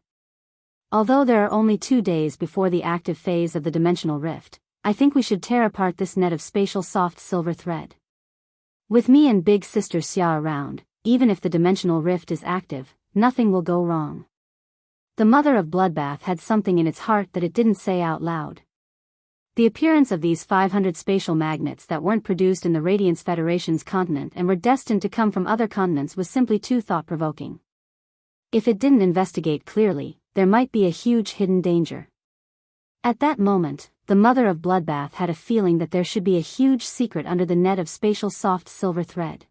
Although there are only 2 days before the active phase of the dimensional rift, I think we should tear apart this net of spatial soft silver thread. With me and big sister Xia around, even if the dimensional rift is active, nothing will go wrong. The mother of Bloodbath had something in its heart that it didn't say out loud. The appearance of these 500 spatial magnets that weren't produced in the Radiance Federation's continent and were destined to come from other continents was simply too thought-provoking. If it didn't investigate clearly, there might be a huge hidden danger. At that moment, the mother of Bloodbath had a feeling that there should be a huge secret under the net of spatial soft silver thread.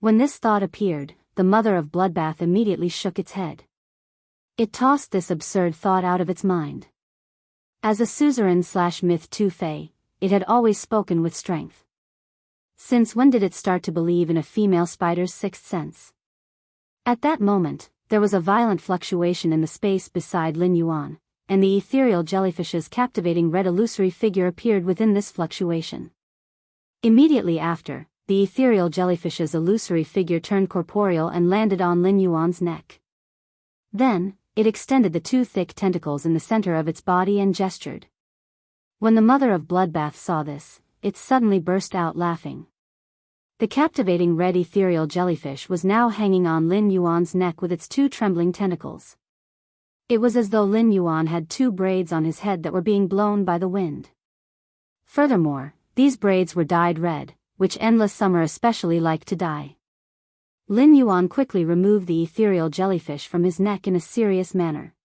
When this thought appeared, the mother of Bloodbath immediately shook its head. It tossed this absurd thought out of its mind. As a suzerain/myth Tu Fei, it had always spoken with strength. Since when did it start to believe in a female spider's sixth sense? At that moment, there was a violent fluctuation in the space beside Lin Yuan, and the ethereal jellyfish's captivating red illusory figure appeared within this fluctuation. Immediately after, the ethereal jellyfish's illusory figure turned corporeal and landed on Lin Yuan's neck. Then, it extended the 2 thick tentacles in the center of its body and gestured. When the mother of Bloodbath saw this, it suddenly burst out laughing. The captivating red ethereal jellyfish was now hanging on Lin Yuan's neck with its 2 trembling tentacles. It was as though Lin Yuan had 2 braids on his head that were being blown by the wind. Furthermore, these braids were dyed red, which Endless Summer especially liked to dye. Lin Yuan quickly removed the ethereal jellyfish from his neck in a serious manner.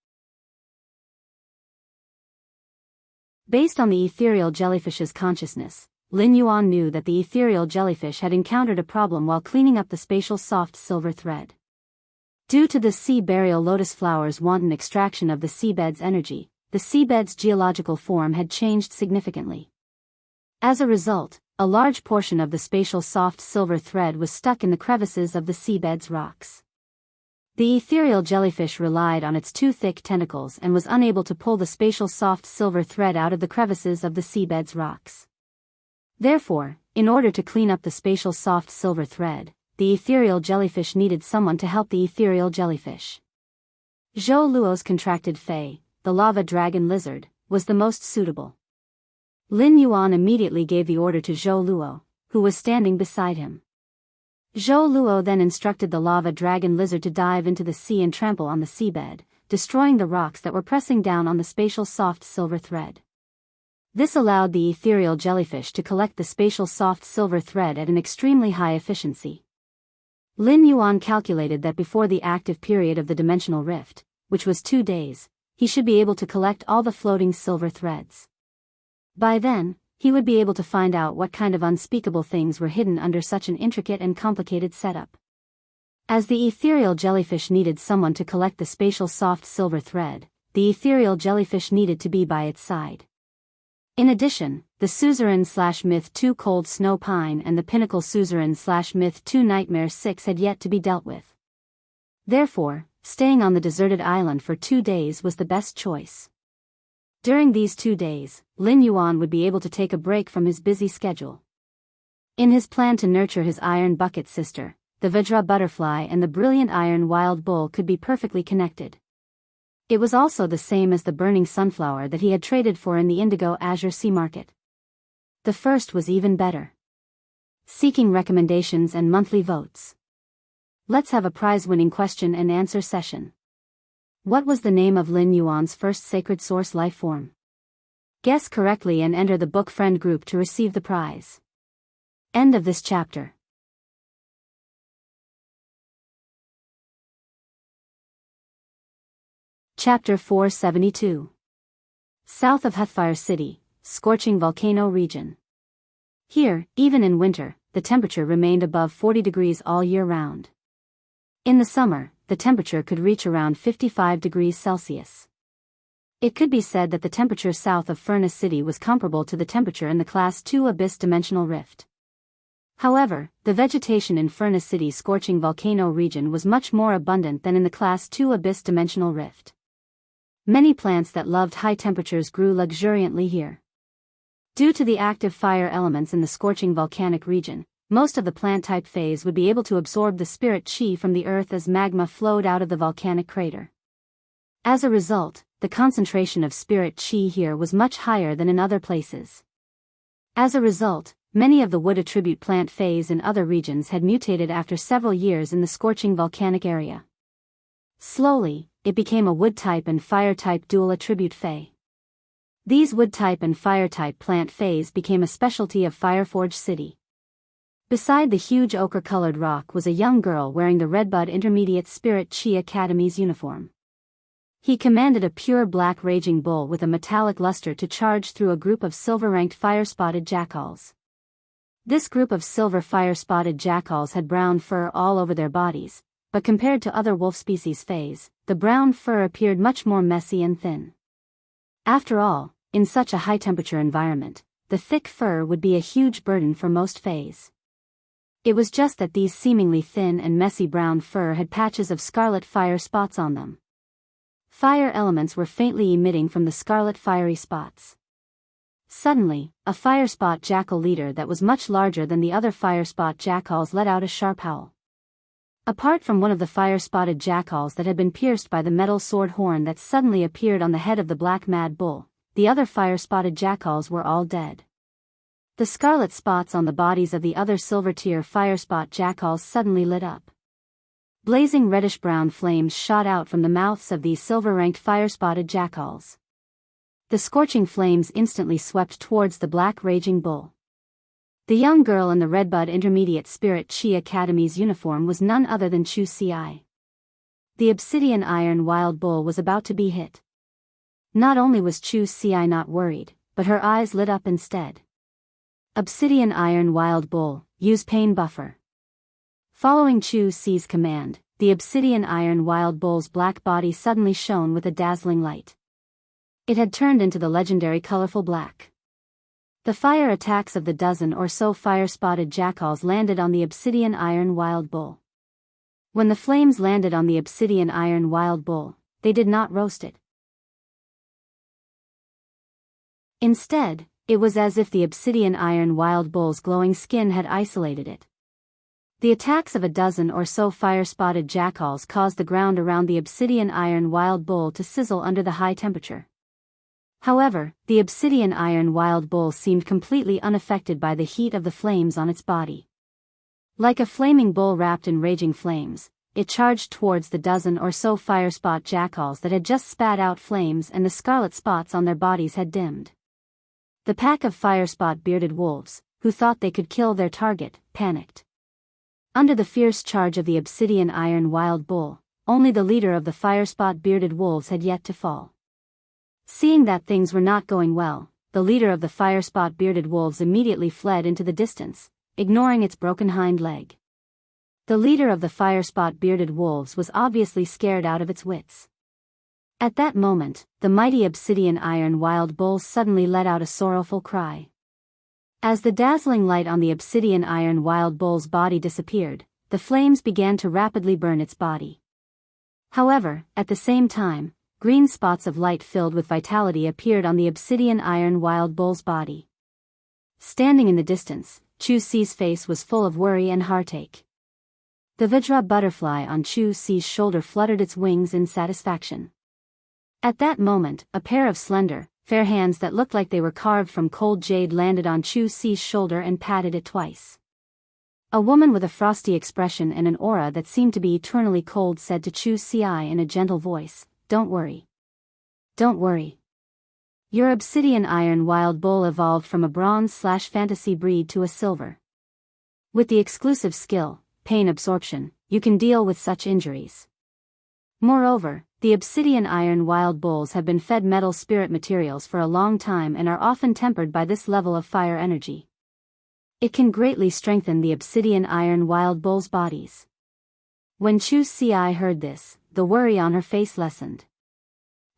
Based on the ethereal jellyfish's consciousness, Lin Yuan knew that the ethereal jellyfish had encountered a problem while cleaning up the spatial soft silver thread. Due to the sea burial lotus flower's wanton extraction of the seabed's energy, the seabed's geological form had changed significantly. As a result, a large portion of the spatial soft silver thread was stuck in the crevices of the seabed's rocks. The ethereal jellyfish relied on its 2 thick tentacles and was unable to pull the spatial soft silver thread out of the crevices of the seabed's rocks. Therefore, in order to clean up the spatial soft silver thread, the ethereal jellyfish needed someone to help the ethereal jellyfish. Zhou Luo's contracted Fei, the lava dragon lizard, was the most suitable. Lin Yuan immediately gave the order to Zhou Luo, who was standing beside him. Zhou Luo then instructed the lava dragon lizard to dive into the sea and trample on the seabed, destroying the rocks that were pressing down on the spatial soft silver thread. This allowed the ethereal jellyfish to collect the spatial soft silver thread at an extremely high efficiency. Lin Yuan calculated that before the active period of the dimensional rift, which was 2 days, he should be able to collect all the floating silver threads. By then, he would be able to find out what kind of unspeakable things were hidden under such an intricate and complicated setup. As the ethereal jellyfish needed someone to collect the spatial soft silver thread, the ethereal jellyfish needed to be by its side. In addition, the Suzerain/Myth 2 Cold Snow Pine and the Pinnacle Suzerain/Myth 2 Nightmare 6 had yet to be dealt with. Therefore, staying on the deserted island for 2 days was the best choice. During these 2 days, Lin Yuan would be able to take a break from his busy schedule. In his plan to nurture his iron bucket sister, the Vajra butterfly and the brilliant iron wild bull could be perfectly connected. It was also the same as the burning sunflower that he had traded for in the Indigo Azure Sea Market. The first was even better. Seeking recommendations and monthly votes. Let's have a prize-winning question and answer session. What was the name of Lin Yuan's first sacred source life form? Guess correctly and enter the book friend group to receive the prize. End of this chapter. Chapter 472. South of Hathfire City, scorching volcano region. Here, even in winter, the temperature remained above 40 degrees all year round. In the summer, the temperature could reach around 55 degrees Celsius. It could be said that the temperature south of Furnace City was comparable to the temperature in the Class 2 Abyss Dimensional Rift. However, the vegetation in Furnace City's scorching volcano region was much more abundant than in the Class 2 Abyss Dimensional Rift. Many plants that loved high temperatures grew luxuriantly here. Due to the active fire elements in the scorching volcanic region, most of the plant-type phase would be able to absorb the spirit chi from the earth as magma flowed out of the volcanic crater. As a result, the concentration of spirit chi here was much higher than in other places. As a result, many of the wood attribute plant phase in other regions had mutated after several years in the scorching volcanic area. Slowly, it became a wood-type and fire-type dual attribute phase. These wood-type and fire-type plant phase became a specialty of Fireforge City. Beside the huge ochre-colored rock was a young girl wearing the Redbud Intermediate Spirit Chi Academy's uniform. He commanded a pure black raging bull with a metallic luster to charge through a group of silver-ranked fire-spotted jackals. This group of silver fire-spotted jackals had brown fur all over their bodies, but compared to other wolf species phase, the brown fur appeared much more messy and thin. After all, in such a high-temperature environment, the thick fur would be a huge burden for most phase. It was just that these seemingly thin and messy brown fur had patches of scarlet fire spots on them. Fire elements were faintly emitting from the scarlet fiery spots. Suddenly, a fire spot jackal leader that was much larger than the other fire spot jackals let out a sharp howl. Apart from one of the fire-spotted jackals that had been pierced by the metal sword horn that suddenly appeared on the head of the black mad bull, the other fire-spotted jackals were all dead. The scarlet spots on the bodies of the other silver-tier fire-spot jackals suddenly lit up. Blazing reddish-brown flames shot out from the mouths of these silver-ranked fire-spotted jackals. The scorching flames instantly swept towards the black raging bull. The young girl in the Redbud Intermediate Spirit Chi Academy's uniform was none other than Chu Ci. The Obsidian Iron Wild Bull was about to be hit. Not only was Chu Ci not worried, but her eyes lit up instead. Obsidian Iron Wild Bull, use pain buffer. Following Chu Ci's command, the Obsidian Iron Wild Bull's black body suddenly shone with a dazzling light. It had turned into the legendary colorful black. The fire attacks of the dozen or so fire-spotted jackals landed on the Obsidian Iron Wild Bull. When the flames landed on the Obsidian Iron Wild Bull, they did not roast it. Instead, it was as if the Obsidian Iron Wild Bull's glowing skin had isolated it. The attacks of a dozen or so fire-spotted jackals caused the ground around the Obsidian Iron Wild Bull to sizzle under the high temperature. However, the Obsidian Iron Wild Bull seemed completely unaffected by the heat of the flames on its body. Like a flaming bull wrapped in raging flames, it charged towards the dozen or so fire-spot jackals that had just spat out flames and the scarlet spots on their bodies had dimmed. The pack of fire-spot bearded wolves, who thought they could kill their target, panicked. Under the fierce charge of the Obsidian Iron Wild Bull, only the leader of the fire-spot bearded wolves had yet to fall. Seeing that things were not going well, the leader of the fire-spot bearded wolves immediately fled into the distance, ignoring its broken hind leg. The leader of the fire-spot bearded wolves was obviously scared out of its wits. At that moment, the mighty obsidian iron wild bull suddenly let out a sorrowful cry. As the dazzling light on the obsidian iron wild bull's body disappeared, the flames began to rapidly burn its body. However, at the same time, green spots of light filled with vitality appeared on the obsidian iron wild bull's body. Standing in the distance, Chu Si's face was full of worry and heartache. The Vajra butterfly on Chu Si's shoulder fluttered its wings in satisfaction. At that moment, a pair of slender, fair hands that looked like they were carved from cold jade landed on Chu Si's shoulder and patted it twice. A woman with a frosty expression and an aura that seemed to be eternally cold said to Chu Si in a gentle voice, "Don't worry. Don't worry. Your obsidian iron wild bull evolved from a bronze/fantasy breed to a silver. With the exclusive skill, pain absorption, you can deal with such injuries. Moreover, the obsidian iron wild bulls have been fed metal spirit materials for a long time and are often tempered by this level of fire energy. It can greatly strengthen the obsidian iron wild bulls' bodies." When Chu Si heard this, the worry on her face lessened.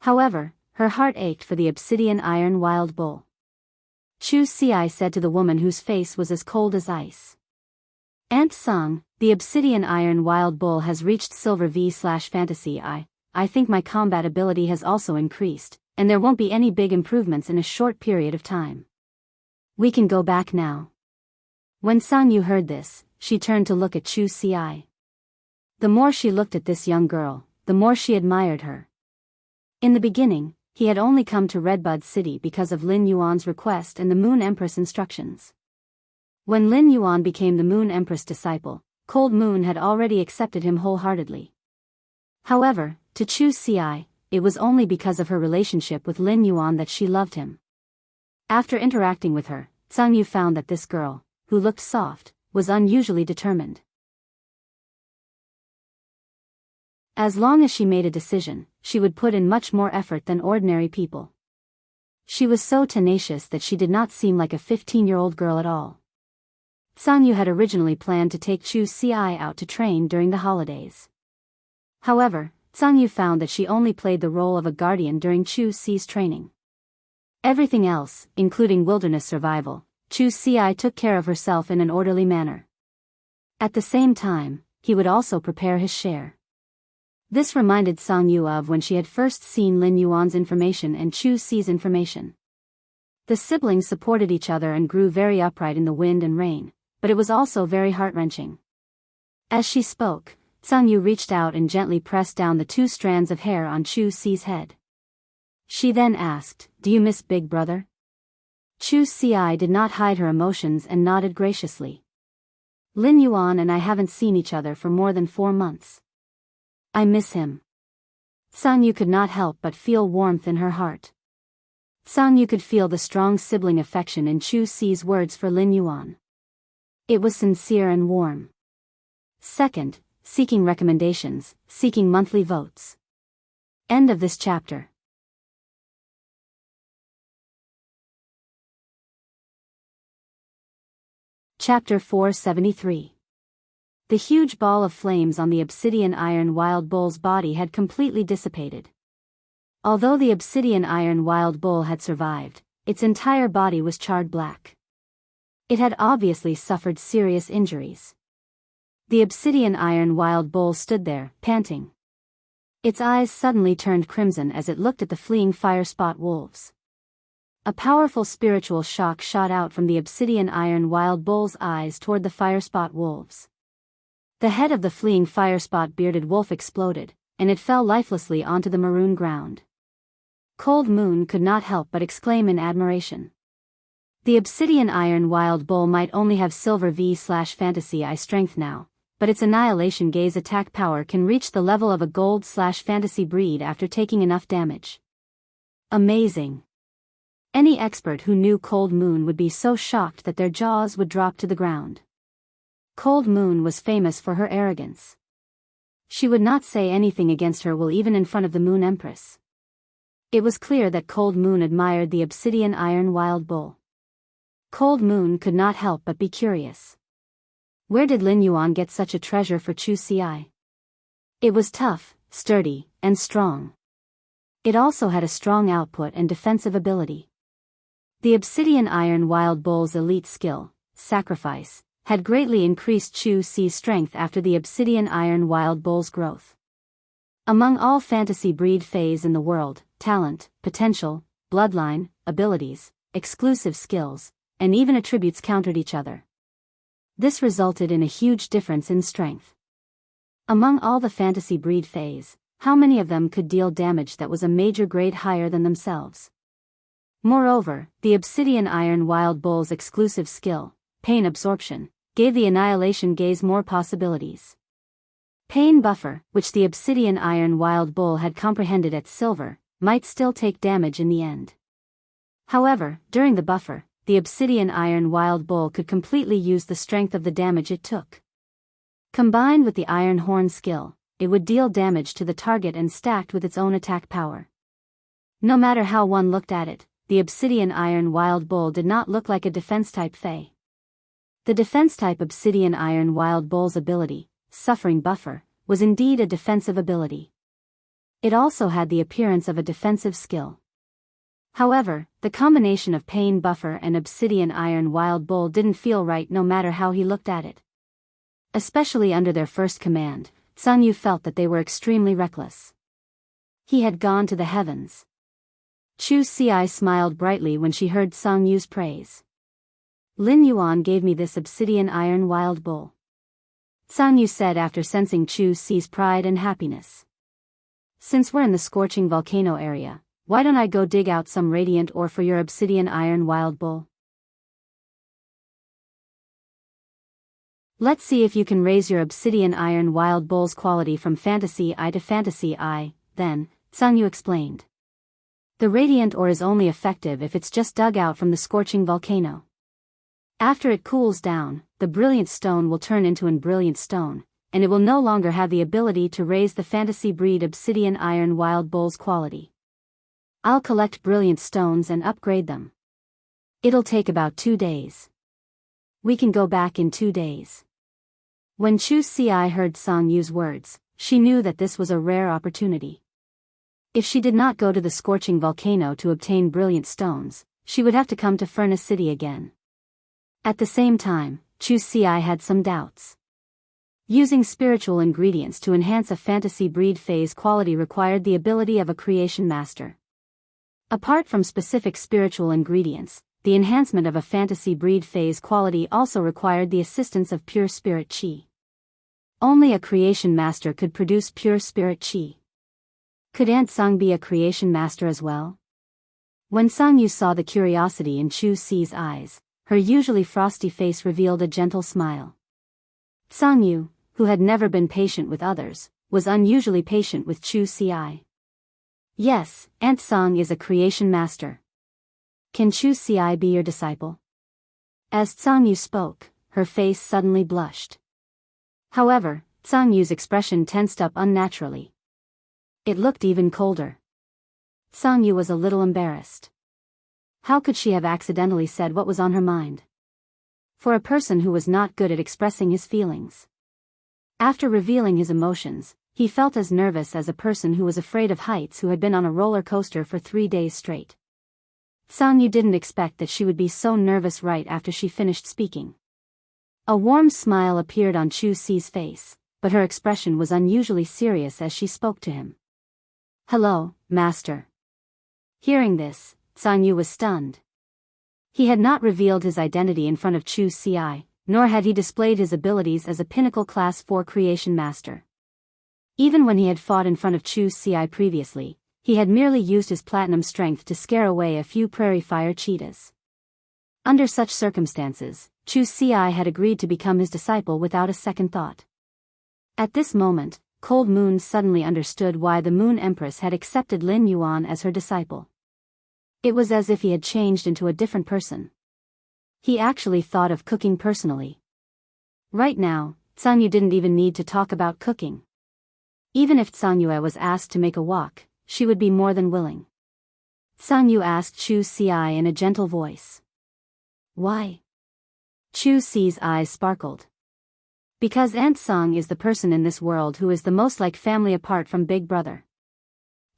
However, her heart ached for the obsidian iron wild bull. Chu Si said to the woman whose face was as cold as ice, "Aunt Song, the obsidian iron wild bull has reached silver V/fantasy I think my combat ability has also increased, and there won't be any big improvements in a short period of time. We can go back now." When Sang Yu heard this, she turned to look at Chu Si. The more she looked at this young girl, the more she admired her. In the beginning, he had only come to Redbud City because of Lin Yuan's request and the Moon Empress instructions. When Lin Yuan became the Moon Empress disciple, Cold Moon had already accepted him wholeheartedly. However, to Chu Si, it was only because of her relationship with Lin Yuan that she loved him. After interacting with her, Sang Yu found that this girl, who looked soft, was unusually determined. As long as she made a decision, she would put in much more effort than ordinary people. She was so tenacious that she did not seem like a 15-year-old girl at all. Sang Yu had originally planned to take Chu Si out to train during the holidays. However, Sang Yu found that she only played the role of a guardian during Chu Si's training. Everything else, including wilderness survival, Chu Si took care of herself in an orderly manner. At the same time, he would also prepare his share. This reminded Sang Yu of when she had first seen Lin Yuan's information and Chu Si's information. The siblings supported each other and grew very upright in the wind and rain, but it was also very heart-wrenching. As she spoke, Sang Yu reached out and gently pressed down the 2 strands of hair on Chu Si's head. She then asked, "Do you miss Big Brother?" Chu Si did not hide her emotions and nodded graciously. "Lin Yuan and I haven't seen each other for more than 4 months. I miss him." Sang Yu could not help but feel warmth in her heart. Sang Yu could feel the strong sibling affection in Chu Si's words for Lin Yuan. It was sincere and warm. Second, seeking recommendations, seeking monthly votes. End of this chapter. Chapter 473. The huge ball of flames on the obsidian iron wild bull's body had completely dissipated. Although the obsidian iron wild bull had survived, its entire body was charred black. It had obviously suffered serious injuries. The obsidian iron wild bull stood there, panting. Its eyes suddenly turned crimson as it looked at the fleeing fire-spot wolves. A powerful spiritual shock shot out from the obsidian iron wild bull's eyes toward the fire-spot wolves. The head of the fleeing fire-spot bearded wolf exploded, and it fell lifelessly onto the maroon ground. Cold Moon could not help but exclaim in admiration. The obsidian iron wild bull might only have silver V/fantasy I strength now, but its annihilation gaze attack power can reach the level of a gold/fantasy breed after taking enough damage. Amazing. Any expert who knew Cold Moon would be so shocked that their jaws would drop to the ground. Cold Moon was famous for her arrogance. She would not say anything against her will even in front of the Moon Empress. It was clear that Cold Moon admired the obsidian iron wild bull. Cold Moon could not help but be curious. Where did Lin Yuan get such a treasure for Chu Ci? It was tough, sturdy, and strong. It also had a strong output and defensive ability. The obsidian iron wild bull's elite skill, sacrifice, had greatly increased Chu Ci's strength after the obsidian iron wild bull's growth. Among all fantasy breed fays in the world, talent, potential, bloodline, abilities, exclusive skills, and even attributes countered each other. This resulted in a huge difference in strength. Among all the fantasy breed fays, how many of them could deal damage that was a major grade higher than themselves? Moreover, the obsidian iron wild bull's exclusive skill, pain absorption, gave the annihilation gaze more possibilities. Pain buffer, which the obsidian iron wild bull had comprehended at silver, might still take damage in the end. However, during the buffer, the obsidian iron wild bull could completely use the strength of the damage it took. Combined with the iron horn skill, it would deal damage to the target and stacked with its own attack power. No matter how one looked at it, the obsidian iron wild bull did not look like a defense-type fey. The defense-type obsidian iron wild bull's ability, Suffering Buffer, was indeed a defensive ability. It also had the appearance of a defensive skill. However, the combination of Pain Buffer and Obsidian Iron Wild Bull didn't feel right no matter how he looked at it. Especially under their first command, Sang Yu felt that they were extremely reckless. He had gone to the heavens. Chu Ci smiled brightly when she heard Sang Yu's praise. Lin Yuan gave me this Obsidian Iron Wild Bull, Sang Yu said after sensing Chu Ci's pride and happiness. Since we're in the scorching volcano area, why don't I go dig out some radiant ore for your Obsidian Iron Wild Bull? Let's see if you can raise your Obsidian Iron Wild Bull's quality from Fantasy I to Fantasy I, then, Sang Yu explained. The radiant ore is only effective if it's just dug out from the scorching volcano. After it cools down, the brilliant stone will turn into an brilliant stone, and it will no longer have the ability to raise the fantasy breed Obsidian Iron Wild Bull's quality. I'll collect brilliant stones and upgrade them. It'll take about 2 days. We can go back in 2 days. When Chu Ci heard Sang Yu's words, she knew that this was a rare opportunity. If she did not go to the scorching volcano to obtain brilliant stones, she would have to come to Furnace City again. At the same time, Chu Ci had some doubts. Using spiritual ingredients to enhance a fantasy breed phase quality required the ability of a creation master. Apart from specific spiritual ingredients, the enhancement of a fantasy breed phase quality also required the assistance of pure spirit qi. Only a creation master could produce pure spirit qi. Could Aunt Sang be a creation master as well? When Sang Yu saw the curiosity in Chu Ci's eyes, her usually frosty face revealed a gentle smile. Sang Yu, who had never been patient with others, was unusually patient with Chu Ci. Yes, Aunt Sang is a creation master. Can Chu Ci be your disciple? As Sang Yu spoke, her face suddenly blushed. However, Sang Yu's expression tensed up unnaturally. It looked even colder. Sang Yu was a little embarrassed. How could she have accidentally said what was on her mind? For a person who was not good at expressing his feelings. After revealing his emotions, he felt as nervous as a person who was afraid of heights who had been on a roller coaster for 3 days straight. Sang Yu didn't expect that she would be so nervous right after she finished speaking. A warm smile appeared on Chu Ci's face, but her expression was unusually serious as she spoke to him. Hello, Master. Hearing this, Sang Yu was stunned. He had not revealed his identity in front of Chu Ci, nor had he displayed his abilities as a pinnacle Class 4 creation master. Even when he had fought in front of Chu Ci previously, he had merely used his platinum strength to scare away a few prairie fire cheetahs. Under such circumstances, Chu Ci had agreed to become his disciple without a second thought. At this moment, Cold Moon suddenly understood why the Moon Empress had accepted Lin Yuan as her disciple. It was as if he had changed into a different person. He actually thought of cooking personally. Right now, Sang Yu didn't even need to talk about cooking. Even if Sang Yue was asked to make a wok, she would be more than willing. Sang Yu asked Chu Si in a gentle voice. Why? Chu Si's eyes sparkled. Because Aunt Sang is the person in this world who is the most like family apart from Big Brother.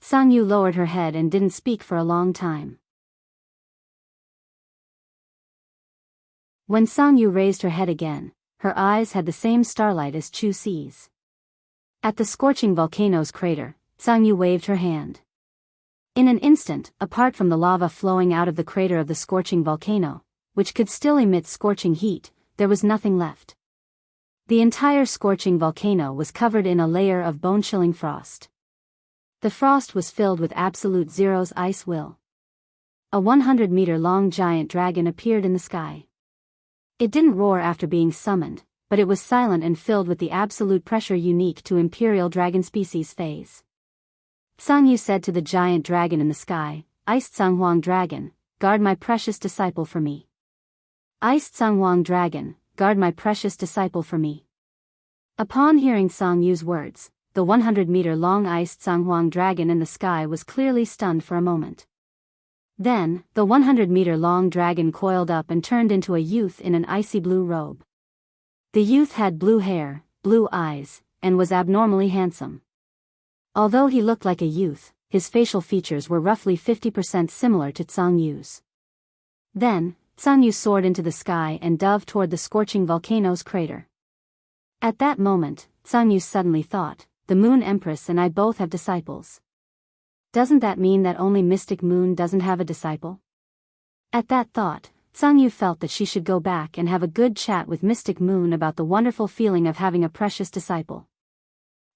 Sang Yu lowered her head and didn't speak for a long time. When Sang Yu raised her head again, her eyes had the same starlight as Chu Si's. At the scorching volcano's crater, Sang Yu waved her hand. In an instant, apart from the lava flowing out of the crater of the scorching volcano, which could still emit scorching heat, there was nothing left. The entire scorching volcano was covered in a layer of bone-chilling frost. The frost was filled with absolute zero's ice will. A 100-meter-long giant dragon appeared in the sky. It didn't roar after being summoned, but it was silent and filled with the absolute pressure unique to imperial dragon species phase. Sang Yu said to the giant dragon in the sky, "Iced Sanghuang dragon, guard my precious disciple for me. Iced Sanghuang dragon, guard my precious disciple for me." Upon hearing Sang Yu's words, the 100-meter-long iced Sanghuang dragon in the sky was clearly stunned for a moment. Then, the 100-meter-long dragon coiled up and turned into a youth in an icy blue robe. The youth had blue hair, blue eyes, and was abnormally handsome. Although he looked like a youth, his facial features were roughly 50% similar to Sang Yu's. Then, Sang Yu soared into the sky and dove toward the scorching volcano's crater. At that moment, Sang Yu suddenly thought, the Moon Empress and I both have disciples. Doesn't that mean that only Mystic Moon doesn't have a disciple? At that thought, Sang Yu felt that she should go back and have a good chat with Mystic Moon about the wonderful feeling of having a precious disciple.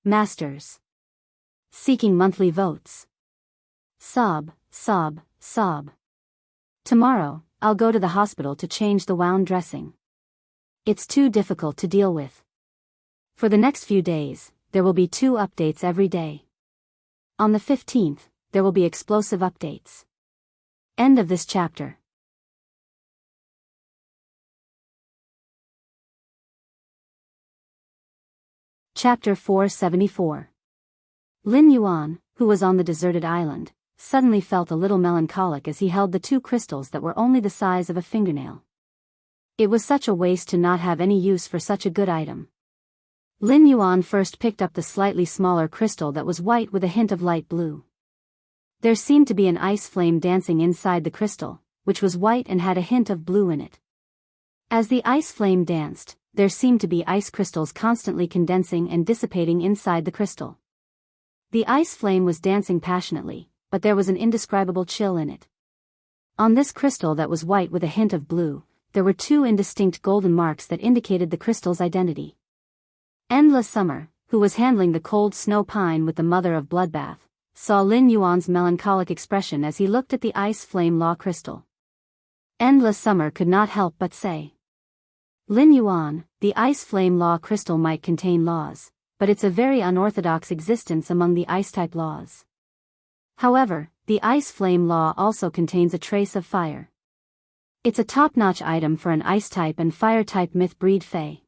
Masters. Seeking monthly votes. Sob, sob, sob. Tomorrow, I'll go to the hospital to change the wound dressing. It's too difficult to deal with. For the next few days, there will be 2 updates every day. On the 15th, there will be explosive updates. End of this chapter. Chapter 474. Lin Yuan, who was on the deserted island, suddenly felt a little melancholic as he held the 2 crystals that were only the size of a fingernail. It was such a waste to not have any use for such a good item. Lin Yuan first picked up the slightly smaller crystal that was white with a hint of light blue. There seemed to be an ice flame dancing inside the crystal, which was white and had a hint of blue in it. As the ice flame danced, there seemed to be ice crystals constantly condensing and dissipating inside the crystal. The ice flame was dancing passionately, but there was an indescribable chill in it. On this crystal that was white with a hint of blue, there were 2 indistinct golden marks that indicated the crystal's identity. Endless Summer, who was handling the cold snow pine with the mother of Bloodbath, saw Lin Yuan's melancholic expression as he looked at the ice flame law crystal. Endless Summer could not help but say, "Lin Yuan, the ice flame law crystal might contain laws, but it's a very unorthodox existence among the ice-type laws. However, the ice flame law also contains a trace of fire. It's a top-notch item for an ice-type and fire-type myth breed fae."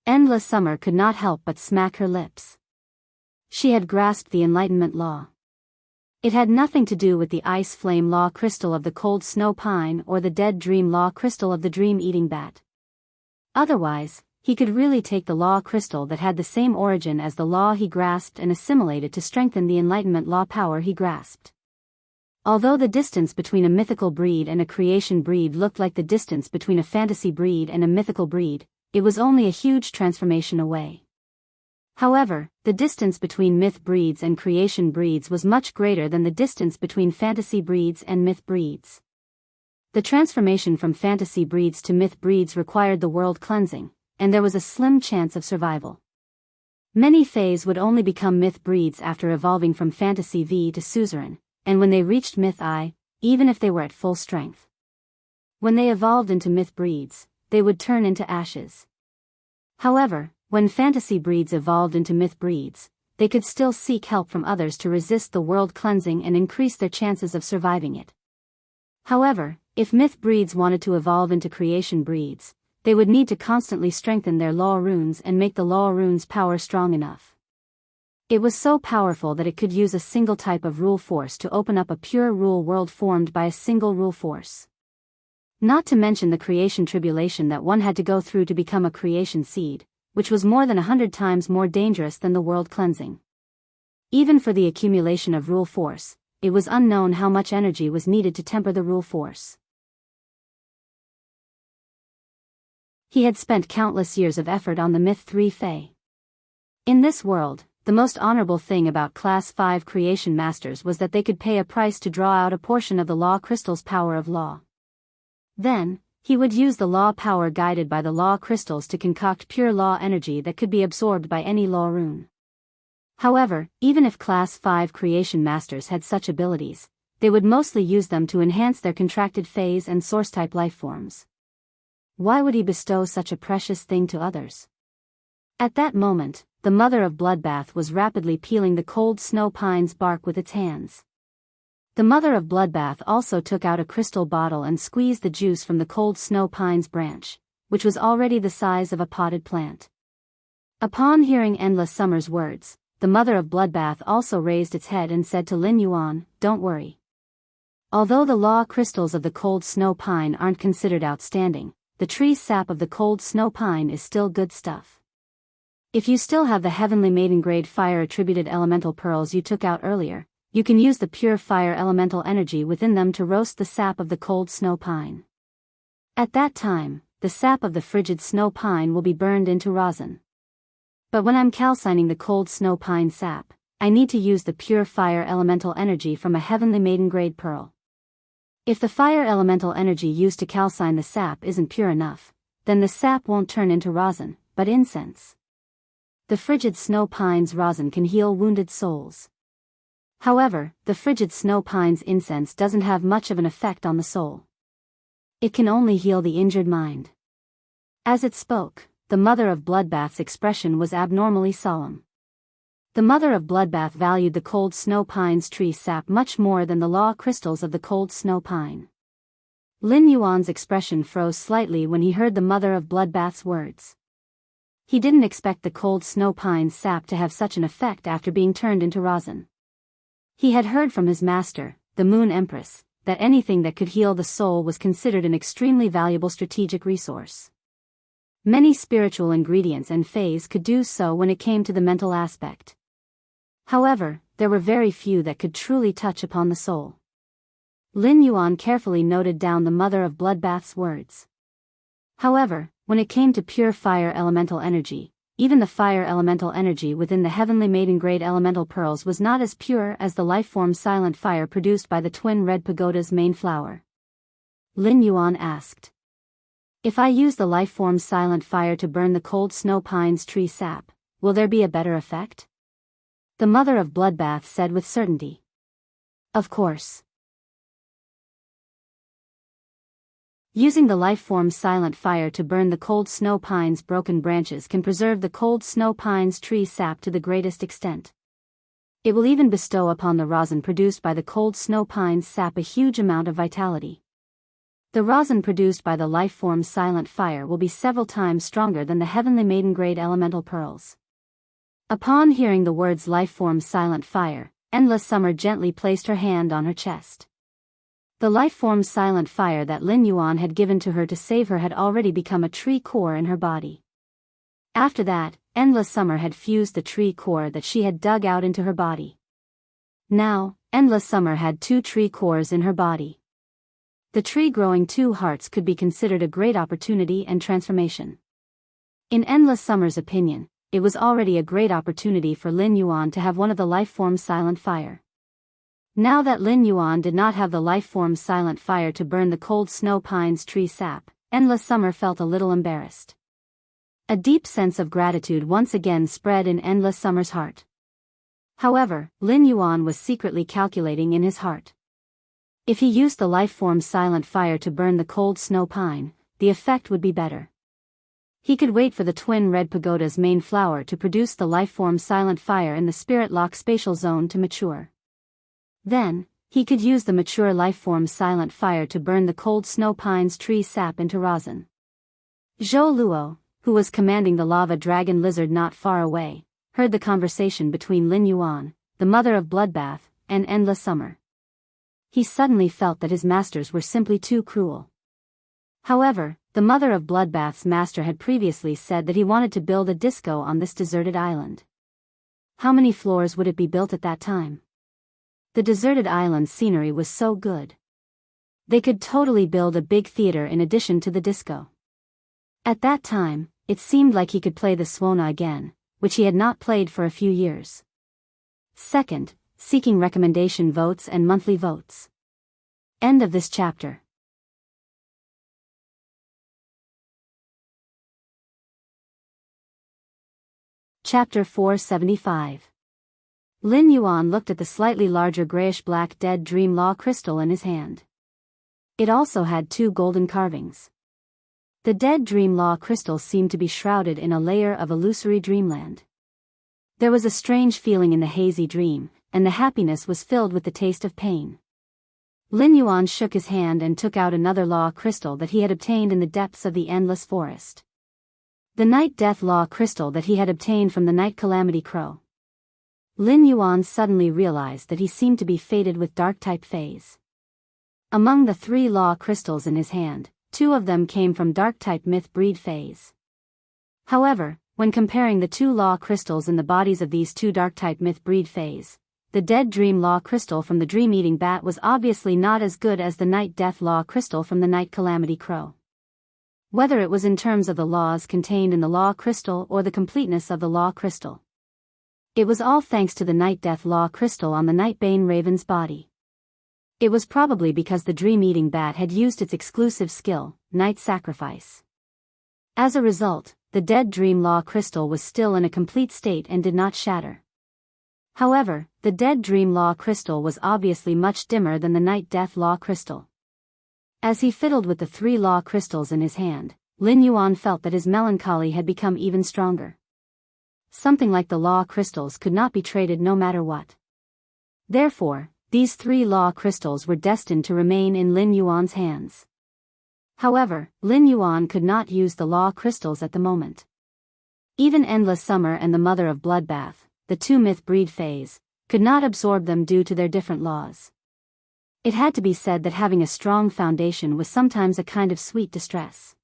Endless Summer could not help but smack her lips. She had grasped the Enlightenment law. It had nothing to do with the ice flame law crystal of the cold snow pine or the dead dream law crystal of the dream-eating bat. Otherwise, he could really take the law crystal that had the same origin as the law he grasped and assimilate it to strengthen the Enlightenment law power he grasped. Although the distance between a mythical breed and a creation breed looked like the distance between a fantasy breed and a mythical breed, it was only a huge transformation away. However, the distance between myth breeds and creation breeds was much greater than the distance between fantasy breeds and myth breeds. The transformation from fantasy breeds to myth breeds required the world cleansing, and there was a slim chance of survival. Many fays would only become myth breeds after evolving from fantasy V to suzerain, and when they reached myth I, even if they were at full strength. When they evolved into myth breeds, they would turn into ashes. However, when fantasy breeds evolved into myth breeds, they could still seek help from others to resist the world cleansing and increase their chances of surviving it. However, if myth breeds wanted to evolve into creation breeds, they would need to constantly strengthen their law runes and make the law runes' power strong enough. It was so powerful that it could use a single type of rule force to open up a pure rule world formed by a single rule force. Not to mention the creation tribulation that one had to go through to become a creation seed, which was more than 100 times more dangerous than the world cleansing. Even for the accumulation of rule force, it was unknown how much energy was needed to temper the rule force. He had spent countless years of effort on the myth 3 Fei. In this world, the most honorable thing about Class 5 creation masters was that they could pay a price to draw out a portion of the law crystal's power of law. Then, he would use the law power guided by the law crystals to concoct pure law energy that could be absorbed by any law rune. However, even if Class 5 creation masters had such abilities, they would mostly use them to enhance their contracted phase and source-type lifeforms. Why would he bestow such a precious thing to others? At that moment, the mother of Bloodbath was rapidly peeling the cold snow pine's bark with its hands. The mother of Bloodbath also took out a crystal bottle and squeezed the juice from the cold snow pine's branch, which was already the size of a potted plant. Upon hearing Endless Summer's words, the mother of Bloodbath also raised its head and said to Lin Yuan, "Don't worry. Although the law crystals of the cold snow pine aren't considered outstanding, the tree's sap of the cold snow pine is still good stuff. If you still have the heavenly maiden grade fire attributed elemental pearls you took out earlier, you can use the pure fire elemental energy within them to roast the sap of the cold snow pine. At that time, the sap of the frigid snow pine will be burned into rosin. But when I'm calcining the cold snow pine sap, I need to use the pure fire elemental energy from a heavenly maiden grade pearl. If the fire elemental energy used to calcine the sap isn't pure enough, then the sap won't turn into rosin, but incense. The frigid snow pine's rosin can heal wounded souls. However, the frigid snow pine's incense doesn't have much of an effect on the soul. It can only heal the injured mind." As it spoke, the mother of Bloodbath's expression was abnormally solemn. The mother of Bloodbath valued the cold snow pine's tree sap much more than the law crystals of the cold snow pine. Lin Yuan's expression froze slightly when he heard the mother of Bloodbath's words. He didn't expect the cold snow pine's sap to have such an effect after being turned into rosin. He had heard from his master, the Moon Empress, that anything that could heal the soul was considered an extremely valuable strategic resource. Many spiritual ingredients and phase could do so when it came to the mental aspect. However, there were very few that could truly touch upon the soul. Lin Yuan carefully noted down the mother of Bloodbath's words. However, when it came to pure fire elemental energy, even the fire elemental energy within the heavenly maiden grade elemental pearls was not as pure as the lifeform silent fire produced by the twin red pagoda's main flower. Lin Yuan asked. "If I use the lifeform silent fire to burn the cold snow pine's tree sap, will there be a better effect?" The mother of Bloodbath said with certainty. "Of course. Using the lifeform silent fire to burn the cold snow pine's broken branches can preserve the cold snow pine's tree sap to the greatest extent. It will even bestow upon the rosin produced by the cold snow pine's sap a huge amount of vitality. The rosin produced by the lifeform silent fire will be several times stronger than the heavenly maiden grade elemental pearls." Upon hearing the words lifeform silent fire, Endless Summer gently placed her hand on her chest. The lifeform silent fire that Lin Yuan had given to her to save her had already become a tree core in her body. After that, Endless Summer had fused the tree core that she had dug out into her body. Now, Endless Summer had 2 tree cores in her body. The tree growing 2 hearts could be considered a great opportunity and transformation. In Endless Summer's opinion, it was already a great opportunity for Lin Yuan to have one of the lifeform silent fire. Now that Lin Yuan did not have the lifeform silent fire to burn the cold snow pine's tree sap, Endless Summer felt a little embarrassed. A deep sense of gratitude once again spread in Endless Summer's heart. However, Lin Yuan was secretly calculating in his heart. If he used the lifeform silent fire to burn the cold snow pine, the effect would be better. He could wait for the twin red pagoda's main flower to produce the lifeform silent fire in the spirit lock spatial zone to mature. Then, he could use the mature lifeform silent fire to burn the cold snow pine's tree sap into rosin. Zhou Luo, who was commanding the lava dragon lizard not far away, heard the conversation between Lin Yuan, the mother of Bloodbath, and Endless Summer. He suddenly felt that his masters were simply too cruel. However, the mother of Bloodbath's master had previously said that he wanted to build a disco on this deserted island. How many floors would it be built at that time? The deserted island's scenery was so good. They could totally build a big theater in addition to the disco. At that time, it seemed like he could play the Swona again, which he had not played for a few years. Second, seeking recommendation votes and monthly votes. End of this chapter. Chapter 475. Lin Yuan looked at the slightly larger grayish-black dead dream law crystal in his hand. It also had 2 golden carvings. The dead dream law crystal seemed to be shrouded in a layer of illusory dreamland. There was a strange feeling in the hazy dream, and the happiness was filled with the taste of pain. Lin Yuan shook his hand and took out another law crystal that he had obtained in the depths of the endless forest. The Night Death Law crystal that he had obtained from the Night Calamity Crow. Lin Yuan suddenly realized that he seemed to be fated with Dark-type phase. Among the 3 law crystals in his hand, 2 of them came from Dark-type myth breed phase. However, when comparing the 2 law crystals in the bodies of these 2 Dark-type myth breed phase, the Dead Dream Law crystal from the Dream-Eating Bat was obviously not as good as the Night Death Law crystal from the Night Calamity Crow. Whether it was in terms of the laws contained in the law crystal or the completeness of the law crystal. It was all thanks to the Night Death Law crystal on the Nightbane Raven's body. It was probably because the Dream-Eating Bat had used its exclusive skill, Night Sacrifice. As a result, the Dead Dream Law crystal was still in a complete state and did not shatter. However, the Dead Dream Law crystal was obviously much dimmer than the Night Death Law crystal. As he fiddled with the 3 law crystals in his hand, Lin Yuan felt that his melancholy had become even stronger. Something like the law crystals could not be traded no matter what. Therefore, these 3 law crystals were destined to remain in Lin Yuan's hands. However, Lin Yuan could not use the law crystals at the moment. Even Endless Summer and the Mother of Bloodbath, the 2 myth breed phase, could not absorb them due to their different laws. It had to be said that having a strong foundation was sometimes a kind of sweet distress.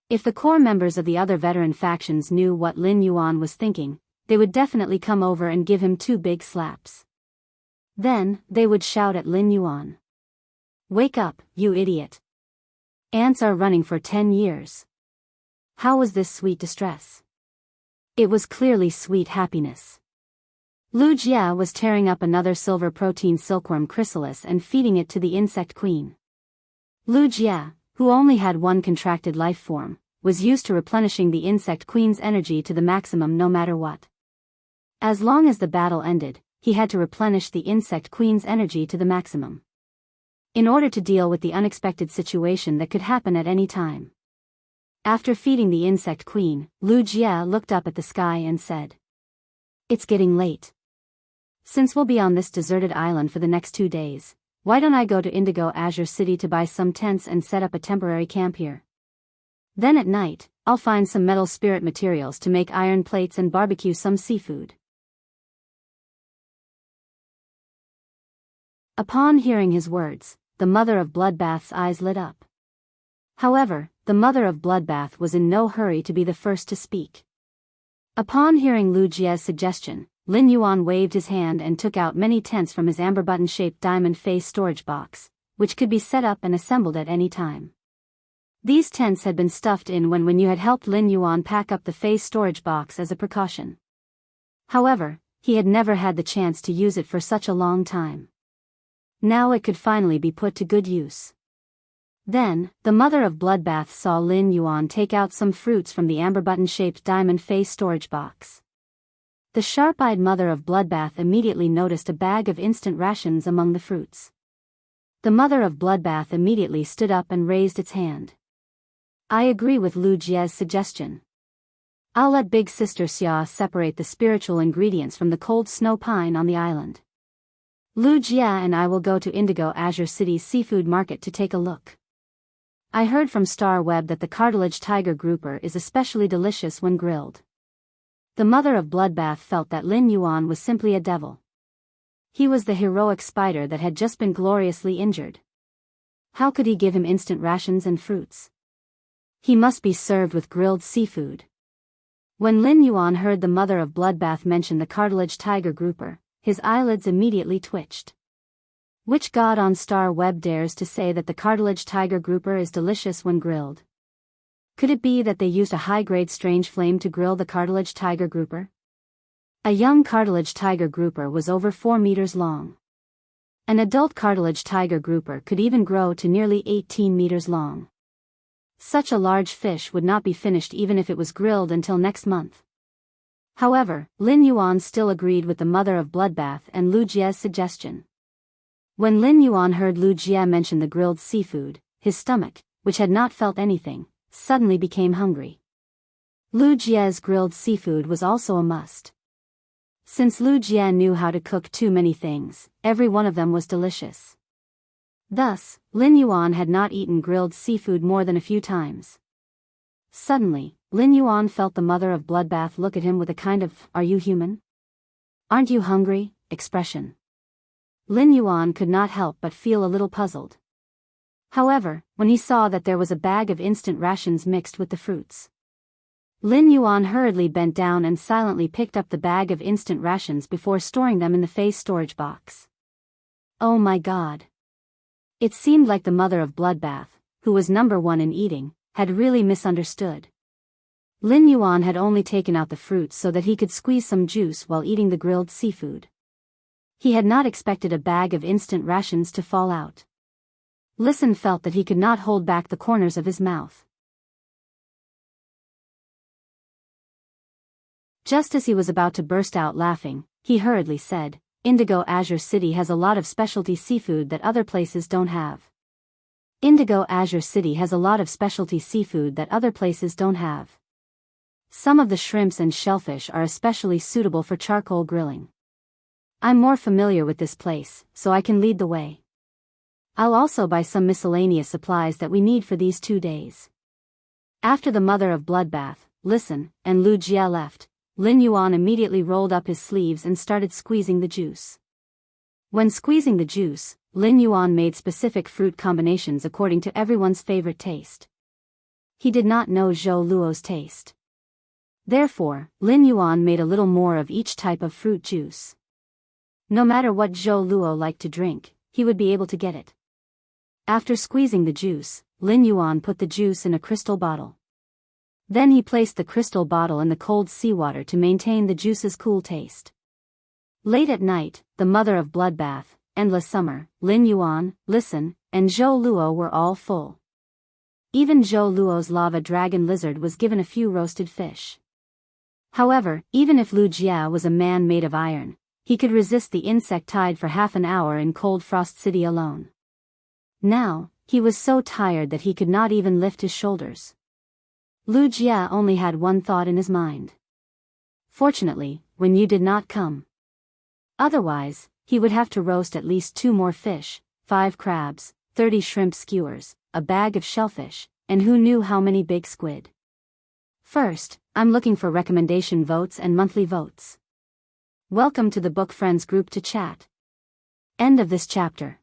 If the core members of the other veteran factions knew what Lin Yuan was thinking, they would definitely come over and give him 2 big slaps. Then, they would shout at Lin Yuan. "Wake up, you idiot. Ants are running for 10 years. How was this sweet distress?" It was clearly sweet happiness. Lu Jia was tearing up another silver protein silkworm chrysalis and feeding it to the insect queen. Lu Jia, who only had 1 contracted life form, was used to replenishing the insect queen's energy to the maximum no matter what. As long as the battle ended, he had to replenish the insect queen's energy to the maximum. In order to deal with the unexpected situation that could happen at any time. After feeding the insect queen, Lu Jia looked up at the sky and said, "It's getting late. Since we'll be on this deserted island for the next 2 days, why don't I go to Indigo Azure City to buy some tents and set up a temporary camp here? Then at night, I'll find some metal spirit materials to make iron plates and barbecue some seafood." Upon hearing his words, the Mother of Bloodbath's eyes lit up. However, the Mother of Bloodbath was in no hurry to be the first to speak. Upon hearing Lu Jia's suggestion, Lin Yuan waved his hand and took out many tents from his amber button-shaped diamond face storage box, which could be set up and assembled at any time. These tents had been stuffed in when you had helped Lin Yuan pack up the face storage box as a precaution. However, he had never had the chance to use it for such a long time. Now it could finally be put to good use. Then, the Mother of Bloodbath saw Lin Yuan take out some fruits from the amber button-shaped diamond face storage box. The sharp-eyed Mother of Bloodbath immediately noticed a bag of instant rations among the fruits. The Mother of Bloodbath immediately stood up and raised its hand. "I agree with Lu Jia's suggestion. I'll let Big Sister Xia separate the spiritual ingredients from the cold snow pine on the island. Lu Jia and I will go to Indigo Azure City's seafood market to take a look. I heard from Star Web that the cartilage tiger grouper is especially delicious when grilled. The mother of Bloodbath felt that Lin Yuan was simply a devil. He was the heroic spider that had just been gloriously injured. How could he give him instant rations and fruits? He must be served with grilled seafood. When Lin Yuan heard the mother of Bloodbath mention the cartilage tiger grouper, his eyelids immediately twitched. Which god on Star Web dares to say that the cartilage tiger grouper is delicious when grilled? Could it be that they used a high-grade strange flame to grill the cartilage tiger grouper? A young cartilage tiger grouper was over 4 meters long. An adult cartilage tiger grouper could even grow to nearly 18 meters long. Such a large fish would not be finished even if it was grilled until next month. However, Lin Yuan still agreed with the mother of Bloodbath and Lu Jie's suggestion. When Lin Yuan heard Lu Jie mention the grilled seafood, his stomach, which had not felt anything, suddenly became hungry. Lu Jie's grilled seafood was also a must. Since Lu Jie knew how to cook too many things, every one of them was delicious. Thus, Lin Yuan had not eaten grilled seafood more than a few times. Suddenly, Lin Yuan felt the mother of Bloodbath look at him with a kind of, "Are you human? Aren't you hungry?" expression. Lin Yuan could not help but feel a little puzzled. However, when he saw that there was a bag of instant rations mixed with the fruits, Lin Yuan hurriedly bent down and silently picked up the bag of instant rations before storing them in the face storage box. Oh my God! It seemed like the mother of Bloodbath, who was number one in eating, had really misunderstood. Lin Yuan had only taken out the fruits so that he could squeeze some juice while eating the grilled seafood. He had not expected a bag of instant rations to fall out. Listen felt that he could not hold back the corners of his mouth. Just as he was about to burst out laughing, he hurriedly said, "Indigo Azure City has a lot of specialty seafood that other places don't have. Indigo Azure City has a lot of specialty seafood that other places don't have. Some of the shrimps and shellfish are especially suitable for charcoal grilling. I'm more familiar with this place, so I can lead the way. I'll also buy some miscellaneous supplies that we need for these 2 days." After the mother of Bloodbath, Listen, and Lu Jie left, Lin Yuan immediately rolled up his sleeves and started squeezing the juice. When squeezing the juice, Lin Yuan made specific fruit combinations according to everyone's favorite taste. He did not know Zhou Luo's taste. Therefore, Lin Yuan made a little more of each type of fruit juice. No matter what Zhou Luo liked to drink, he would be able to get it. After squeezing the juice, Lin Yuan put the juice in a crystal bottle. Then he placed the crystal bottle in the cold seawater to maintain the juice's cool taste. Late at night, the mother of Bloodbath, Endless Summer, Lin Yuan, Listen, and Zhou Luo were all full. Even Zhou Luo's lava dragon lizard was given a few roasted fish. However, even if Lu Jie was a man made of iron, he could resist the insect tide for half an hour in Cold Frost City alone. Now, he was so tired that he could not even lift his shoulders. Lu Jie only had one thought in his mind. Fortunately, when you did not come. Otherwise, he would have to roast at least 2 more fish, 5 crabs, 30 shrimp skewers, a bag of shellfish, and who knew how many big squid. First, I'm looking for recommendation votes and monthly votes. Welcome to the Book Friends group to chat. End of this chapter.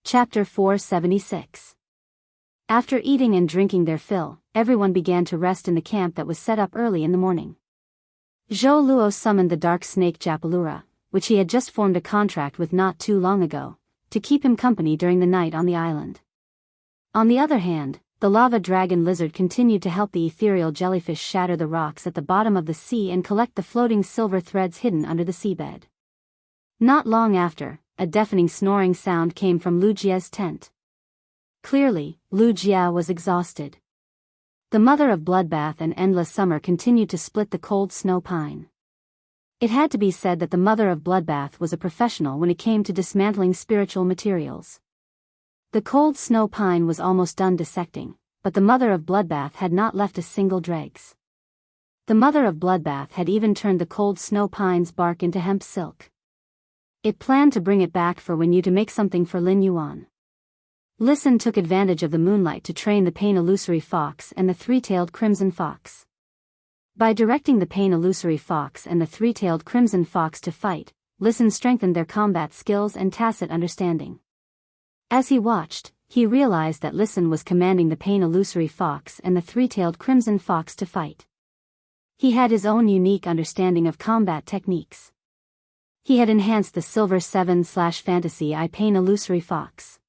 Chapter 476. After eating and drinking their fill, everyone began to rest in the camp that was set up early in the morning. Zhou Luo summoned the dark snake Japalura, which he had just formed a contract with not too long ago, to keep him company during the night on the island. On the other hand, the lava dragon lizard continued to help the ethereal jellyfish shatter the rocks at the bottom of the sea and collect the floating silver threads hidden under the seabed. Not long after, a deafening snoring sound came from Lu Jie's tent. Clearly, Lu Jie was exhausted. The mother of Bloodbath and Endless Summer continued to split the cold snow pine. It had to be said that the mother of Bloodbath was a professional when it came to dismantling spiritual materials. The cold snow pine was almost done dissecting, but the mother of Bloodbath had not left a single dregs. The mother of Bloodbath had even turned the cold snow pine's bark into hemp silk. It planned to bring it back for when you to make something for Lin Yuan. Listen took advantage of the moonlight to train the pain illusory fox and the three-tailed crimson fox. By directing the pain illusory fox and the three-tailed crimson fox to fight, Listen strengthened their combat skills and tacit understanding. As he watched, he realized that Listen was commanding the pain illusory fox and the three-tailed crimson fox to fight. He had his own unique understanding of combat techniques. He had enhanced the Silver 7/Fantasy I Pain Illusory Fox.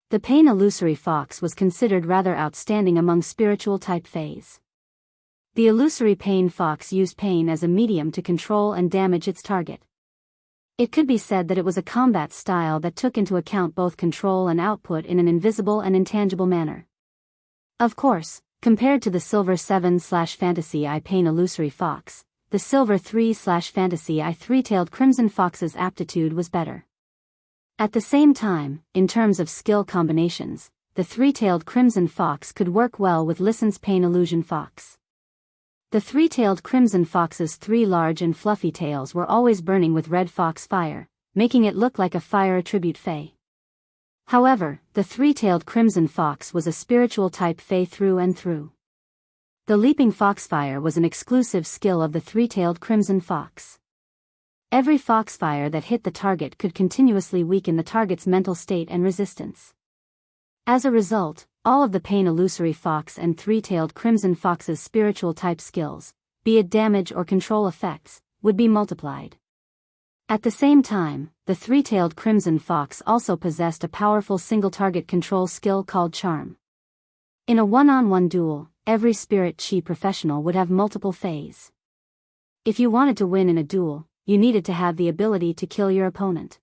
The Pain Illusory Fox was considered rather outstanding among spiritual type fays. The Illusory Pain Fox used pain as a medium to control and damage its target. It could be said that it was a combat style that took into account both control and output in an invisible and intangible manner. Of course, compared to the Silver 7/Fantasy I Pain Illusory Fox, the Silver 3/Fantasy I Three-Tailed Crimson Fox's aptitude was better. At the same time, in terms of skill combinations, the three-tailed crimson fox could work well with Listen's pain illusion fox. The three-tailed crimson fox's three large and fluffy tails were always burning with red fox fire, making it look like a fire attribute fey. However, the three-tailed crimson fox was a spiritual type fey through and through. The leaping foxfire was an exclusive skill of the three-tailed crimson fox. Every foxfire that hit the target could continuously weaken the target's mental state and resistance. As a result, all of the pain illusory fox and three-tailed crimson fox's spiritual type skills, be it damage or control effects, would be multiplied. At the same time, the three-tailed crimson fox also possessed a powerful single-target control skill called Charm. In a one-on-one duel, every spirit chi professional would have multiple fays. If you wanted to win in a duel, you needed to have the ability to kill your opponent.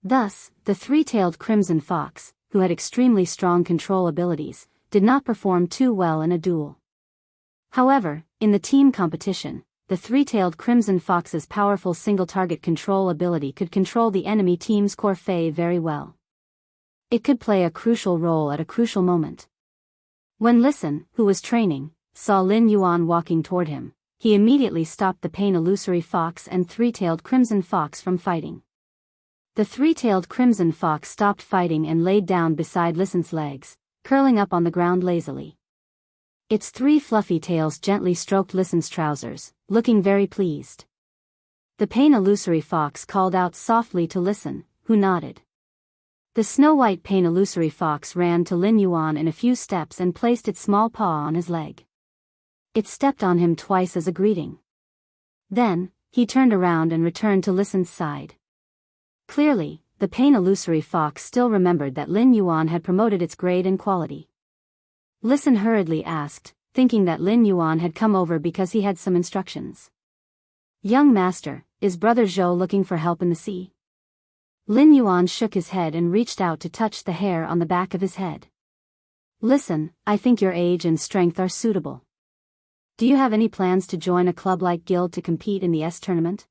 Thus, the three-tailed crimson fox, who had extremely strong control abilities, did not perform too well in a duel. However, in the team competition, the three-tailed crimson fox's powerful single-target control ability could control the enemy team's core fey very well. It could play a crucial role at a crucial moment. When Listen, who was training, saw Lin Yuan walking toward him, he immediately stopped the pain illusory fox and three-tailed crimson fox from fighting. The three-tailed crimson fox stopped fighting and laid down beside Listen's legs, curling up on the ground lazily. Its three fluffy tails gently stroked Listen's trousers, looking very pleased. The pain illusory fox called out softly to Listen, who nodded. The snow-white pain illusory fox ran to Lin Yuan in a few steps and placed its small paw on his leg. It stepped on him twice as a greeting. Then, he turned around and returned to Listen's side. Clearly, the pain illusory fox still remembered that Lin Yuan had promoted its grade and quality. Listen hurriedly asked, thinking that Lin Yuan had come over because he had some instructions. "Young master, is Brother Zhou looking for help in the sea?" Lin Yuan shook his head and reached out to touch the hair on the back of his head. "Listen, I think your age and strength are suitable. Do you have any plans to join a club-like guild to compete in the S tournament?"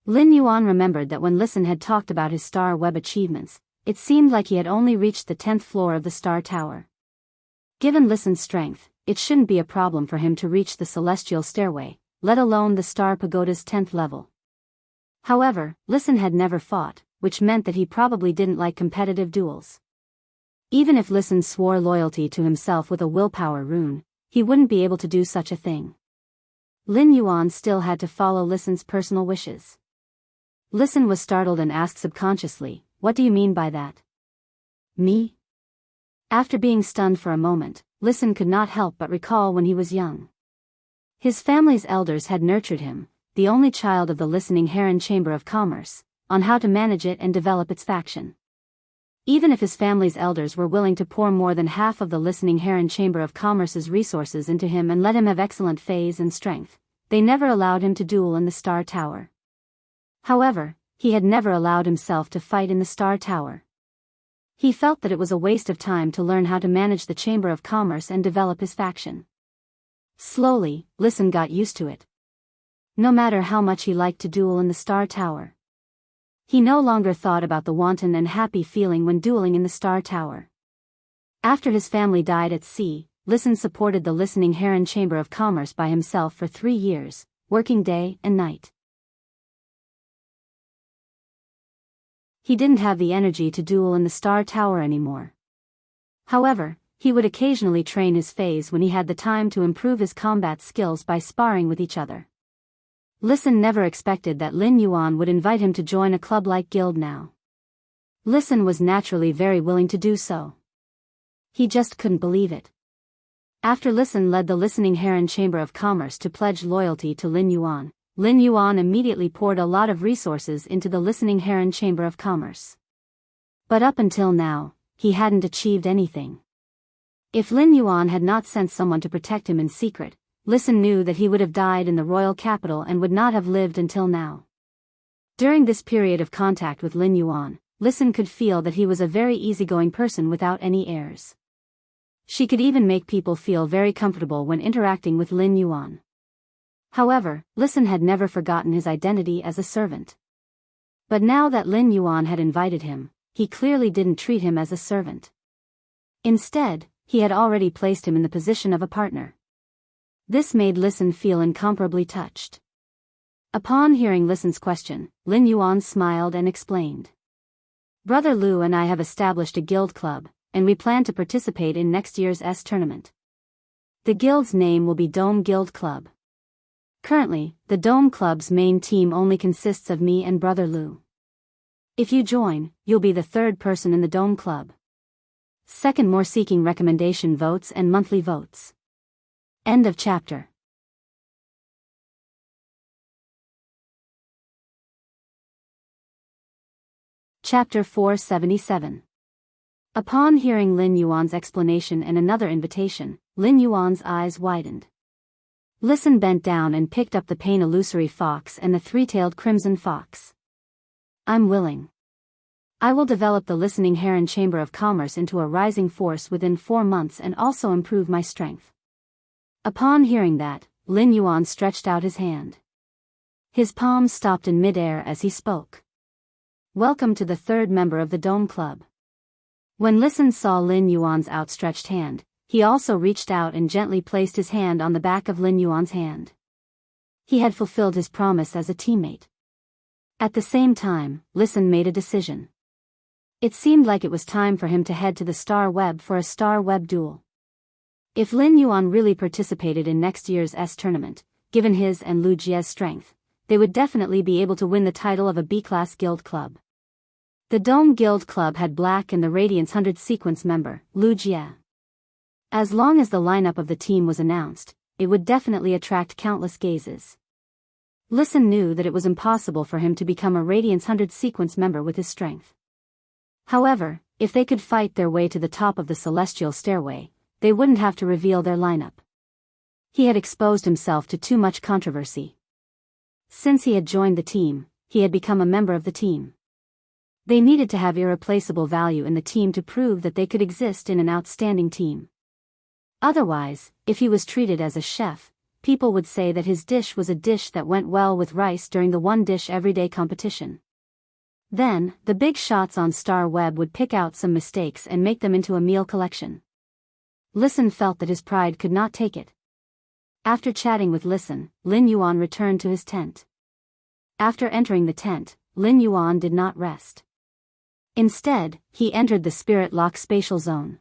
Lin Yuan remembered that when Listen had talked about his Star Web achievements, it seemed like he had only reached the 10th floor of the Star Tower. Given Listen's strength, it shouldn't be a problem for him to reach the Celestial Stairway, let alone the Star Pagoda's 10th level. However, Listen had never fought, which meant that he probably didn't like competitive duels. Even if Listen swore loyalty to himself with a willpower rune, he wouldn't be able to do such a thing. Lin Yuan still had to follow Listen's personal wishes. Listen was startled and asked subconsciously, "What do you mean by that?" "Me?" After being stunned for a moment, Listen could not help but recall when he was young. His family's elders had nurtured him, the only child of the Listening Heron Chamber of Commerce, on how to manage it and develop its faction. Even if his family's elders were willing to pour more than half of the Listening Heron Chamber of Commerce's resources into him and let him have excellent phase and strength, they never allowed him to duel in the Star Tower. However, he had never allowed himself to fight in the Star Tower. He felt that it was a waste of time to learn how to manage the Chamber of Commerce and develop his faction. Slowly, Listen got used to it. No matter how much he liked to duel in the Star Tower, he no longer thought about the wanton and happy feeling when dueling in the Star Tower. After his family died at sea, Listen supported the Listening Heron Chamber of Commerce by himself for 3 years, working day and night. He didn't have the energy to duel in the Star Tower anymore. However, he would occasionally train his phase when he had the time to improve his combat skills by sparring with each other. Listen never expected that Lin Yuan would invite him to join a club-like guild now. Listen was naturally very willing to do so. He just couldn't believe it. After Listen led the Listening Heron Chamber of Commerce to pledge loyalty to Lin Yuan immediately poured a lot of resources into the Listening Heron Chamber of Commerce. But up until now, he hadn't achieved anything. If Lin Yuan had not sent someone to protect him in secret, Listen knew that he would have died in the royal capital and would not have lived until now. During this period of contact with Lin Yuan, Listen could feel that he was a very easygoing person without any airs. She could even make people feel very comfortable when interacting with Lin Yuan. However, Listen had never forgotten his identity as a servant. But now that Lin Yuan had invited him, he clearly didn't treat him as a servant. Instead, he had already placed him in the position of a partner. This made Listen feel incomparably touched. Upon hearing Listen's question, Lin Yuan smiled and explained. Brother Lu and I have established a guild club, and we plan to participate in next year's tournament. The guild's name will be Dome Guild Club. Currently, the Dome Club's main team only consists of me and Brother Lu. If you join, you'll be the third person in the Dome Club. Second, more seeking recommendation votes and monthly votes. End of chapter. Chapter 477. Upon hearing Lin Yuan's explanation and another invitation, Lin Yuan's eyes widened. Listen bent down and picked up the Pain Illusory Fox and the Three-Tailed Crimson Fox. I'm willing. I will develop the Listening Heron Chamber of Commerce into a rising force within 4 months and also improve my strength. Upon hearing that, Lin Yuan stretched out his hand. His palm stopped in midair as he spoke. Welcome to the third member of the Dome Club. When Listen saw Lin Yuan's outstretched hand, he also reached out and gently placed his hand on the back of Lin Yuan's hand. He had fulfilled his promise as a teammate. At the same time, Listen made a decision. It seemed like it was time for him to head to the Star Web for a Star Web duel. If Lin Yuan really participated in next year's tournament, given his and Lu Jie's strength, they would definitely be able to win the title of a B-class guild club. The Dome Guild Club had Black and the Radiance 100 sequence member, Lu Jie. As long as the lineup of the team was announced, it would definitely attract countless gazes. Listen knew that it was impossible for him to become a Radiance 100 sequence member with his strength. However, if they could fight their way to the top of the celestial stairway, they wouldn't have to reveal their lineup. He had exposed himself to too much controversy. Since he had joined the team, he had become a member of the team. They needed to have irreplaceable value in the team to prove that they could exist in an outstanding team. Otherwise, if he was treated as a chef, people would say that his dish was a dish that went well with rice during the one dish everyday competition. Then, the big shots on Star Web would pick out some mistakes and make them into a meal collection. Listen felt that his pride could not take it. After chatting with Listen, Lin Yuan returned to his tent. After entering the tent, Lin Yuan did not rest. Instead, he entered the Spirit Lock Spatial Zone.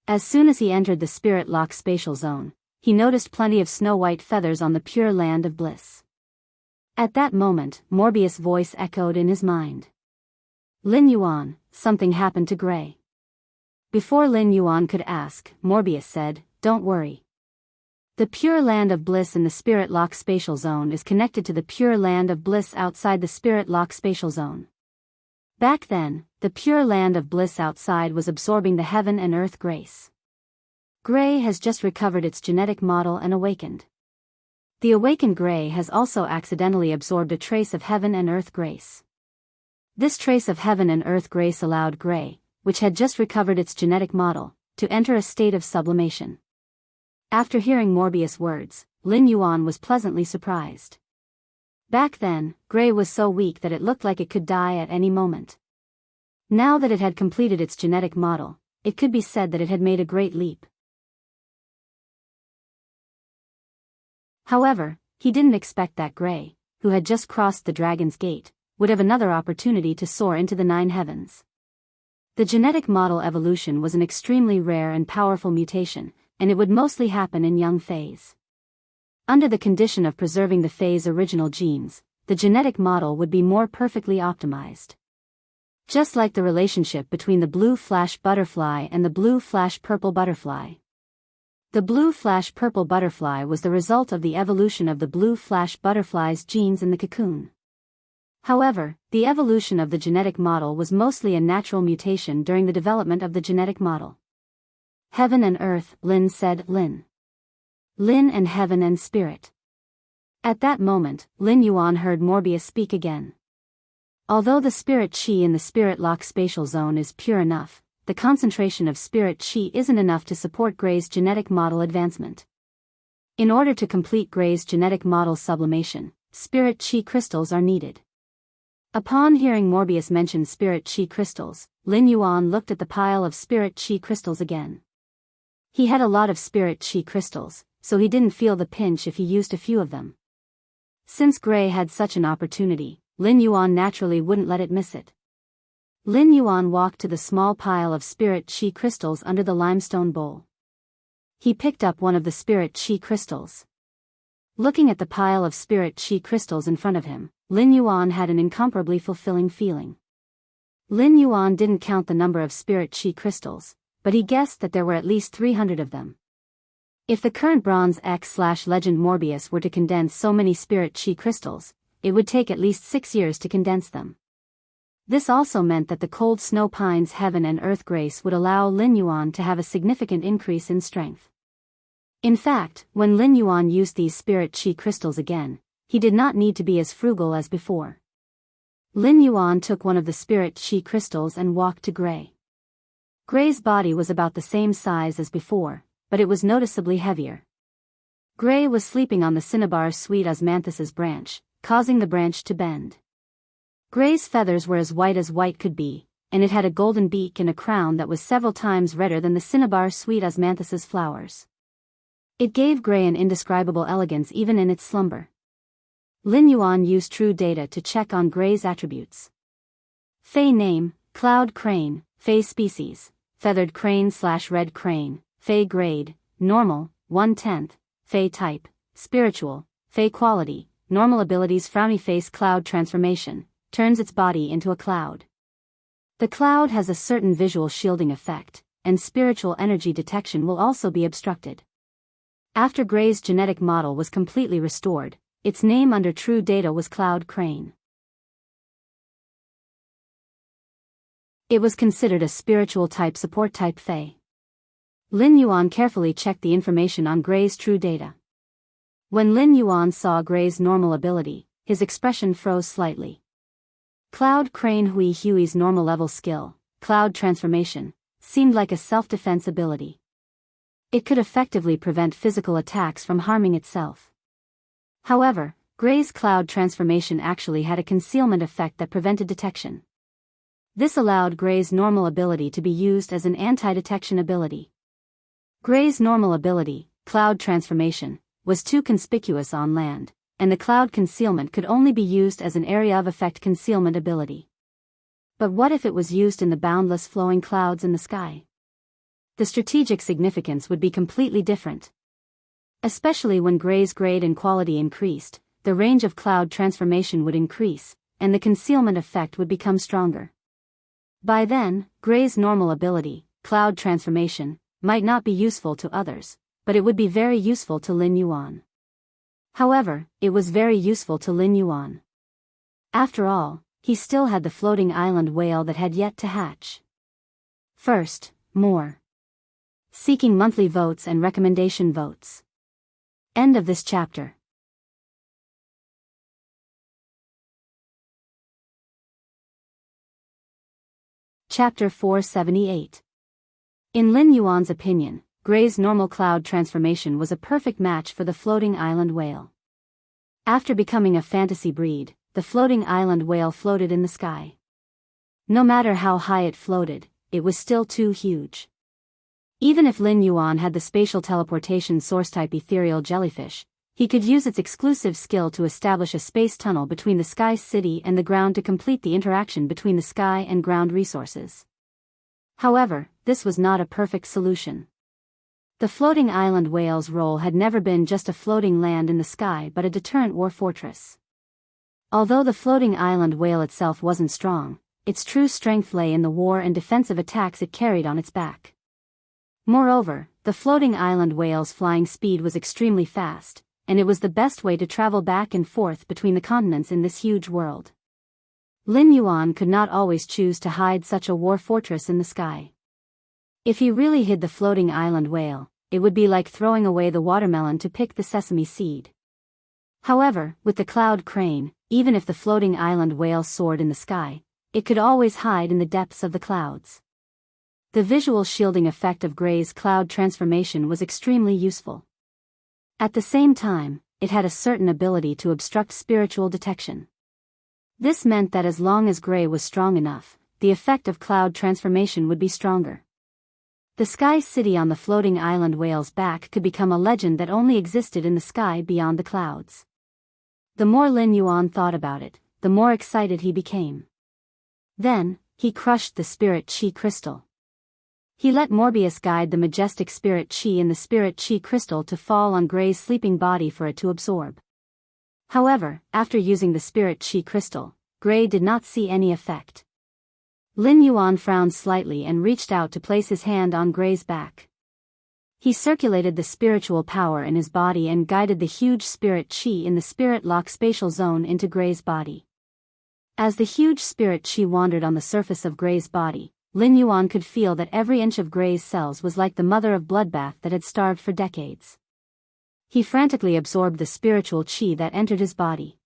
As soon as he entered the Spirit Lock Spatial Zone, he noticed plenty of snow-white feathers on the pure land of bliss. At that moment, Morbius' voice echoed in his mind. Lin Yuan, something happened to Gray. Before Lin Yuan could ask, Morbius said, don't worry. The Pure Land of Bliss in the Spirit Lock Spatial Zone is connected to the Pure Land of Bliss outside the Spirit Lock Spatial Zone. Back then, the Pure Land of Bliss outside was absorbing the Heaven and Earth grace. Gray has just recovered its genetic model and awakened. The awakened Gray has also accidentally absorbed a trace of Heaven and Earth grace. This trace of Heaven and Earth grace allowed Gray, which had just recovered its genetic model, to enter a state of sublimation. After hearing Morbius' words, Lin Yuan was pleasantly surprised. Back then, Gray was so weak that it looked like it could die at any moment. Now that it had completed its genetic model, it could be said that it had made a great leap. However, he didn't expect that Gray, who had just crossed the Dragon's Gate, would have another opportunity to soar into the 9 heavens. The genetic model evolution was an extremely rare and powerful mutation, and it would mostly happen in young phase. Under the condition of preserving the phase original genes, the genetic model would be more perfectly optimized. Just like the relationship between the blue flash butterfly and the blue flash purple butterfly. The blue flash purple butterfly was the result of the evolution of the blue flash butterfly's genes in the cocoon. However, the evolution of the genetic model was mostly a natural mutation during the development of the genetic model. Heaven and earth, Lin said. Lin and heaven and spirit. At that moment, Lin Yuan heard Morbius speak again. Although the spirit chi in the spirit lock spatial zone is pure enough, the concentration of spirit chi isn't enough to support Gray's genetic model advancement. In order to complete Gray's genetic model sublimation, spirit chi crystals are needed. Upon hearing Morbius mention spirit chi crystals, Lin Yuan looked at the pile of spirit chi crystals again. He had a lot of spirit chi crystals, so he didn't feel the pinch if he used a few of them. Since Gray had such an opportunity, Lin Yuan naturally wouldn't let it miss it. Lin Yuan walked to the small pile of spirit chi crystals under the limestone bowl. He picked up one of the spirit chi crystals. Looking at the pile of spirit chi crystals in front of him, Lin Yuan had an incomparably fulfilling feeling. Lin Yuan didn't count the number of spirit chi crystals, but he guessed that there were at least 300 of them. If the current Bronze X/Legend Morbius were to condense so many spirit chi crystals, it would take at least 6 years to condense them. This also meant that the cold snow pines heaven and earth grace would allow Lin Yuan to have a significant increase in strength. In fact, when Lin Yuan used these spirit chi crystals again, he did not need to be as frugal as before. Lin Yuan took one of the spirit chi crystals and walked to Gray. Gray's body was about the same size as before, but it was noticeably heavier. Gray was sleeping on the cinnabar sweet osmanthus's branch, causing the branch to bend. Gray's feathers were as white could be, and it had a golden beak and a crown that was several times redder than the cinnabar sweet osmanthus's flowers. It gave Gray an indescribable elegance even in its slumber. Lin Yuan used true data to check on Gray's attributes. Fey name, cloud crane, Fey species, feathered crane/red crane, Fey grade, normal, 1/10, Fey type, spiritual, Fey quality, normal abilities frowny face cloud transformation, turns its body into a cloud. The cloud has a certain visual shielding effect, and spiritual energy detection will also be obstructed. After Gray's genetic model was completely restored, its name under true data was Cloud Crane. It was considered a spiritual type support type Fey. Lin Yuan carefully checked the information on Gray's true data. When Lin Yuan saw Gray's normal ability, his expression froze slightly. Cloud Crane Hui's normal level skill, Cloud Transformation, seemed like a self-defense ability. It could effectively prevent physical attacks from harming itself. However, Gray's Cloud Transformation actually had a concealment effect that prevented detection. This allowed Gray's normal ability to be used as an anti-detection ability. Gray's normal ability, Cloud Transformation, was too conspicuous on land, and the cloud concealment could only be used as an area of effect concealment ability. But what if it was used in the boundless flowing clouds in the sky? The strategic significance would be completely different. Especially when Gray's grade and quality increased, the range of cloud transformation would increase, and the concealment effect would become stronger. By then, Gray's normal ability, Cloud Transformation, might not be useful to others, but it would be very useful to Lin Yuan. However, it was very useful to Lin Yuan. After all, he still had the floating island whale that had yet to hatch. First, more. Seeking monthly votes and recommendation votes. End of this chapter. Chapter 478. In Lin Yuan's opinion, Gray's normal cloud transformation was a perfect match for the floating island whale. After becoming a fantasy breed, the floating island whale floated in the sky. No matter how high it floated, it was still too huge. Even if Lin Yuan had the spatial teleportation source-type ethereal jellyfish, he could use its exclusive skill to establish a space tunnel between the sky city and the ground to complete the interaction between the sky and ground resources. However, this was not a perfect solution. The floating island whale's role had never been just a floating land in the sky but a deterrent war fortress. Although the floating island whale itself wasn't strong, its true strength lay in the war and defensive attacks it carried on its back. Moreover, the floating island whale's flying speed was extremely fast, and it was the best way to travel back and forth between the continents in this huge world. Lin Yuan could not always choose to hide such a war fortress in the sky. If he really hid the floating island whale, it would be like throwing away the watermelon to pick the sesame seed. However, with the cloud crane, even if the floating island whale soared in the sky, it could always hide in the depths of the clouds. The visual shielding effect of Gray's cloud transformation was extremely useful. At the same time, it had a certain ability to obstruct spiritual detection. This meant that as long as Gray was strong enough, the effect of cloud transformation would be stronger. The sky city on the floating island whale's back could become a legend that only existed in the sky beyond the clouds. The more Lin Yuan thought about it, the more excited he became. Then, he crushed the spirit chi crystal. He let Morbius guide the majestic spirit chi in the spirit chi crystal to fall on Gray's sleeping body for it to absorb. However, after using the spirit chi crystal, Gray did not see any effect. Lin Yuan frowned slightly and reached out to place his hand on Gray's back. He circulated the spiritual power in his body and guided the huge spirit chi in the spirit lock spatial zone into Gray's body. As the huge spirit chi wandered on the surface of Gray's body, Lin Yuan could feel that every inch of Gray's cells was like the mother of bloodbath that had starved for decades. He frantically absorbed the spiritual chi that entered his body.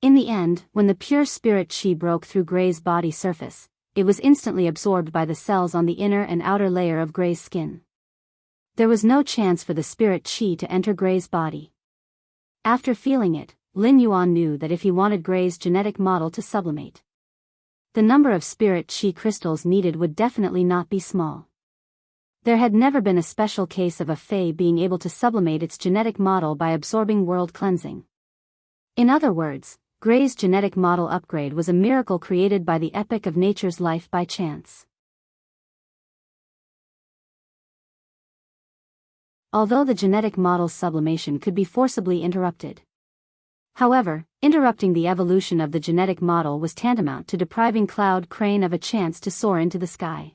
In the end, when the pure spirit chi broke through Gray's body surface, it was instantly absorbed by the cells on the inner and outer layer of Gray's skin. There was no chance for the spirit chi to enter Gray's body. After feeling it, Lin Yuan knew that if he wanted Gray's genetic model to sublimate, the number of spirit chi crystals needed would definitely not be small. There had never been a special case of a Fae being able to sublimate its genetic model by absorbing world cleansing. In other words, Gray's genetic model upgrade was a miracle created by the epic of nature's life by chance. Although the genetic model's sublimation could be forcibly interrupted. However, interrupting the evolution of the genetic model was tantamount to depriving Cloud Crane of a chance to soar into the sky.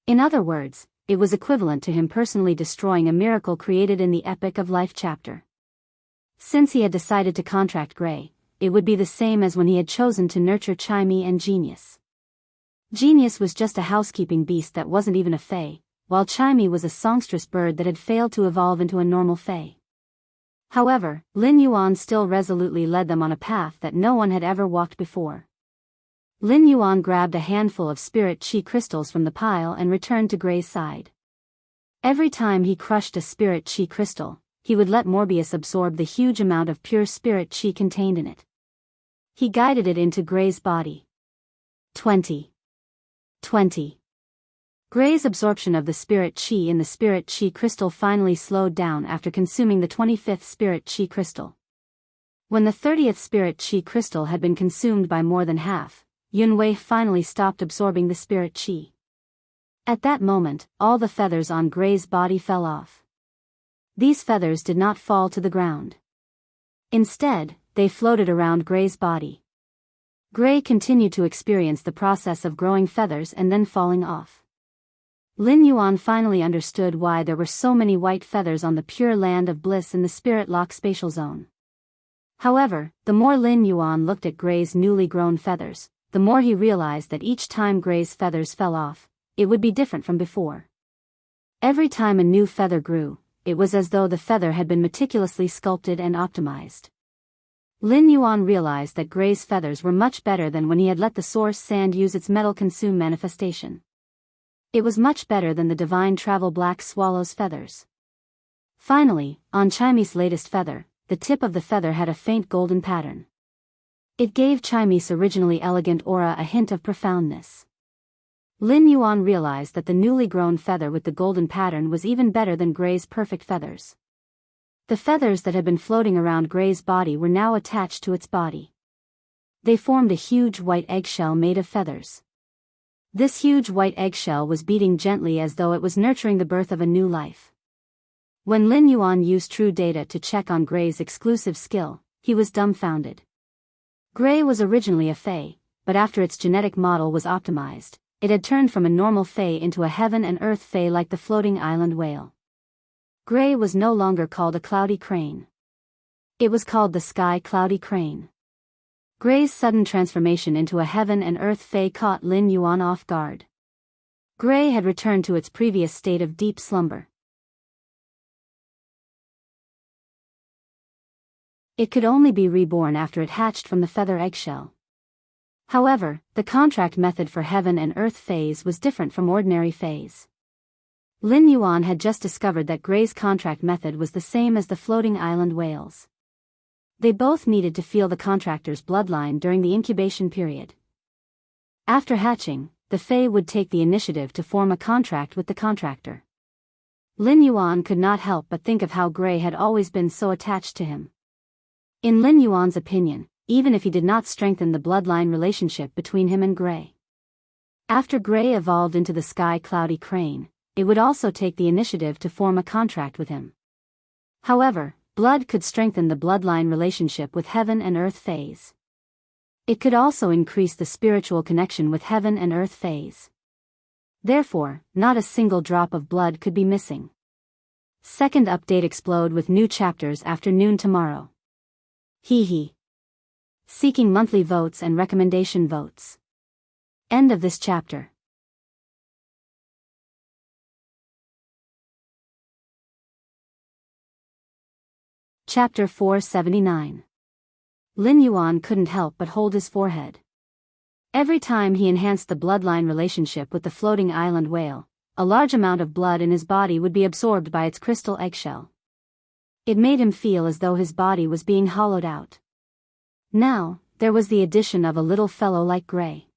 In other words, it was equivalent to him personally destroying a miracle created in the epic of life chapter. Since he had decided to contract Gray, it would be the same as when he had chosen to nurture Chimey and Genius. Genius was just a housekeeping beast that wasn't even a Fae, while Chimey was a songstress bird that had failed to evolve into a normal Fae. However, Lin Yuan still resolutely led them on a path that no one had ever walked before. Lin Yuan grabbed a handful of spirit chi crystals from the pile and returned to Gray's side. Every time he crushed a spirit chi crystal, he would let Morbius absorb the huge amount of pure spirit chi contained in it. He guided it into Gray's body. 20. Gray's absorption of the spirit chi in the spirit chi crystal finally slowed down after consuming the 25th spirit chi crystal. When the 30th spirit chi crystal had been consumed by more than half, Yunwei finally stopped absorbing the spirit chi. At that moment, all the feathers on Gray's body fell off. These feathers did not fall to the ground. Instead, they floated around Gray's body. Gray continued to experience the process of growing feathers and then falling off. Lin Yuan finally understood why there were so many white feathers on the pure land of bliss in the spirit lock spatial zone. However, the more Lin Yuan looked at Gray's newly grown feathers, the more he realized that each time Gray's feathers fell off, it would be different from before. Every time a new feather grew, it was as though the feather had been meticulously sculpted and optimized. Lin Yuan realized that Gray's feathers were much better than when he had let the source sand use its metal-consume manifestation. It was much better than the divine travel black swallow's feathers. Finally, on Chimey's latest feather, the tip of the feather had a faint golden pattern. It gave Chimey's originally elegant aura a hint of profoundness. Lin Yuan realized that the newly grown feather with the golden pattern was even better than Gray's perfect feathers. The feathers that had been floating around Gray's body were now attached to its body. They formed a huge white eggshell made of feathers. This huge white eggshell was beating gently as though it was nurturing the birth of a new life. When Lin Yuan used true data to check on Gray's exclusive skill, he was dumbfounded. Gray was originally a Fae, but after its genetic model was optimized, it had turned from a normal Fae into a heaven and earth Fae like the floating island whale. Gray was no longer called a cloudy crane. It was called the sky cloudy crane. Gray's sudden transformation into a heaven and earth Fae caught Lin Yuan off guard. Gray had returned to its previous state of deep slumber. It could only be reborn after it hatched from the feather eggshell. However, the contract method for heaven and earth Faes was different from ordinary Faes. Lin Yuan had just discovered that Gray's contract method was the same as the floating island whales. They both needed to feel the contractor's bloodline during the incubation period. After hatching, the Fae would take the initiative to form a contract with the contractor. Lin Yuan could not help but think of how Gray had always been so attached to him. In Lin Yuan's opinion, even if he did not strengthen the bloodline relationship between him and Gray. After Gray evolved into the sky cloudy crane, it would also take the initiative to form a contract with him. However, blood could strengthen the bloodline relationship with heaven and earth Faes. It could also increase the spiritual connection with heaven and earth Faes. Therefore, not a single drop of blood could be missing. Second update: explode with new chapters after noon tomorrow. Hee. Seeking monthly votes and recommendation votes. End of this chapter. Chapter 479. Lin Yuan couldn't help but hold his forehead. Every time he enhanced the bloodline relationship with the floating island whale, a large amount of blood in his body would be absorbed by its crystal eggshell. It made him feel as though his body was being hollowed out. Now, there was the addition of a little fellow like Gray.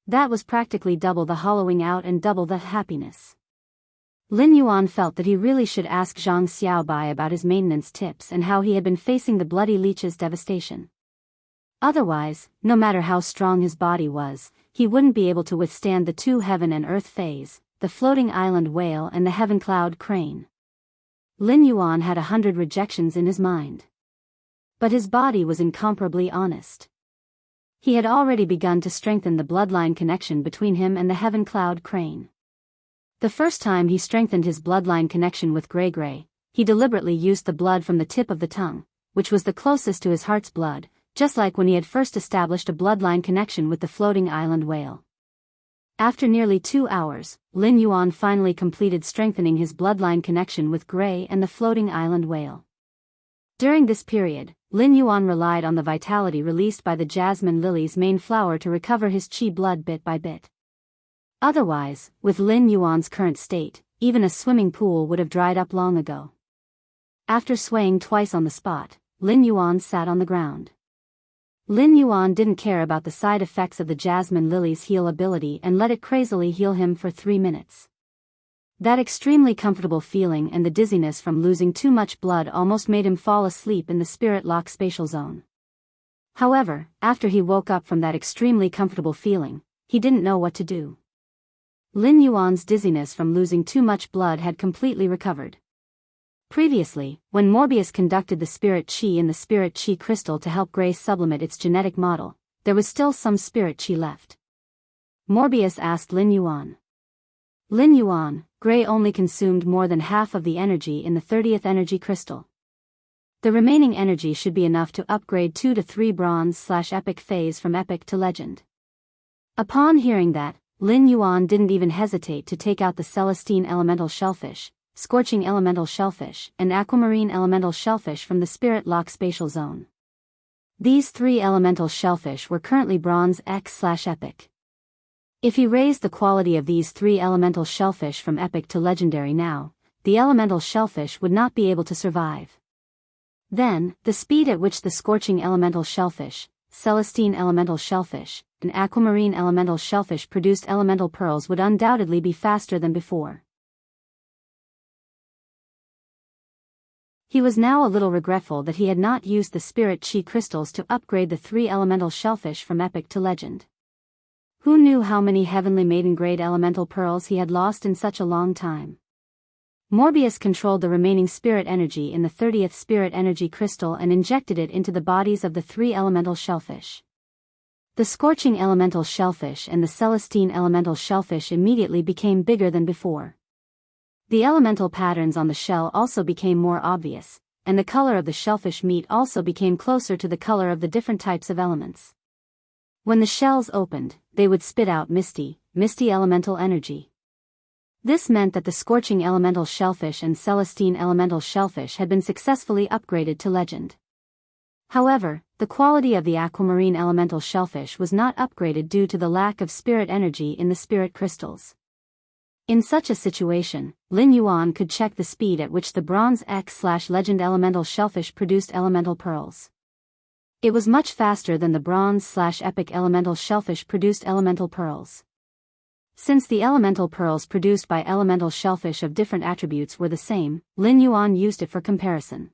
That was practically double the hollowing out and double the happiness. Lin Yuan felt that he really should ask Zhang Xiaobai about his maintenance tips and how he had been facing the bloody leech's devastation. Otherwise, no matter how strong his body was, he wouldn't be able to withstand the two heaven and earth Faes, the floating island whale and the heaven cloud crane. Lin Yuan had 100 rejections in his mind. But his body was incomparably honest. He had already begun to strengthen the bloodline connection between him and the heaven cloud crane. The first time he strengthened his bloodline connection with Gray, he deliberately used the blood from the tip of the tongue, which was the closest to his heart's blood, just like when he had first established a bloodline connection with the floating island whale. After nearly 2 hours, Lin Yuan finally completed strengthening his bloodline connection with Gray and the floating island whale. During this period, Lin Yuan relied on the vitality released by the jasmine lily's main flower to recover his chi blood bit by bit. Otherwise, with Lin Yuan's current state, even a swimming pool would have dried up long ago. After swaying twice on the spot, Lin Yuan sat on the ground. Lin Yuan didn't care about the side effects of the jasmine lily's heal ability and let it crazily heal him for 3 minutes. That extremely comfortable feeling and the dizziness from losing too much blood almost made him fall asleep in the spirit lock spatial zone. However, after he woke up from that extremely comfortable feeling, he didn't know what to do. Lin Yuan's dizziness from losing too much blood had completely recovered. Previously, when Morbius conducted the spirit chi in the spirit chi crystal to help Gray sublimate its genetic model, there was still some spirit chi left. Morbius asked Lin Yuan. Lin Yuan, Gray only consumed more than half of the energy in the 30th energy crystal. The remaining energy should be enough to upgrade 2 to 3 bronze/epic phase from epic to legend. Upon hearing that, Lin Yuan didn't even hesitate to take out the Celestine elemental shellfish, Scorching elemental shellfish, and Aquamarine elemental shellfish from the Spirit Lock spatial zone. These 3 elemental shellfish were currently bronze X/epic. If he raised the quality of these 3 elemental shellfish from epic to legendary now, the elemental shellfish would not be able to survive. Then, the speed at which the Scorching elemental shellfish, Celestine elemental shellfish, and Aquamarine elemental shellfish produced elemental pearls would undoubtedly be faster than before. He was now a little regretful that he had not used the spirit chi crystals to upgrade the 3 elemental shellfish from epic to legend. Who knew how many heavenly maiden-grade elemental pearls he had lost in such a long time? Morbius controlled the remaining spirit energy in the 30th spirit energy crystal and injected it into the bodies of the 3 elemental shellfish. The scorching elemental shellfish and the celestine elemental shellfish immediately became bigger than before. The elemental patterns on the shell also became more obvious, and the color of the shellfish meat also became closer to the color of the different types of elements. When the shells opened, they would spit out misty elemental energy. This meant that the scorching elemental shellfish and celestine elemental shellfish had been successfully upgraded to legend. However, the quality of the aquamarine elemental shellfish was not upgraded due to the lack of spirit energy in the spirit crystals. In such a situation, Lin Yuan could check the speed at which the bronze X/legend elemental shellfish produced elemental pearls. It was much faster than the bronze/epic elemental shellfish produced elemental pearls. Since the elemental pearls produced by elemental shellfish of different attributes were the same, Lin Yuan used it for comparison.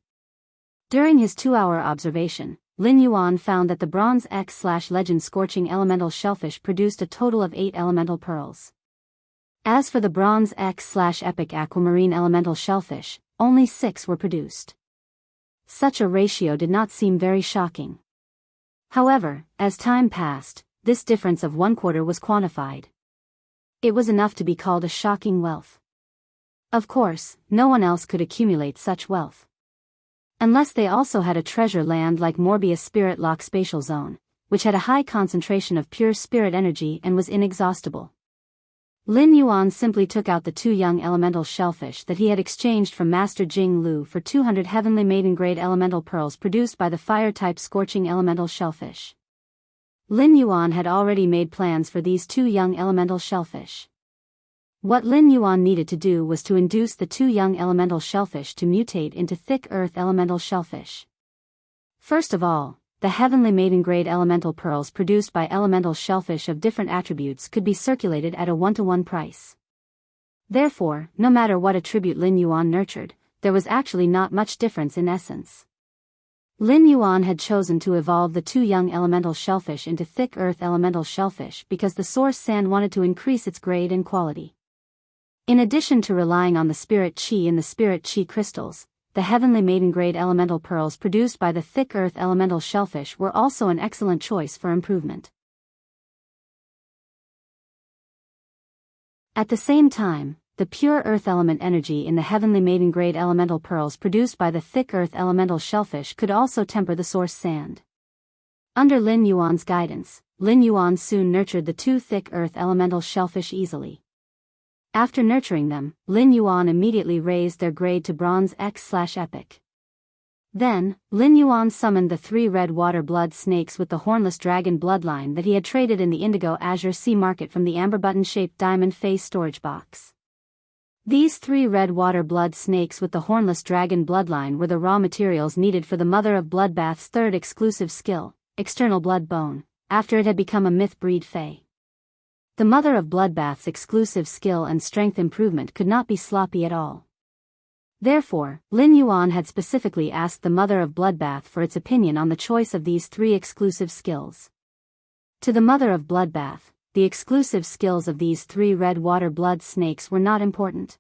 During his 2-hour observation, Lin Yuan found that the bronze X/legend scorching elemental shellfish produced a total of 8 elemental pearls. As for the bronze X/epic aquamarine elemental shellfish, only 6 were produced. Such a ratio did not seem very shocking. However, as time passed, this difference of 1/4 was quantified. It was enough to be called a shocking wealth. Of course, no one else could accumulate such wealth. Unless they also had a treasure land like Morbius Spirit Lock Spatial Zone, which had a high concentration of pure spirit energy and was inexhaustible. Lin Yuan simply took out the 2 young elemental shellfish that he had exchanged from Master Jing Lu for 200 heavenly maiden-grade elemental pearls produced by the fire-type scorching elemental shellfish. Lin Yuan had already made plans for these 2 young elemental shellfish. What Lin Yuan needed to do was to induce the 2 young elemental shellfish to mutate into thick earth elemental shellfish. First of all, the heavenly maiden-grade elemental pearls produced by elemental shellfish of different attributes could be circulated at a 1-to-1 price. Therefore, no matter what attribute Lin Yuan nurtured, there was actually not much difference in essence. Lin Yuan had chosen to evolve the 2 young elemental shellfish into thick earth elemental shellfish because the source sand wanted to increase its grade and quality. In addition to relying on the spirit chi in the spirit chi crystals, the heavenly maiden-grade elemental pearls produced by the thick earth elemental shellfish were also an excellent choice for improvement. At the same time, the pure earth element energy in the heavenly maiden-grade elemental pearls produced by the thick earth elemental shellfish could also temper the source sand. Under Lin Yuan's guidance, Lin Yuan soon nurtured the 2 thick earth elemental shellfish easily. After nurturing them, Lin Yuan immediately raised their grade to bronze X/epic. Then, Lin Yuan summoned the 3 red water blood snakes with the hornless dragon bloodline that he had traded in the Indigo Azure Sea Market from the amber button-shaped diamond face storage box. These 3 red water blood snakes with the hornless dragon bloodline were the raw materials needed for the Mother of Bloodbath's 3rd exclusive skill, External Blood Bone, after it had become a myth breed fae. The Mother of Bloodbath's exclusive skill and strength improvement could not be sloppy at all. Therefore, Lin Yuan had specifically asked the Mother of Bloodbath for its opinion on the choice of these 3 exclusive skills. To the Mother of Bloodbath, the exclusive skills of these 3 red water blood snakes were not important.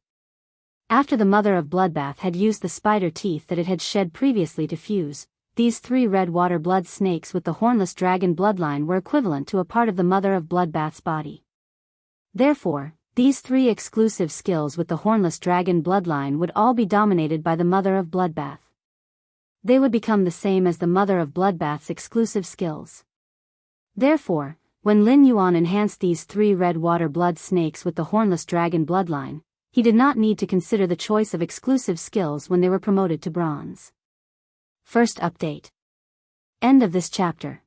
After the Mother of Bloodbath had used the spider teeth that it had shed previously to fuse, these 3 red water blood snakes with the hornless dragon bloodline were equivalent to a part of the Mother of Bloodbath's body. Therefore, these 3 exclusive skills with the hornless dragon bloodline would all be dominated by the Mother of Bloodbath. They would become the same as the Mother of Bloodbath's exclusive skills. Therefore, when Lin Yuan enhanced these 3 red water blood snakes with the hornless dragon bloodline, he did not need to consider the choice of exclusive skills when they were promoted to bronze. First update. End of this chapter.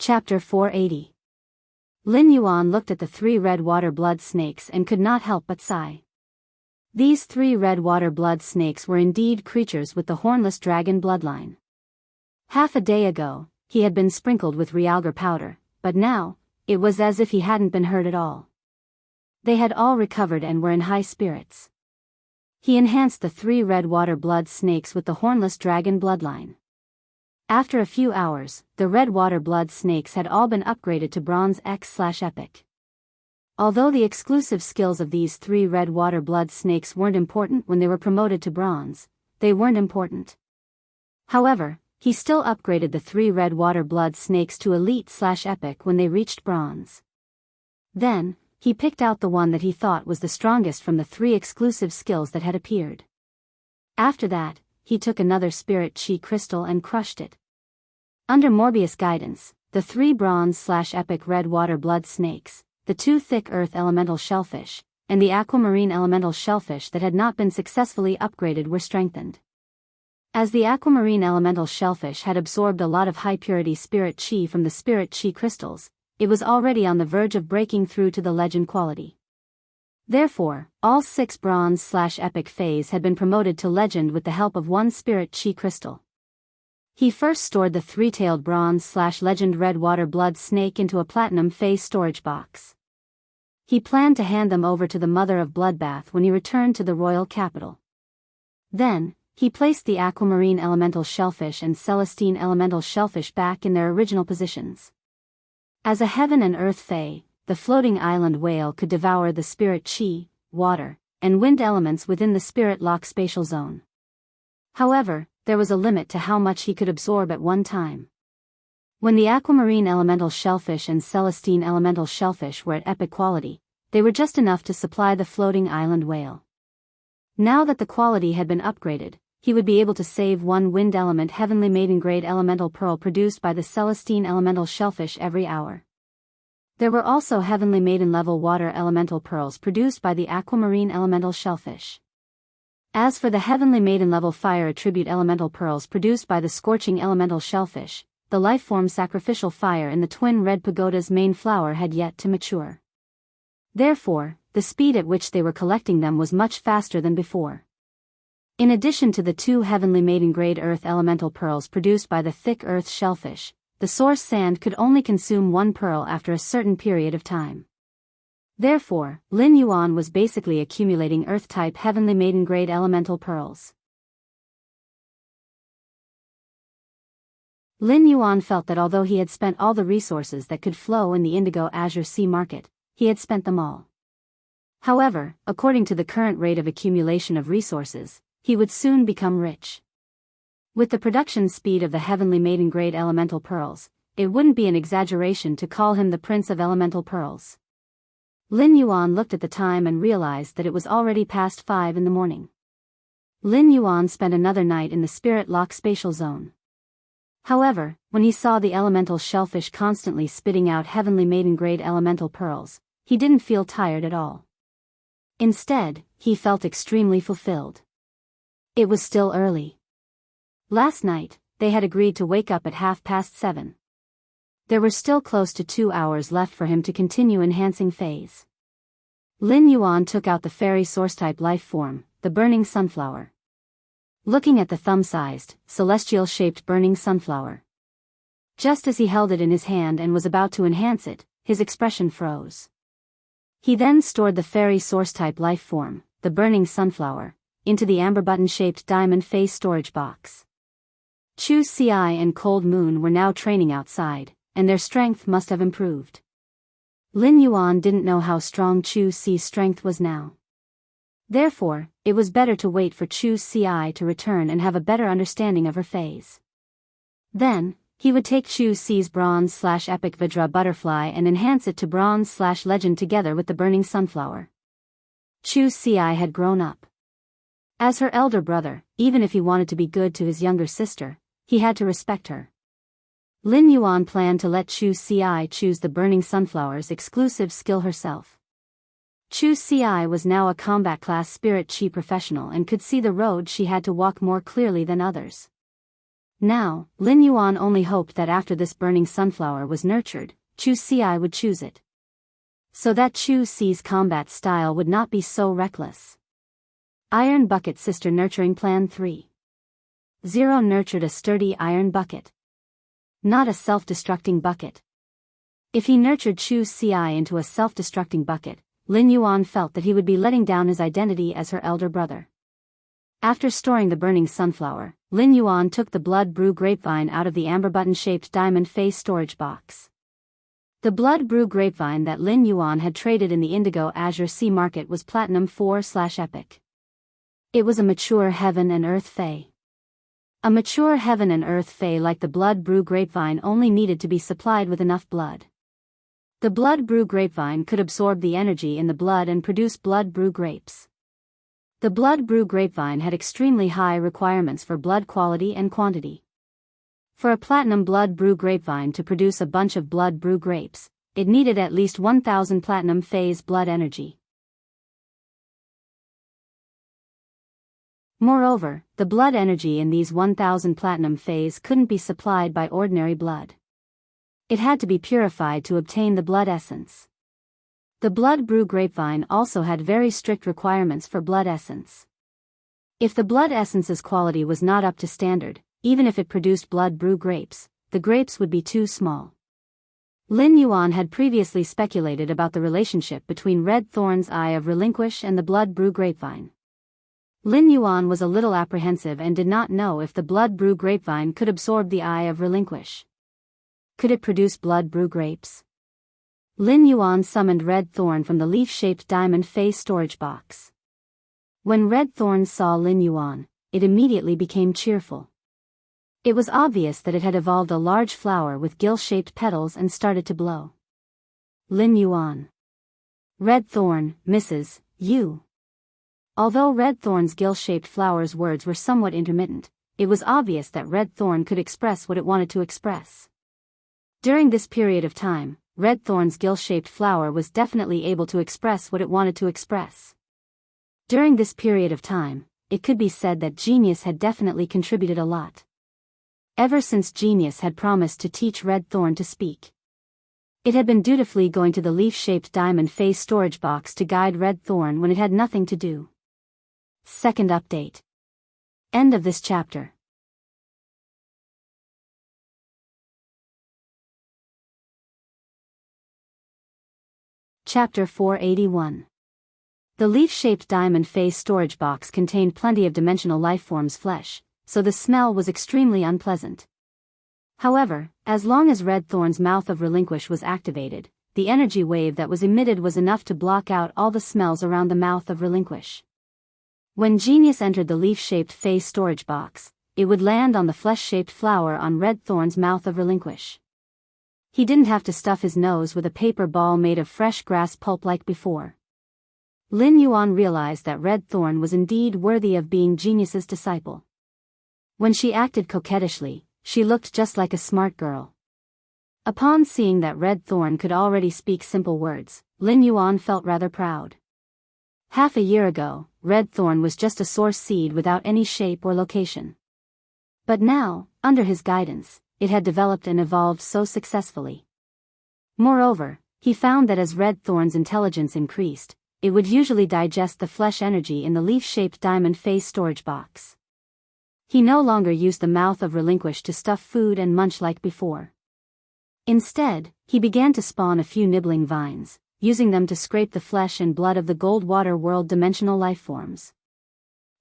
Chapter 480. Lin Yuan looked at the 3 red water blood snakes and could not help but sigh. These 3 red water blood snakes were indeed creatures with the hornless dragon bloodline. Half a day ago, he had been sprinkled with realgar powder, but now, it was as if he hadn't been hurt at all. They had all recovered and were in high spirits. He enhanced the 3 red water blood snakes with the hornless dragon bloodline. After a few hours, the red water blood snakes had all been upgraded to bronze X/epic. Although the exclusive skills of these 3 red water blood snakes weren't important when they were promoted to bronze, they weren't important. However, he still upgraded the 3 red water blood snakes to elite/epic when they reached bronze. Then, he picked out the one that he thought was the strongest from the 3 exclusive skills that had appeared. After that, he took another spirit chi crystal and crushed it. Under Morbius' guidance, the 3 bronze/epic red water blood snakes, the 2 thick earth elemental shellfish, and the aquamarine elemental shellfish that had not been successfully upgraded were strengthened. As the aquamarine elemental shellfish had absorbed a lot of high-purity spirit chi from the spirit chi crystals, it was already on the verge of breaking through to the legend quality. Therefore, all 6 bronze/epic phase had been promoted to legend with the help of 1 spirit chi crystal. He first stored the 3-tailed bronze/legend red water blood snake into a platinum phase storage box. He planned to hand them over to the Mother of Bloodbath when he returned to the royal capital. Then, he placed the aquamarine elemental shellfish and celestine elemental shellfish back in their original positions. As a heaven and earth fae, the floating island whale could devour the spirit chi, water, and wind elements within the spirit lock spatial zone. However, there was a limit to how much he could absorb at one time. When the aquamarine elemental shellfish and celestine elemental shellfish were at epic quality, they were just enough to supply the floating island whale. Now that the quality had been upgraded, he would be able to save 1 wind element heavenly maiden grade elemental pearl produced by the celestine elemental shellfish every hour. There were also heavenly maiden level water elemental pearls produced by the aquamarine elemental shellfish. As for the heavenly maiden level fire attribute elemental pearls produced by the scorching elemental shellfish, the lifeform sacrificial fire in the twin red pagoda's main flower had yet to mature. Therefore, the speed at which they were collecting them was much faster than before. In addition to the 2 heavenly maiden grade earth elemental pearls produced by the thick earth shellfish, the source sand could only consume 1 pearl after a certain period of time. Therefore, Lin Yuan was basically accumulating earth-type heavenly maiden grade elemental pearls. Lin Yuan felt that although he had spent all the resources that could flow in the Indigo Azure Sea market, he had spent them all. However, according to the current rate of accumulation of resources, he would soon become rich. With the production speed of the heavenly maiden grade elemental pearls, it wouldn't be an exaggeration to call him the Prince of Elemental Pearls. Lin Yuan looked at the time and realized that it was already past 5 in the morning. Lin Yuan spent another night in the Spirit Lock spatial zone. However, when he saw the elemental shellfish constantly spitting out heavenly maiden grade elemental pearls, he didn't feel tired at all. Instead, he felt extremely fulfilled. It was still early. Last night, they had agreed to wake up at 7:30. There were still close to 2 hours left for him to continue enhancing phase. Lin Yuan took out the fairy source-type life form, the burning sunflower. Looking at the thumb-sized, celestial-shaped burning sunflower. Just as he held it in his hand and was about to enhance it, his expression froze. He then stored the fairy source-type life form, the burning sunflower, into the amber button-shaped diamond phase storage box. Chu Ci and Cold Moon were now training outside, and their strength must have improved. Lin Yuan didn't know how strong Chu Ci's strength was now. Therefore, it was better to wait for Chu Ci to return and have a better understanding of her phase. Then, he would take Chu Ci's bronze/epic Vidra butterfly and enhance it to bronze/legend together with the burning sunflower. Chu Ci had grown up. As her elder brother, even if he wanted to be good to his younger sister, he had to respect her. Lin Yuan planned to let Chu Ci choose the burning sunflower's exclusive skill herself. Chu Ci was now a combat class spirit chi professional and could see the road she had to walk more clearly than others. Now, Lin Yuan only hoped that after this burning sunflower was nurtured, Chu Ci would choose it. So that Chu Ci's combat style would not be so reckless. Iron Bucket Sister Nurturing Plan 3.0 nurtured a sturdy iron bucket. Not a self-destructing bucket. If he nurtured Chu Ci into a self-destructing bucket, Lin Yuan felt that he would be letting down his identity as her elder brother. After storing the burning sunflower, Lin Yuan took the blood brew grapevine out of the amber button-shaped diamond face storage box. The blood brew grapevine that Lin Yuan had traded in the Indigo Azure Sea Market was Platinum 4/Epic. It was a mature heaven and earth fae. A mature heaven and earth fae like the blood brew grapevine only needed to be supplied with enough blood. The blood brew grapevine could absorb the energy in the blood and produce blood brew grapes. The blood brew grapevine had extremely high requirements for blood quality and quantity. For a platinum blood brew grapevine to produce a bunch of blood brew grapes, it needed at least 1,000 platinum phase blood energy. Moreover, the blood energy in these 1,000 platinum phase couldn't be supplied by ordinary blood. It had to be purified to obtain the blood essence. The blood brew grapevine also had very strict requirements for blood essence. If the blood essence's quality was not up to standard, even if it produced blood brew grapes, the grapes would be too small. Lin Yuan had previously speculated about the relationship between Red Thorn's Eye of Relinquish and the blood brew grapevine. Lin Yuan was a little apprehensive and did not know if the blood brew grapevine could absorb the Eye of Relinquish. Could it produce blood brew grapes? Lin Yuan summoned Red Thorn from the leaf-shaped diamond face storage box. When Red Thorn saw Lin Yuan, it immediately became cheerful. It was obvious that it had evolved a large flower with gill-shaped petals and started to blow. Lin Yuan. Red Thorn, Mrs. Yu. Although Red Thorn's gill-shaped flower's words were somewhat intermittent, it was obvious that Red Thorn could express what it wanted to express. During this period of time, Red Thorn's gill-shaped flower was definitely able to express what it wanted to express. During this period of time, it could be said that Genius had definitely contributed a lot. Ever since Genius had promised to teach Red Thorn to speak, it had been dutifully going to the leaf-shaped diamond face storage box to guide Red Thorn when it had nothing to do. Second update. End of this chapter. Chapter 481. The leaf-shaped diamond face storage box contained plenty of dimensional lifeforms' flesh, so the smell was extremely unpleasant. However, as long as Red Thorn's mouth of relinquish was activated, the energy wave that was emitted was enough to block out all the smells around the mouth of relinquish. When Genius entered the leaf-shaped face storage box, it would land on the flesh-shaped flower on Red Thorn's mouth of relinquish. He didn't have to stuff his nose with a paper ball made of fresh grass pulp like before. Lin Yuan realized that Red Thorn was indeed worthy of being Genius's disciple. When she acted coquettishly, she looked just like a smart girl. Upon seeing that Red Thorn could already speak simple words, Lin Yuan felt rather proud. Half a year ago, Red Thorn was just a source seed without any shape or location. But now, under his guidance, it had developed and evolved so successfully. Moreover, he found that as Red Thorn's intelligence increased, it would usually digest the flesh energy in the leaf-shaped diamond face storage box. He no longer used the mouth of relinquish to stuff food and munch like before. Instead, he began to spawn a few nibbling vines, using them to scrape the flesh and blood of the gold water world dimensional lifeforms.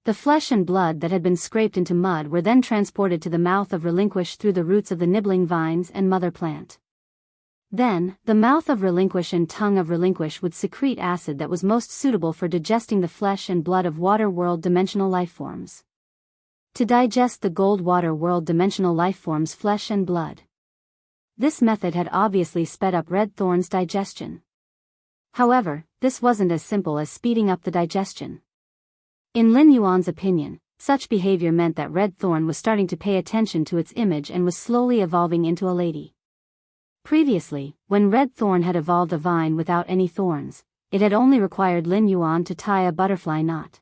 The flesh and blood that had been scraped into mud were then transported to the mouth of relinquish through the roots of the nibbling vines and mother plant. Then, the mouth of relinquish and tongue of relinquish would secrete acid that was most suitable for digesting the flesh and blood of water world dimensional lifeforms. To digest the gold water world dimensional lifeforms' flesh and blood. This method had obviously sped up Red Thorn's digestion. However, this wasn't as simple as speeding up the digestion. In Lin Yuan's opinion, such behavior meant that Red Thorn was starting to pay attention to its image and was slowly evolving into a lady. Previously, when Red Thorn had evolved a vine without any thorns, it had only required Lin Yuan to tie a butterfly knot.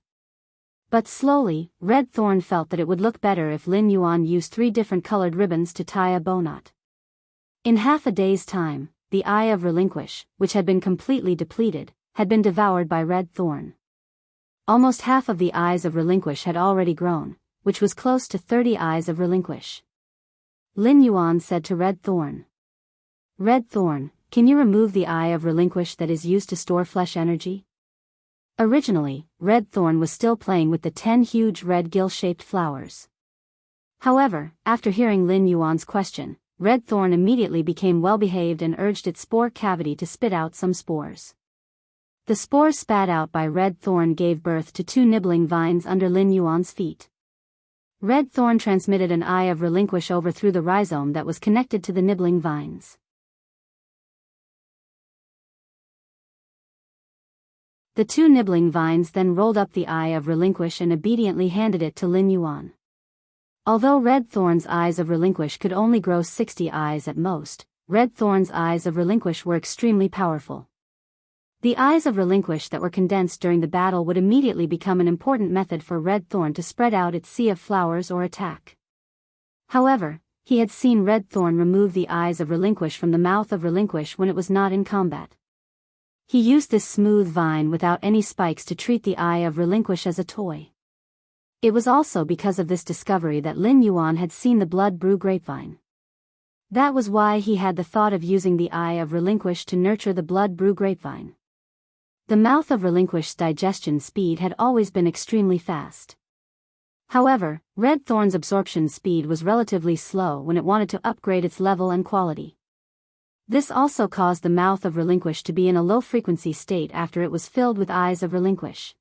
But slowly, Red Thorn felt that it would look better if Lin Yuan used 3 different colored ribbons to tie a bow knot. In half a day's time, the Eye of Relinquish, which had been completely depleted, had been devoured by Red Thorn. Almost half of the Eyes of Relinquish had already grown, which was close to 30 Eyes of Relinquish. Lin Yuan said to Red Thorn. Red Thorn, can you remove the Eye of Relinquish that is used to store flesh energy? Originally, Red Thorn was still playing with the 10 huge red gill-shaped flowers. However, after hearing Lin Yuan's question, Red Thorn immediately became well-behaved and urged its spore cavity to spit out some spores. The spores spat out by Red Thorn gave birth to 2 nibbling vines under Lin Yuan's feet. Red Thorn transmitted an Eye of Relinquish over through the rhizome that was connected to the nibbling vines. The 2 nibbling vines then rolled up the Eye of Relinquish and obediently handed it to Lin Yuan. Although Red Thorn's Eyes of Relinquish could only grow 60 eyes at most, Red Thorn's Eyes of Relinquish were extremely powerful. The Eyes of Relinquish that were condensed during the battle would immediately become an important method for Red Thorn to spread out its sea of flowers or attack. However, he had seen Red Thorn remove the Eyes of Relinquish from the mouth of Relinquish when it was not in combat. He used this smooth vine without any spikes to treat the Eye of Relinquish as a toy. It was also because of this discovery that Lin Yuan had seen the blood brew grapevine. That was why he had the thought of using the Eye of Relinquish to nurture the blood brew grapevine. The mouth of Relinquish's digestion speed had always been extremely fast. However, Red Thorn's absorption speed was relatively slow when it wanted to upgrade its level and quality. This also caused the mouth of Relinquish to be in a low-frequency state after it was filled with Eyes of Relinquish.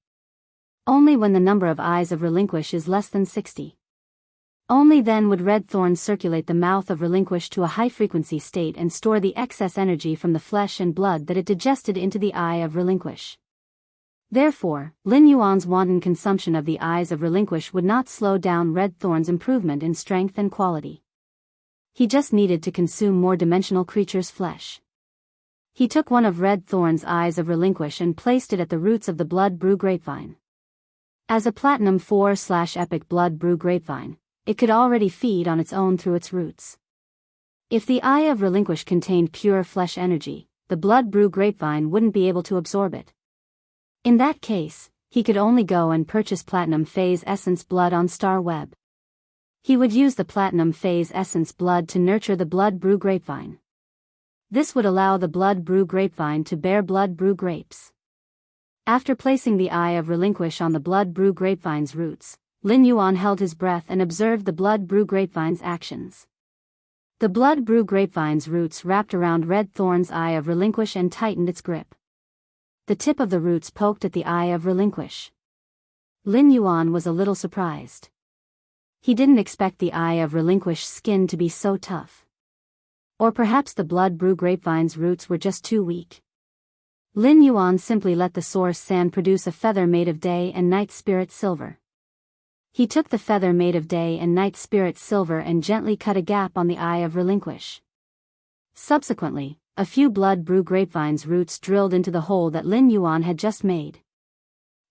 Only when the number of Eyes of Relinquish is less than 60. Only then would Red Thorn circulate the mouth of Relinquish to a high-frequency state and store the excess energy from the flesh and blood that it digested into the Eye of Relinquish. Therefore, Lin Yuan's wanton consumption of the Eyes of Relinquish would not slow down Red Thorn's improvement in strength and quality. He just needed to consume more dimensional creatures' flesh. He took one of Red Thorn's Eyes of Relinquish and placed it at the roots of the blood brew grapevine. As a Platinum 4/Epic blood brew grapevine, it could already feed on its own through its roots. If the Eye of Relinquish contained pure flesh energy, the blood brew grapevine wouldn't be able to absorb it. In that case, he could only go and purchase Platinum Phase Essence blood on Star Web. He would use the Platinum Phase Essence blood to nurture the blood brew grapevine. This would allow the blood brew grapevine to bear blood brew grapes. After placing the Eye of Relinquish on the blood brew grapevine's roots, Lin Yuan held his breath and observed the blood brew grapevine's actions. The blood brew grapevine's roots wrapped around Red Thorn's Eye of Relinquish and tightened its grip. The tip of the roots poked at the Eye of Relinquish. Lin Yuan was a little surprised. He didn't expect the Eye of Relinquish's skin to be so tough. Or perhaps the blood brew grapevine's roots were just too weak. Lin Yuan simply let the source sand produce a feather made of day and night spirit silver. He took the feather made of day and night spirit silver and gently cut a gap on the Eye of Relinquish. Subsequently, a few blood brew grapevine's roots drilled into the hole that Lin Yuan had just made.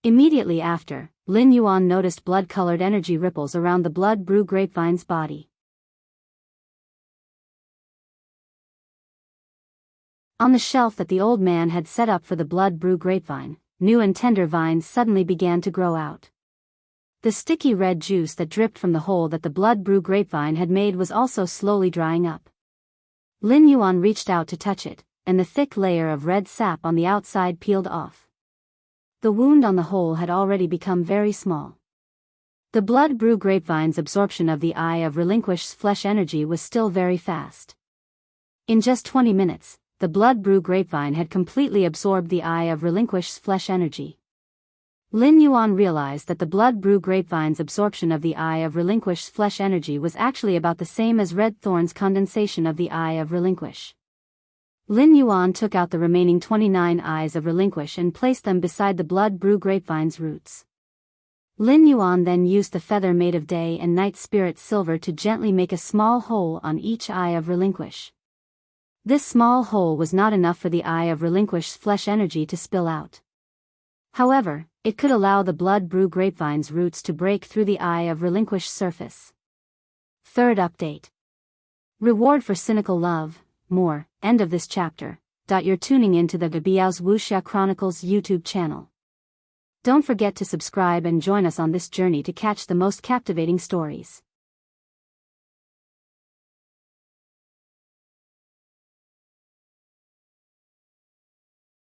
Immediately after, Lin Yuan noticed blood-colored energy ripples around the blood brew grapevine's body. On the shelf that the old man had set up for the blood brew grapevine, new and tender vines suddenly began to grow out. The sticky red juice that dripped from the hole that the blood brew grapevine had made was also slowly drying up. Lin Yuan reached out to touch it, and the thick layer of red sap on the outside peeled off. The wound on the hole had already become very small. The blood brew grapevine's absorption of the Eye of Relinquish's flesh energy was still very fast. In just 20 minutes, the blood brew grapevine had completely absorbed the Eye of Relinquish's flesh energy. Lin Yuan realized that the blood brew grapevine's absorption of the Eye of Relinquish's flesh energy was actually about the same as Red Thorn's condensation of the Eye of Relinquish. Lin Yuan took out the remaining 29 Eyes of Relinquish and placed them beside the blood brew grapevine's roots. Lin Yuan then used the feather made of day and night spirit silver to gently make a small hole on each Eye of Relinquish. This small hole was not enough for the Eye of Relinquish's flesh energy to spill out. However, it could allow the blood brew grapevine's roots to break through the Eye of Relinquish's surface. Third update. Reward for cynical love. More, end of this chapter. You're tuning into the Biyao's Wuxia Chronicles YouTube channel. Don't forget to subscribe and join us on this journey to catch the most captivating stories.